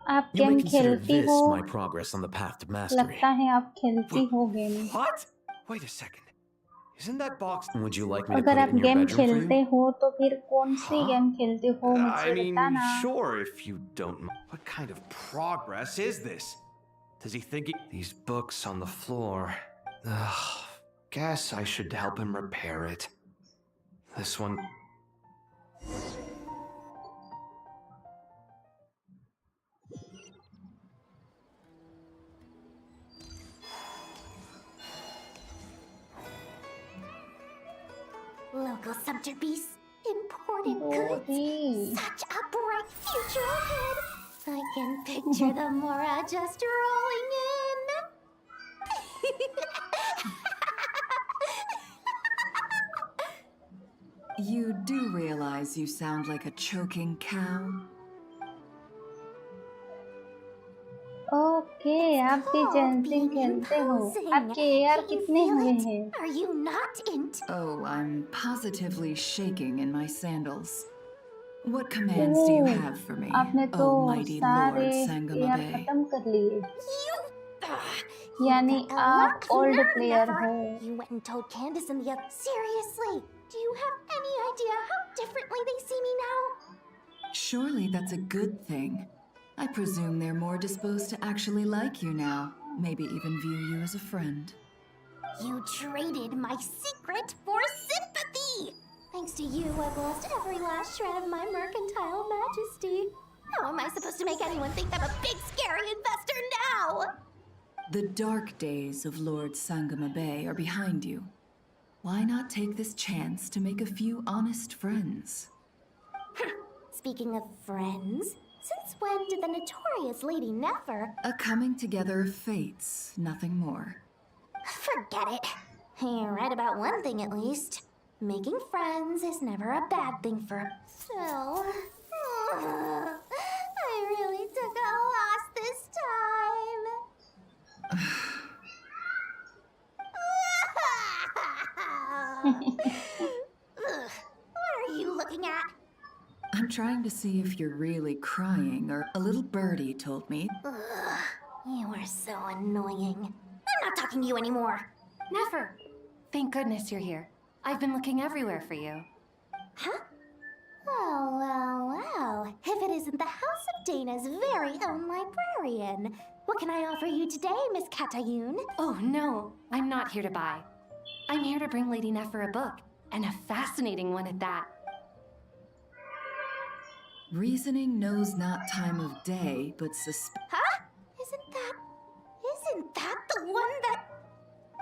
S2: आप
S16: You may
S2: game
S16: consider
S2: खेलती
S16: this
S2: हो
S16: my progress on the path to mastery.
S2: लगता है आप खेलती हो game
S8: What? Wait a second. Isn't that box?
S16: Would you like me to put
S2: अगर
S16: it
S2: आप
S16: in your
S2: game
S16: bedroom for
S2: खेलते
S16: you?
S2: हो तो फिर कौन सी गेम खेलते हो
S8: I
S2: मुझे
S8: mean,
S2: बताना
S8: sure, if you don't. What kind of progress is this? Does he think these books on the floor? Ugh. Guess I should help him repair it. This one.
S1: Local sumpter beasts, important
S2: Bodhi.
S1: goods, such a bright future ahead. I can picture the Mora just rolling in.
S18: You do realize you sound like a choking cow?
S2: Okay आप भी ginseng खेलते हो आपके AR कितने हुए हैं
S1: Are you not int?
S18: Oh, I'm positively shaking in my sandals. What commands do you have for me,
S2: आपने तो
S18: oh mighty
S2: सारे
S18: Lord Sangama
S2: एआर
S18: Bay?
S2: खत्म कर लिए यानी आप ओल्ड प्लेयर हो
S1: You went and told Candace and the other. Seriously, do you have any idea how differently they see me now?
S18: Surely that's a good thing. I presume they're more disposed to actually like you now, maybe even view you as a friend.
S1: You traded my secret for sympathy! Thanks to you, I've lost every last shred of my mercantile majesty. How am I supposed to make anyone think I'm a big, scary investor now?
S18: The dark days of Lord Sangama Bay are behind you. Why not take this chance to make a few honest friends?
S1: Speaking of friends, since when did the notorious Lady Nefer...
S18: A coming together of fates, nothing more.
S1: Forget it. You're right about one thing at least. Making friends is never a bad thing for... So... I really took a loss this time.
S18: trying to see if you're really crying, or a little birdie told me.
S1: Ugh, you are so annoying. I'm not talking to you anymore.
S10: Nefer! Thank goodness you're here. I've been looking everywhere for you.
S1: Huh? Oh. If it isn't the House of Dana's very own librarian. What can I offer you today, Miss Katayun?
S10: Oh, no. I'm not here to buy. I'm here to bring Lady Nefer a book, and a fascinating one at that.
S18: Reasoning knows not time of day, but
S1: Huh? Isn't that the one that...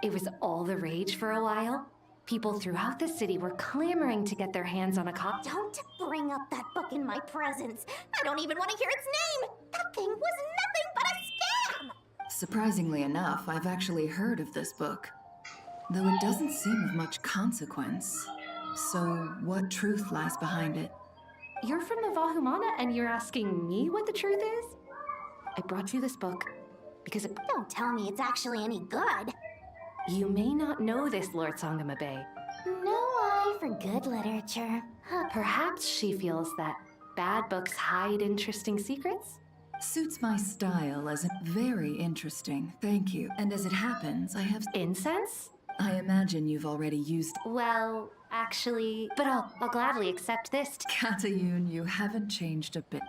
S10: It was all the rage for a while. People throughout the city were clamoring to get their hands on a copy.
S1: Don't bring up that book in my presence. I don't even want to hear its name. That thing was nothing but a scam.
S18: Surprisingly enough, I've actually heard of this book, though it doesn't seem of much consequence. So, what truth lies behind it?
S10: You're from the Vahumana and you're asking me what the truth is? I brought you this book because it...
S1: Don't tell me it's actually any good.
S10: You may not know this, Lord Sangamabe.
S1: No eye for good literature.
S10: Perhaps she feels that bad books hide interesting secrets?
S18: Suits my style as very interesting, thank you. And as it happens, I have...
S10: Incense?
S18: I imagine you've already used...
S10: Well, actually... But I'll gladly accept this.
S18: Katayun, you haven't changed a bit.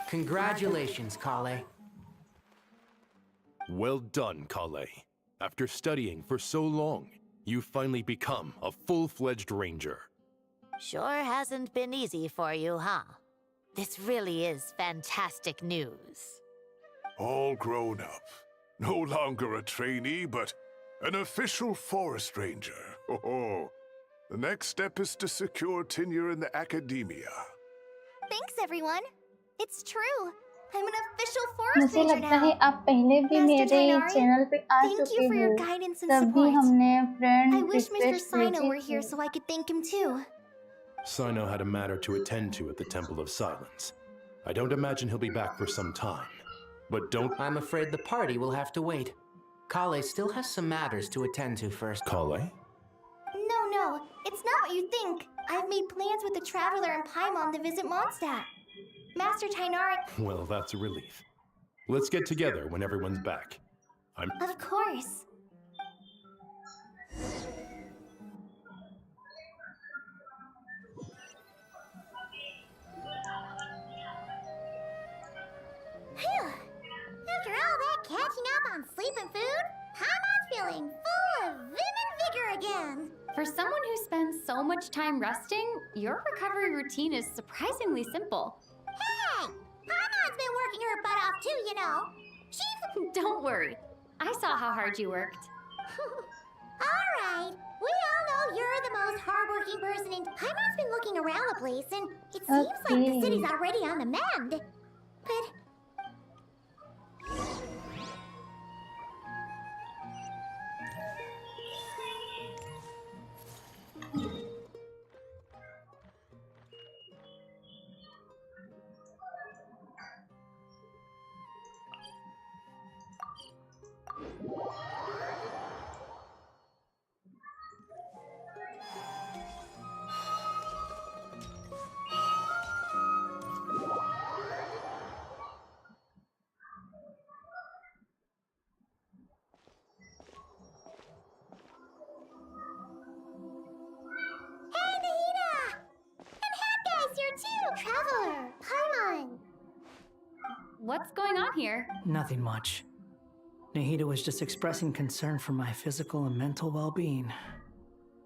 S14: Congratulations, Kale.
S6: Well done, Kale. After studying for so long, you've finally become a full-fledged ranger.
S20: Sure hasn't been easy for you, huh? This really is fantastic news.
S5: All grown up. No longer a trainee, but an official forest ranger. Oh, the next step is to secure tenure in the academia.
S1: Thanks, everyone. It's true. I'm an official forest
S2: मुझे
S1: ranger
S2: लगता है
S1: now.
S2: आप पहले भी
S1: Master
S2: मेरे
S1: Tainari,
S2: channel पे आ
S1: thank
S2: चुके
S1: you for
S2: हो
S1: your guidance and
S2: तभी
S1: support.
S2: हमने
S1: I
S2: friend
S1: wish Mr.
S2: Request
S1: Sino
S2: भेजी
S1: were here
S2: थी
S1: so I could thank him too.
S6: Sino had a matter to attend to at the Temple of Silence. I don't imagine he'll be back for some time. But don't...
S14: I'm afraid the party will have to wait. Kale still has some matters to attend to first.
S6: Kale?
S1: No, it's not what you think. I've made plans with the Traveler and Paimon to visit Mondstadt. Master Tainari...
S6: Well, that's a relief. Let's get together when everyone's back.
S1: Of course. Phew. After all that catching up on sleep and food, Paimon's feeling full of vim and vigor again.
S10: For someone who spends so much time resting, your recovery routine is surprisingly simple.
S1: Hey! Paimon's been working her butt off too, you know. She's...
S10: Don't worry. I saw how hard you worked.
S1: Alright, we all know you're the most hardworking person in... Paimon's been looking around the place, and it seems like the city's already on the mend. But... Traveler, Paimon!
S10: What's going on here?
S12: Nothing much. Nahida was just expressing concern for my physical and mental well-being.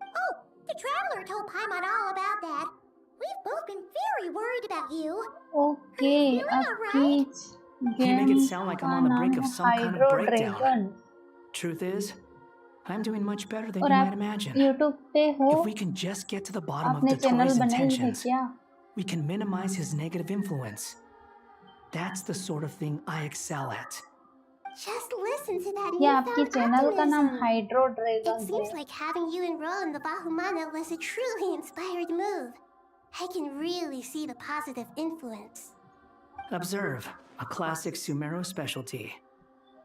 S1: Oh, the Traveler told Paimon all about that. We've both been very worried about you.
S2: Okay, आपकी
S12: You make it
S2: game
S12: sound like
S2: का
S12: I'm on the
S2: नाम
S12: brink of
S2: है
S12: some kind
S2: hydro
S12: of breakdown.
S2: Dragon
S12: Truth is, I'm doing much better than
S2: और
S12: you
S2: आप
S12: might imagine.
S2: YouTube पे हो
S12: If we can just get to the bottom of
S2: आपने
S12: the
S2: channel
S12: Tory's
S2: बनाई है
S12: intentions,
S2: क्या
S12: we can minimize his negative influence. That's the sort of thing I excel at.
S1: Just listen to that
S2: ये आपकी
S1: newfound
S2: channel का नाम
S1: optimism.
S2: Hydro
S1: It
S2: dragon
S1: seems
S2: है
S1: like having you enroll in the Bahumana was a truly inspired move. I can really see the positive influence.
S12: Observe, a classic Sumeru specialty.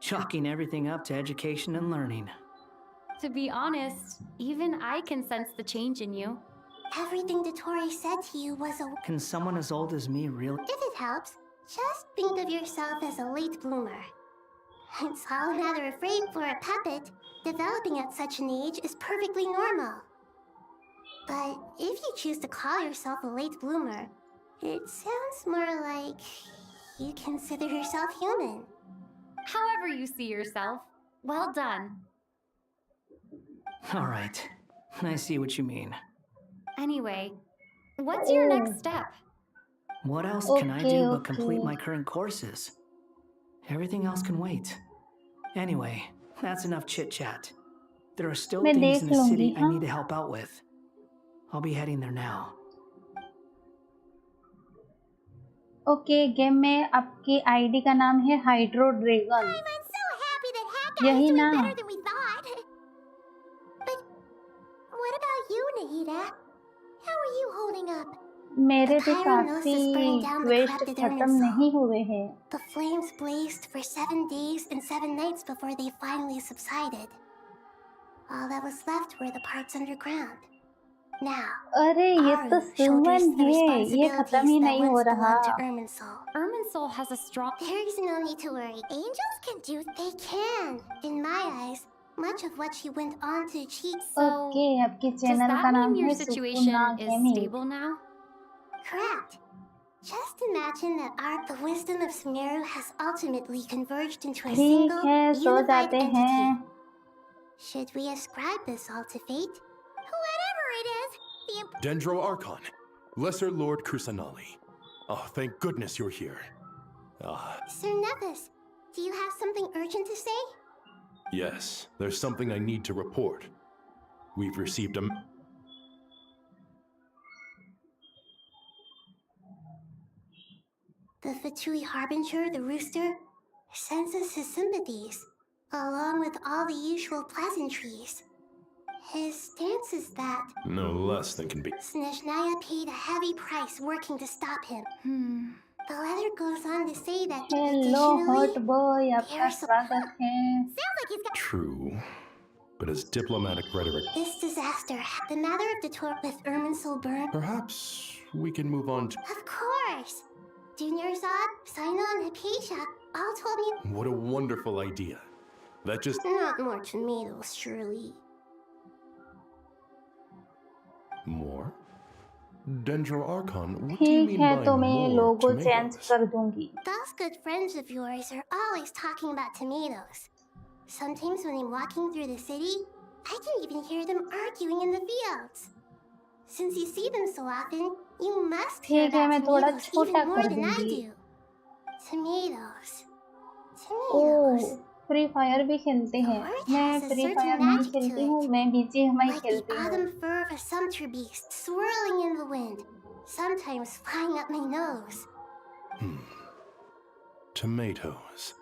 S12: Chalking everything up to education and learning.
S10: To be honest, even I can sense the change in you.
S1: Everything Dottore said to you was a...
S12: Can someone as old as me really?
S1: If it helps, just think of yourself as a late bloomer. It's all a matter of frame for a puppet. Developing at such an age is perfectly normal. But if you choose to call yourself a late bloomer, it sounds more like you consider yourself human.
S10: However you see yourself, well done.
S12: All right, I see what you mean.
S10: Anyway, what's your next step?
S12: What else can I do but complete my current courses? Everything else can wait. Anyway, that's enough chit-chat. There are still things in the city I need to help out with. I'll be heading there now.
S2: Okay game में आपकी ID का नाम है hydro dragon यही ना
S1: What about you, Nahida? How are you holding up?
S2: मेरे तो काफी क्वेस्ट खत्म नहीं हुए हैं.
S1: The flames blazed for 7 days and 7 nights before they finally subsided. All that was left were the parts underground. Now,
S2: अरे ये तो सुमन है, ये खत्म ही नहीं हो रहा.
S10: Irminsul has a strong...
S1: There's no need to worry. Angels can do... They can. In my eyes, much of what she went on to achieve...
S2: Okay, आपके चैनल का नाम है Sukuna gaming.
S10: Stable now?
S1: Correct. Just imagine that the wisdom of Sumeru has ultimately converged into a single, unified entity. Should we ascribe this all to fate? Whatever it is, the
S6: Dendro Archon, Lesser Lord Kusanali. Oh, thank goodness you're here.
S1: Sir Nevis, do you have something urgent to say?
S6: Yes, there's something I need to report. We've received a...
S1: The Fatui Harbinger, the rooster, sends us his sympathies, along with all the usual pleasantries. His stance is that...
S6: No less than can be...
S1: Snezhnaya paid a heavy price working to stop him. The letter goes on to say that...
S2: Hello, hot boy, आपका स्वागत है.
S1: Sounds like he's got...
S6: True, but as diplomatic rhetoric...
S1: This disaster, the matter of Dottore with Irminsul burned...
S6: Perhaps we can move on to...
S1: Of course! Junior Zod, Sino, and Hypatia all told me...
S6: What a wonderful idea. That just...
S1: Not more tomatoes, surely.
S6: More? Dendro Archon, what do you mean by more tomatoes?
S1: Those good friends of yours are always talking about tomatoes. Sometimes when I'm walking through the city, I can even hear them arguing in the fields. Since you see them so often, you must hear about tomatoes even more than I do. Tomatoes. Tomatoes.
S2: Free fire भी खेलते हैं. मैं free fire नहीं खेलती हूँ, मैं BGMI खेलती हूँ.
S1: Like the autumn fur of a sumpter beast swirling in the wind, sometimes flying up my nose.
S6: Tomatoes.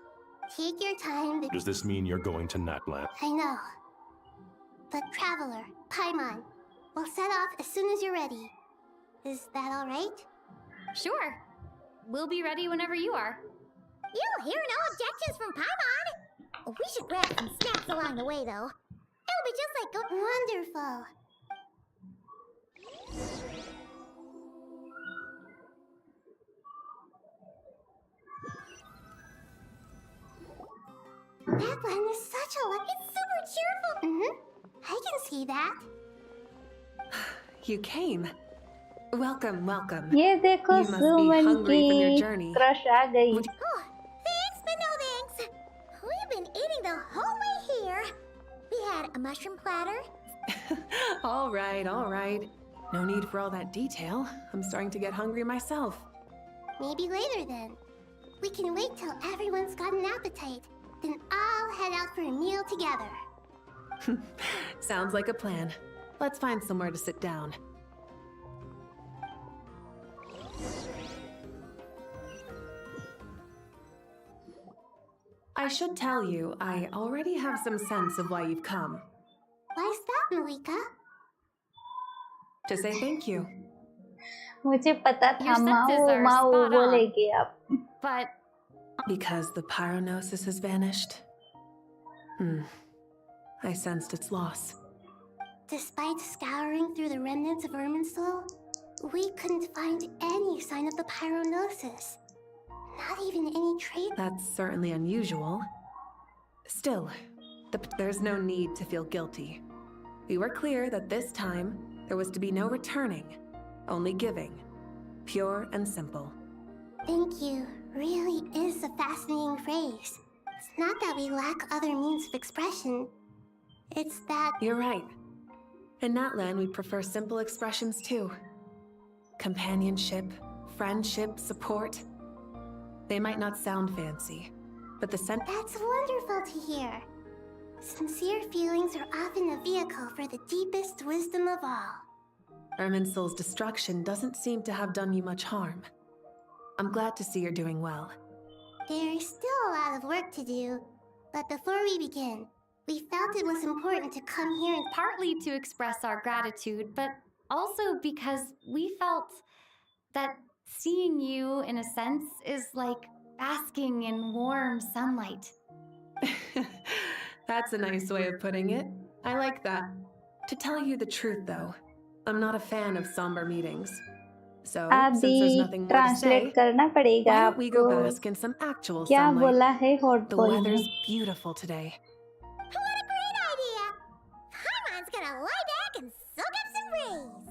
S1: Take your time.
S6: Does this mean you're going to Natland?
S1: I know. But Traveler, Paimon, we'll set off as soon as you're ready. Is that all right?
S10: Sure. We'll be ready whenever you are.
S1: You'll hear no objections from Paimon. We should grab some snacks along the way, though. It'll be just like wonderful. That one is such a lot. It's super cheerful. I can see that.
S11: You came. Welcome, welcome.
S2: ये देखो
S11: You must be
S2: Suman
S11: hungry from your
S2: की
S11: journey.
S2: Crush आ गई.
S1: Oh, thanks, but no thanks. We've been eating the whole way here. We had a mushroom platter.
S11: All right, all right. No need for all that detail. I'm starting to get hungry myself.
S1: Maybe later then. We can wait till everyone's got an appetite. Then I'll head out for a meal together.
S11: Sounds like a plan. Let's find somewhere to sit down. I should tell you, I already have some sense of why you've come.
S1: Why's that, Malika?
S11: To say thank you.
S2: मुझे पता था माओ माओ बोलेगी आप.
S10: but
S11: Because the pyronosis has vanished? I sensed its loss.
S1: Despite scouring through the remnants of Irminsul, we couldn't find any sign of the pyronosis. Not even any trace.
S11: That's certainly unusual. Still, there's no need to feel guilty. We were clear that this time, there was to be no returning, only giving. Pure and simple.
S1: Thank you really is a fascinating phrase. It's not that we lack other means of expression. It's that...
S11: You're right. In Natlan, we prefer simple expressions too. Companionship, friendship, support. They might not sound fancy, but the
S1: That's wonderful to hear. Sincere feelings are often a vehicle for the deepest wisdom of all.
S11: Irminsul's destruction doesn't seem to have done you much harm. I'm glad to see you're doing well.
S1: There's still a lot of work to do, but before we begin, we felt it was important to come here and
S10: partly to express our gratitude, but also because we felt that seeing you, in a sense, is like basking in warm sunlight.
S11: That's a nice way of putting it. I like that. To tell you the truth, though, I'm not a fan of somber meetings. So, since there's nothing more to say,
S2: करना पड़ेगा
S11: why don't we go
S2: आपको।
S11: bask in some actual
S2: क्या
S11: sunlight?
S2: बोला है hot
S11: The
S2: boy ने?
S11: weather's beautiful today.
S7: What a great idea! Paimon's gonna lie back and soak up some rays.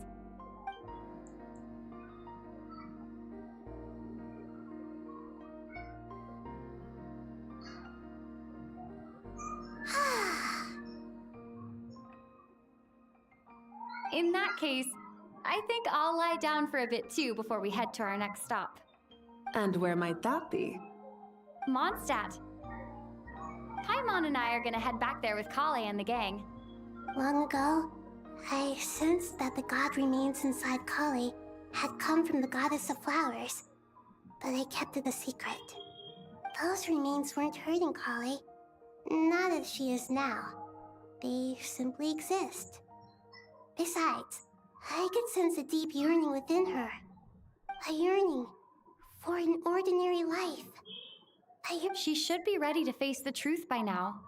S10: In that case, I think I'll lie down for a bit too before we head to our next stop.
S11: And where might that be?
S10: Mondstadt. Paimon and I are gonna head back there with Kale and the gang.
S1: Long ago, I sensed that the god remains inside Kali had come from the goddess of flowers, but I kept it a secret. Those remains weren't hurting Kali, not as she is now. They simply exist. Besides, I could sense a deep yearning within her. A yearning for an ordinary life.
S10: She should be ready to face the truth by now.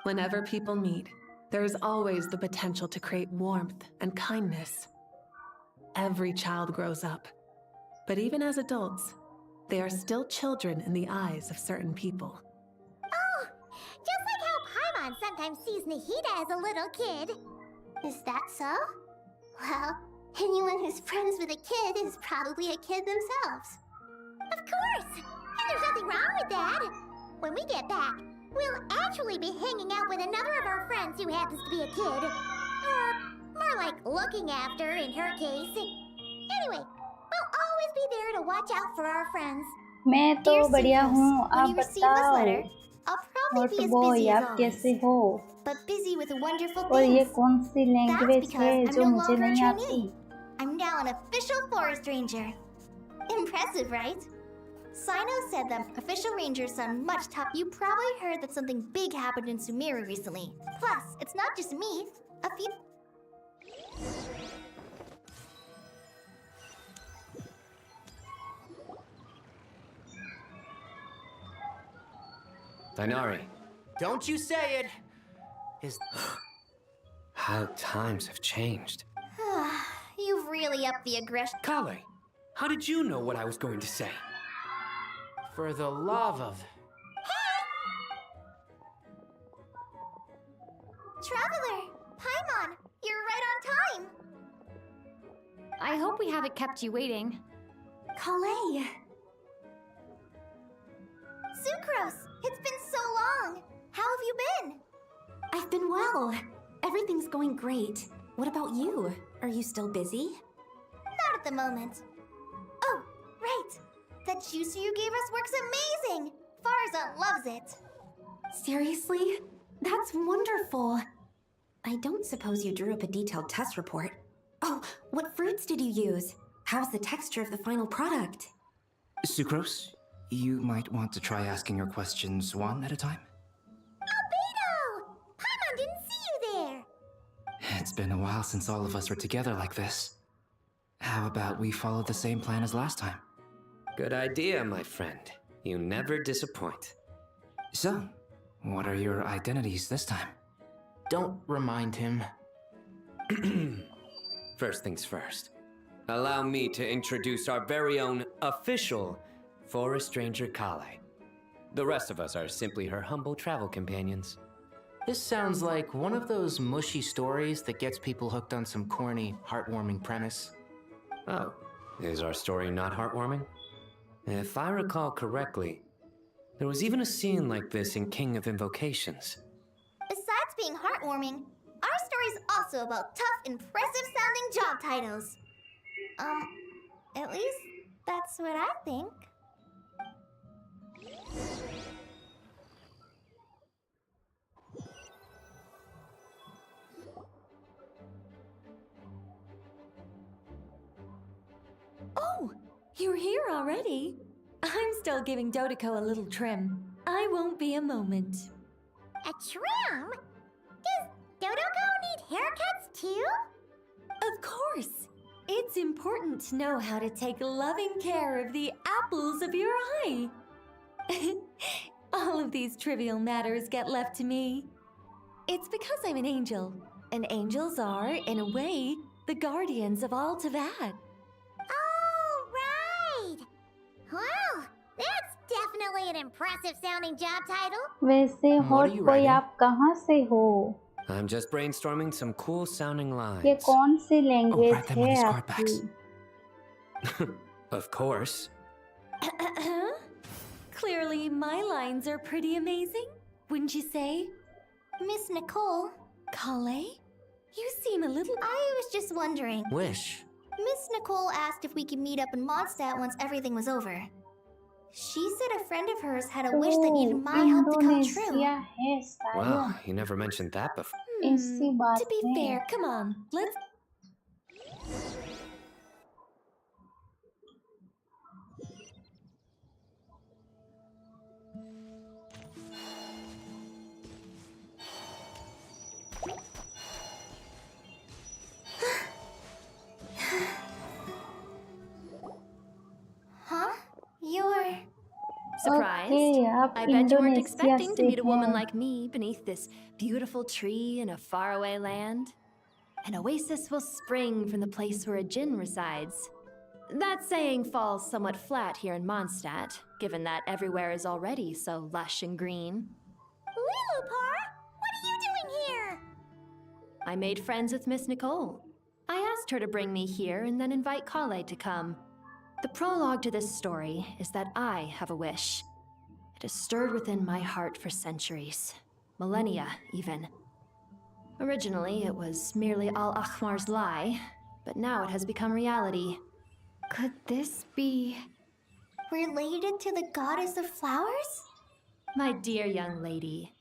S11: Whenever people meet, there is always the potential to create warmth and kindness. Every child grows up, but even as adults, they are still children in the eyes of certain people.
S7: Oh, just like how Paimon sometimes sees Nahida as a little kid.
S1: Is that so? Well, anyone who's friends with a kid is probably a kid themselves.
S7: Of course! And there's nothing wrong with that. When we get back, we'll actually be hanging out with another of our friends who happens to be a kid. Or more like looking after, in her case. Anyway, we'll always be there to watch out for our friends.
S2: मैं तो
S7: Dear
S2: बढ़िया
S7: Sucrose,
S2: हूँ
S7: when
S2: आप
S7: you receive this
S2: बताओ
S7: letter, I'll probably
S2: hot
S7: be as
S2: boy
S7: busy as
S2: आप
S7: always.
S2: कैसे हो
S7: But busy with wonderful
S2: और ये
S7: things.
S2: कौन सी
S7: That's
S2: लैंग्वेज
S7: because
S2: है
S7: I'm
S2: जो
S7: no
S2: मुझे
S7: longer a
S2: नहीं
S7: trainee.
S2: आती
S7: I'm now an official forest ranger. Impressive, right? Sino said that official rangers sound much tough. You probably heard that something big happened in Sumeru recently. Plus, it's not just me. A few...
S24: Dainari,
S14: Don't you say it! Is
S24: how times have changed.
S7: You've really upped the aggression.
S14: Kale, how did you know what I was going to say? For the love of...
S7: Traveler! Paimon! You're right on time!
S10: I hope we haven't kept you waiting.
S7: Kale! Sucrose! It's been so long! How have you been?
S9: I've been well. Everything's going great. What about you? Are you still busy?
S7: Not at the moment. Oh, right! That juicer you gave us works amazing! Farza loves it!
S9: Seriously? That's wonderful. I don't suppose you drew up a detailed test report. Oh, what fruits did you use? How's the texture of the final product?
S14: Sucrose, you might want to try asking your questions one at a time.
S7: Albedo! Paimon didn't see you there!
S14: It's been a while since all of us were together like this. How about we follow the same plan as last time?
S24: Good idea, my friend. You never disappoint.
S14: So, what are your identities this time? Don't remind him.
S24: First things first. Allow me to introduce our very own official Forest Ranger Kale. The rest of us are simply her humble travel companions.
S14: This sounds like one of those mushy stories that gets people hooked on some corny, heartwarming premise.
S24: Oh, is our story not heartwarming? If I recall correctly, there was even a scene like this in King of Invocations.
S7: Besides being heartwarming, our story's also about tough, impressive-sounding job titles. At least that's what I think.
S17: Oh, you're here already? I'm still giving Dodeko a little trim. I won't be a moment.
S7: A trim? Does Dodoko need haircuts too?
S17: Of course. It's important to know how to take loving care of the apples of your eye. All of these trivial matters get left to me. It's because I'm an angel, and angels are, in a way, the guardians of all Teyvat.
S7: Oh, right! Well, that's definitely an impressive-sounding job title.
S2: वैसे
S24: What
S2: hot
S24: are you
S2: boy
S24: writing?
S2: आप कहाँ से हो?
S24: I'm just brainstorming some cool sounding lines.
S2: ये कौन सी language
S24: write them on
S2: है
S24: these card
S2: आपकी?
S24: Of course.
S17: Clearly, my lines are pretty amazing, wouldn't you say?
S7: Miss Nicole?
S17: Kale? You seem a little...
S7: I was just wondering.
S14: Wish.
S7: Miss Nicole asked if we could meet up in Mondstadt once everything was over. She said a friend of hers had a wish that needed my help to come true.
S2: Indonesia है साला.
S24: Wow, you never mentioned that before.
S2: ऐसी बात
S17: To be
S2: है.
S17: fair, come on, let's...
S7: Huh? You're...
S10: Surprised?
S2: Okay, आप
S10: I bet you weren't
S2: Indonesia
S10: expecting to
S2: से
S10: meet a woman
S2: हैं.
S10: like me beneath this beautiful tree in a faraway land. An oasis will spring from the place where a djinn resides. That saying falls somewhat flat here in Mondstadt, given that everywhere is already so lush and green.
S7: Lilupar? What are you doing here?
S10: I made friends with Miss Nicole. I asked her to bring me here and then invite Kale to come. The prologue to this story is that I have a wish. It has stirred within my heart for centuries. Millennia, even. Originally, it was merely Al-Akhmar's lie, but now it has become reality.
S17: Could this be...
S7: Related to the goddess of flowers?
S10: My dear young lady,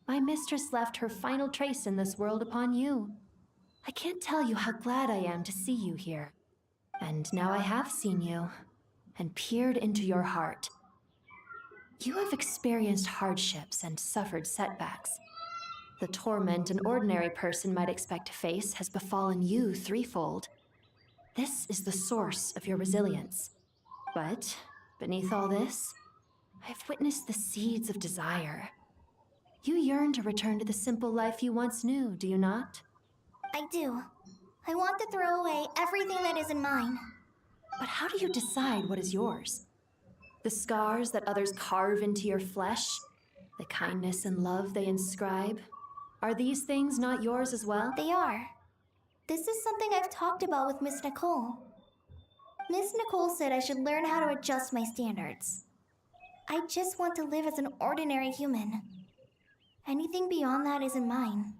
S10: my mistress left her final trace in this world upon you. I can't tell you how glad I am to see you here. And now I have seen you, and peered into your heart. You have experienced hardships and suffered setbacks. The torment an ordinary person might expect to face has befallen you threefold. This is the source of your resilience. But, beneath all this, I've witnessed the seeds of desire. You yearn to return to the simple life you once knew, do you not?
S7: I do. I want to throw away everything that isn't mine.
S10: But how do you decide what is yours? The scars that others carve into your flesh? The kindness and love they inscribe? Are these things not yours as well?
S7: They are. This is something I've talked about with Miss Nicole. Miss Nicole said I should learn how to adjust my standards. I just want to live as an ordinary human. Anything beyond that isn't mine.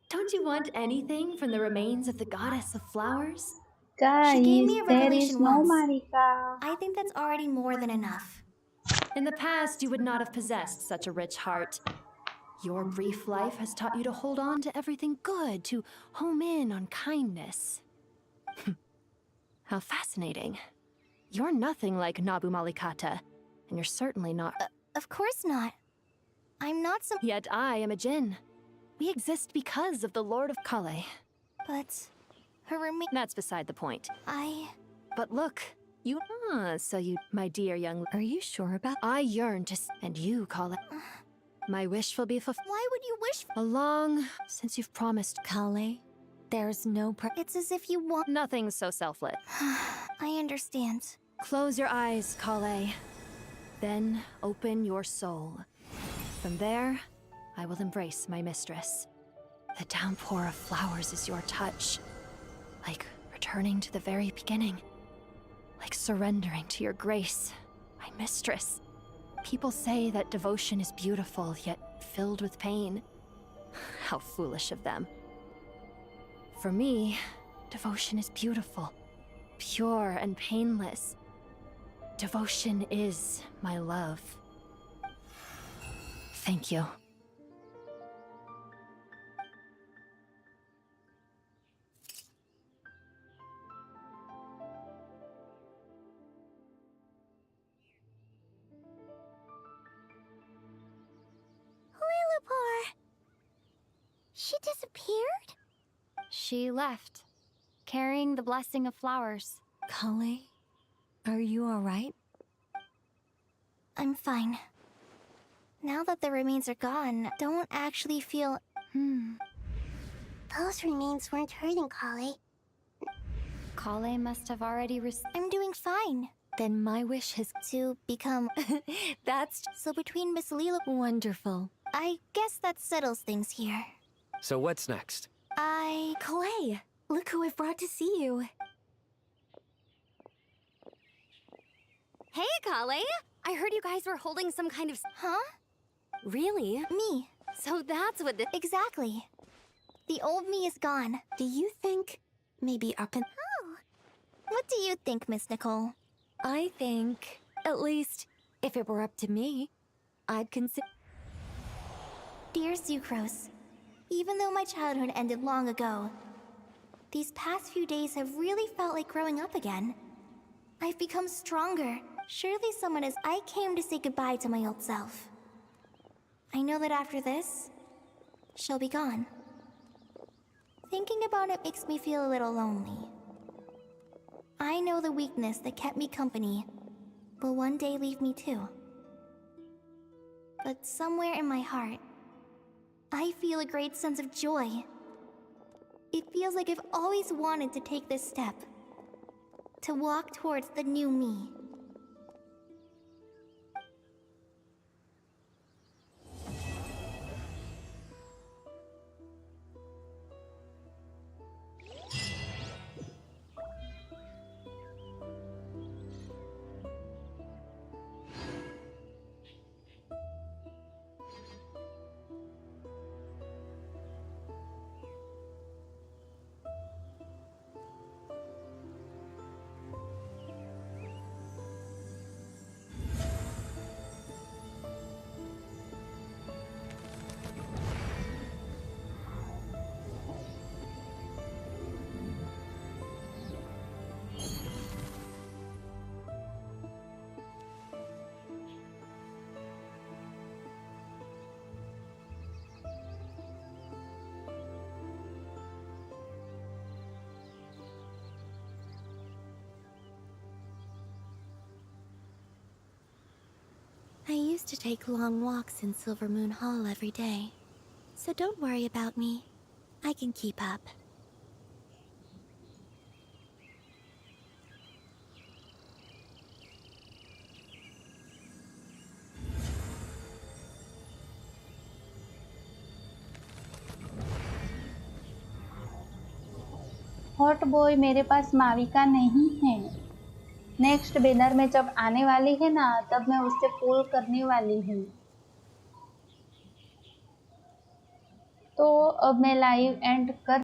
S10: Don't you want anything from the remains of the goddess of flowers?
S2: Guys,
S7: She gave me a
S2: there is
S7: revelation
S2: no
S7: once.
S2: Marika.
S7: I think that's already more than enough.
S10: In the past, you would not have possessed such a rich heart. Your brief life has taught you to hold on to everything good, to home in on kindness. How fascinating. You're nothing like Nabu Malikata, and you're certainly not...
S7: Of course not. I'm not some...
S10: Yet I am a djinn. We exist because of the Lord of Kale.
S7: But... her roommate...
S10: That's beside the point.
S7: I...
S10: But look,
S17: You.
S10: So you, my dear young.
S17: Are you sure about?
S10: I yearn to. And you call it. My wish will be fulfilled.
S7: Why would you wish?
S10: Since you've promised.
S17: Kale, there's no.
S7: It's as if you want.
S10: Nothing so selfless.
S7: I understand.
S10: Close your eyes, Kale. Then open your soul. From there, I will embrace my mistress. The downpour of flowers is your touch. Like returning to the very beginning. Like surrendering to your grace, my mistress. People say that devotion is beautiful, yet filled with pain. How foolish of them. For me, devotion is beautiful, pure and painless. Devotion is my love. Thank you.
S7: She disappeared?
S10: She left, carrying the blessing of flowers.
S17: Kale, are you alright?
S7: I'm fine. Now that the remains are gone, don't actually feel... Those remains weren't hurting Kale.
S10: Kale must have already
S7: I'm doing fine.
S17: Then my wish has
S7: To become...
S17: That's
S7: So between Miss Lila...
S17: wonderful.
S7: I guess that settles things here.
S24: So what's next?
S17: Kale, look who I've brought to see you.
S9: Hey, Kale! I heard you guys were holding some kind of...
S7: Huh?
S9: Really?
S7: Me.
S9: So that's what the...
S7: Exactly. The old me is gone.
S17: Do you think maybe up in...
S7: Oh. What do you think, Miss Nicole?
S17: I think, at least, if it were up to me, I'd consider...
S7: Dear Sucrose, even though my childhood ended long ago, these past few days have really felt like growing up again. I've become stronger. Surely someone is... I came to say goodbye to my old self. I know that after this, she'll be gone. Thinking about it makes me feel a little lonely. I know the weakness that kept me company will one day leave me too. But somewhere in my heart, I feel a great sense of joy. It feels like I've always wanted to take this step. To walk towards the new me. I used to take long walks in Silver Moon Hall every day. So don't worry about me. I can keep up.
S2: Hot boy मेरे पास माविका नहीं है। Next banner में जब आने वाली है ना, तब मैं उससे पुल करने वाली हूँ। तो अब मैं लाइव एंड कर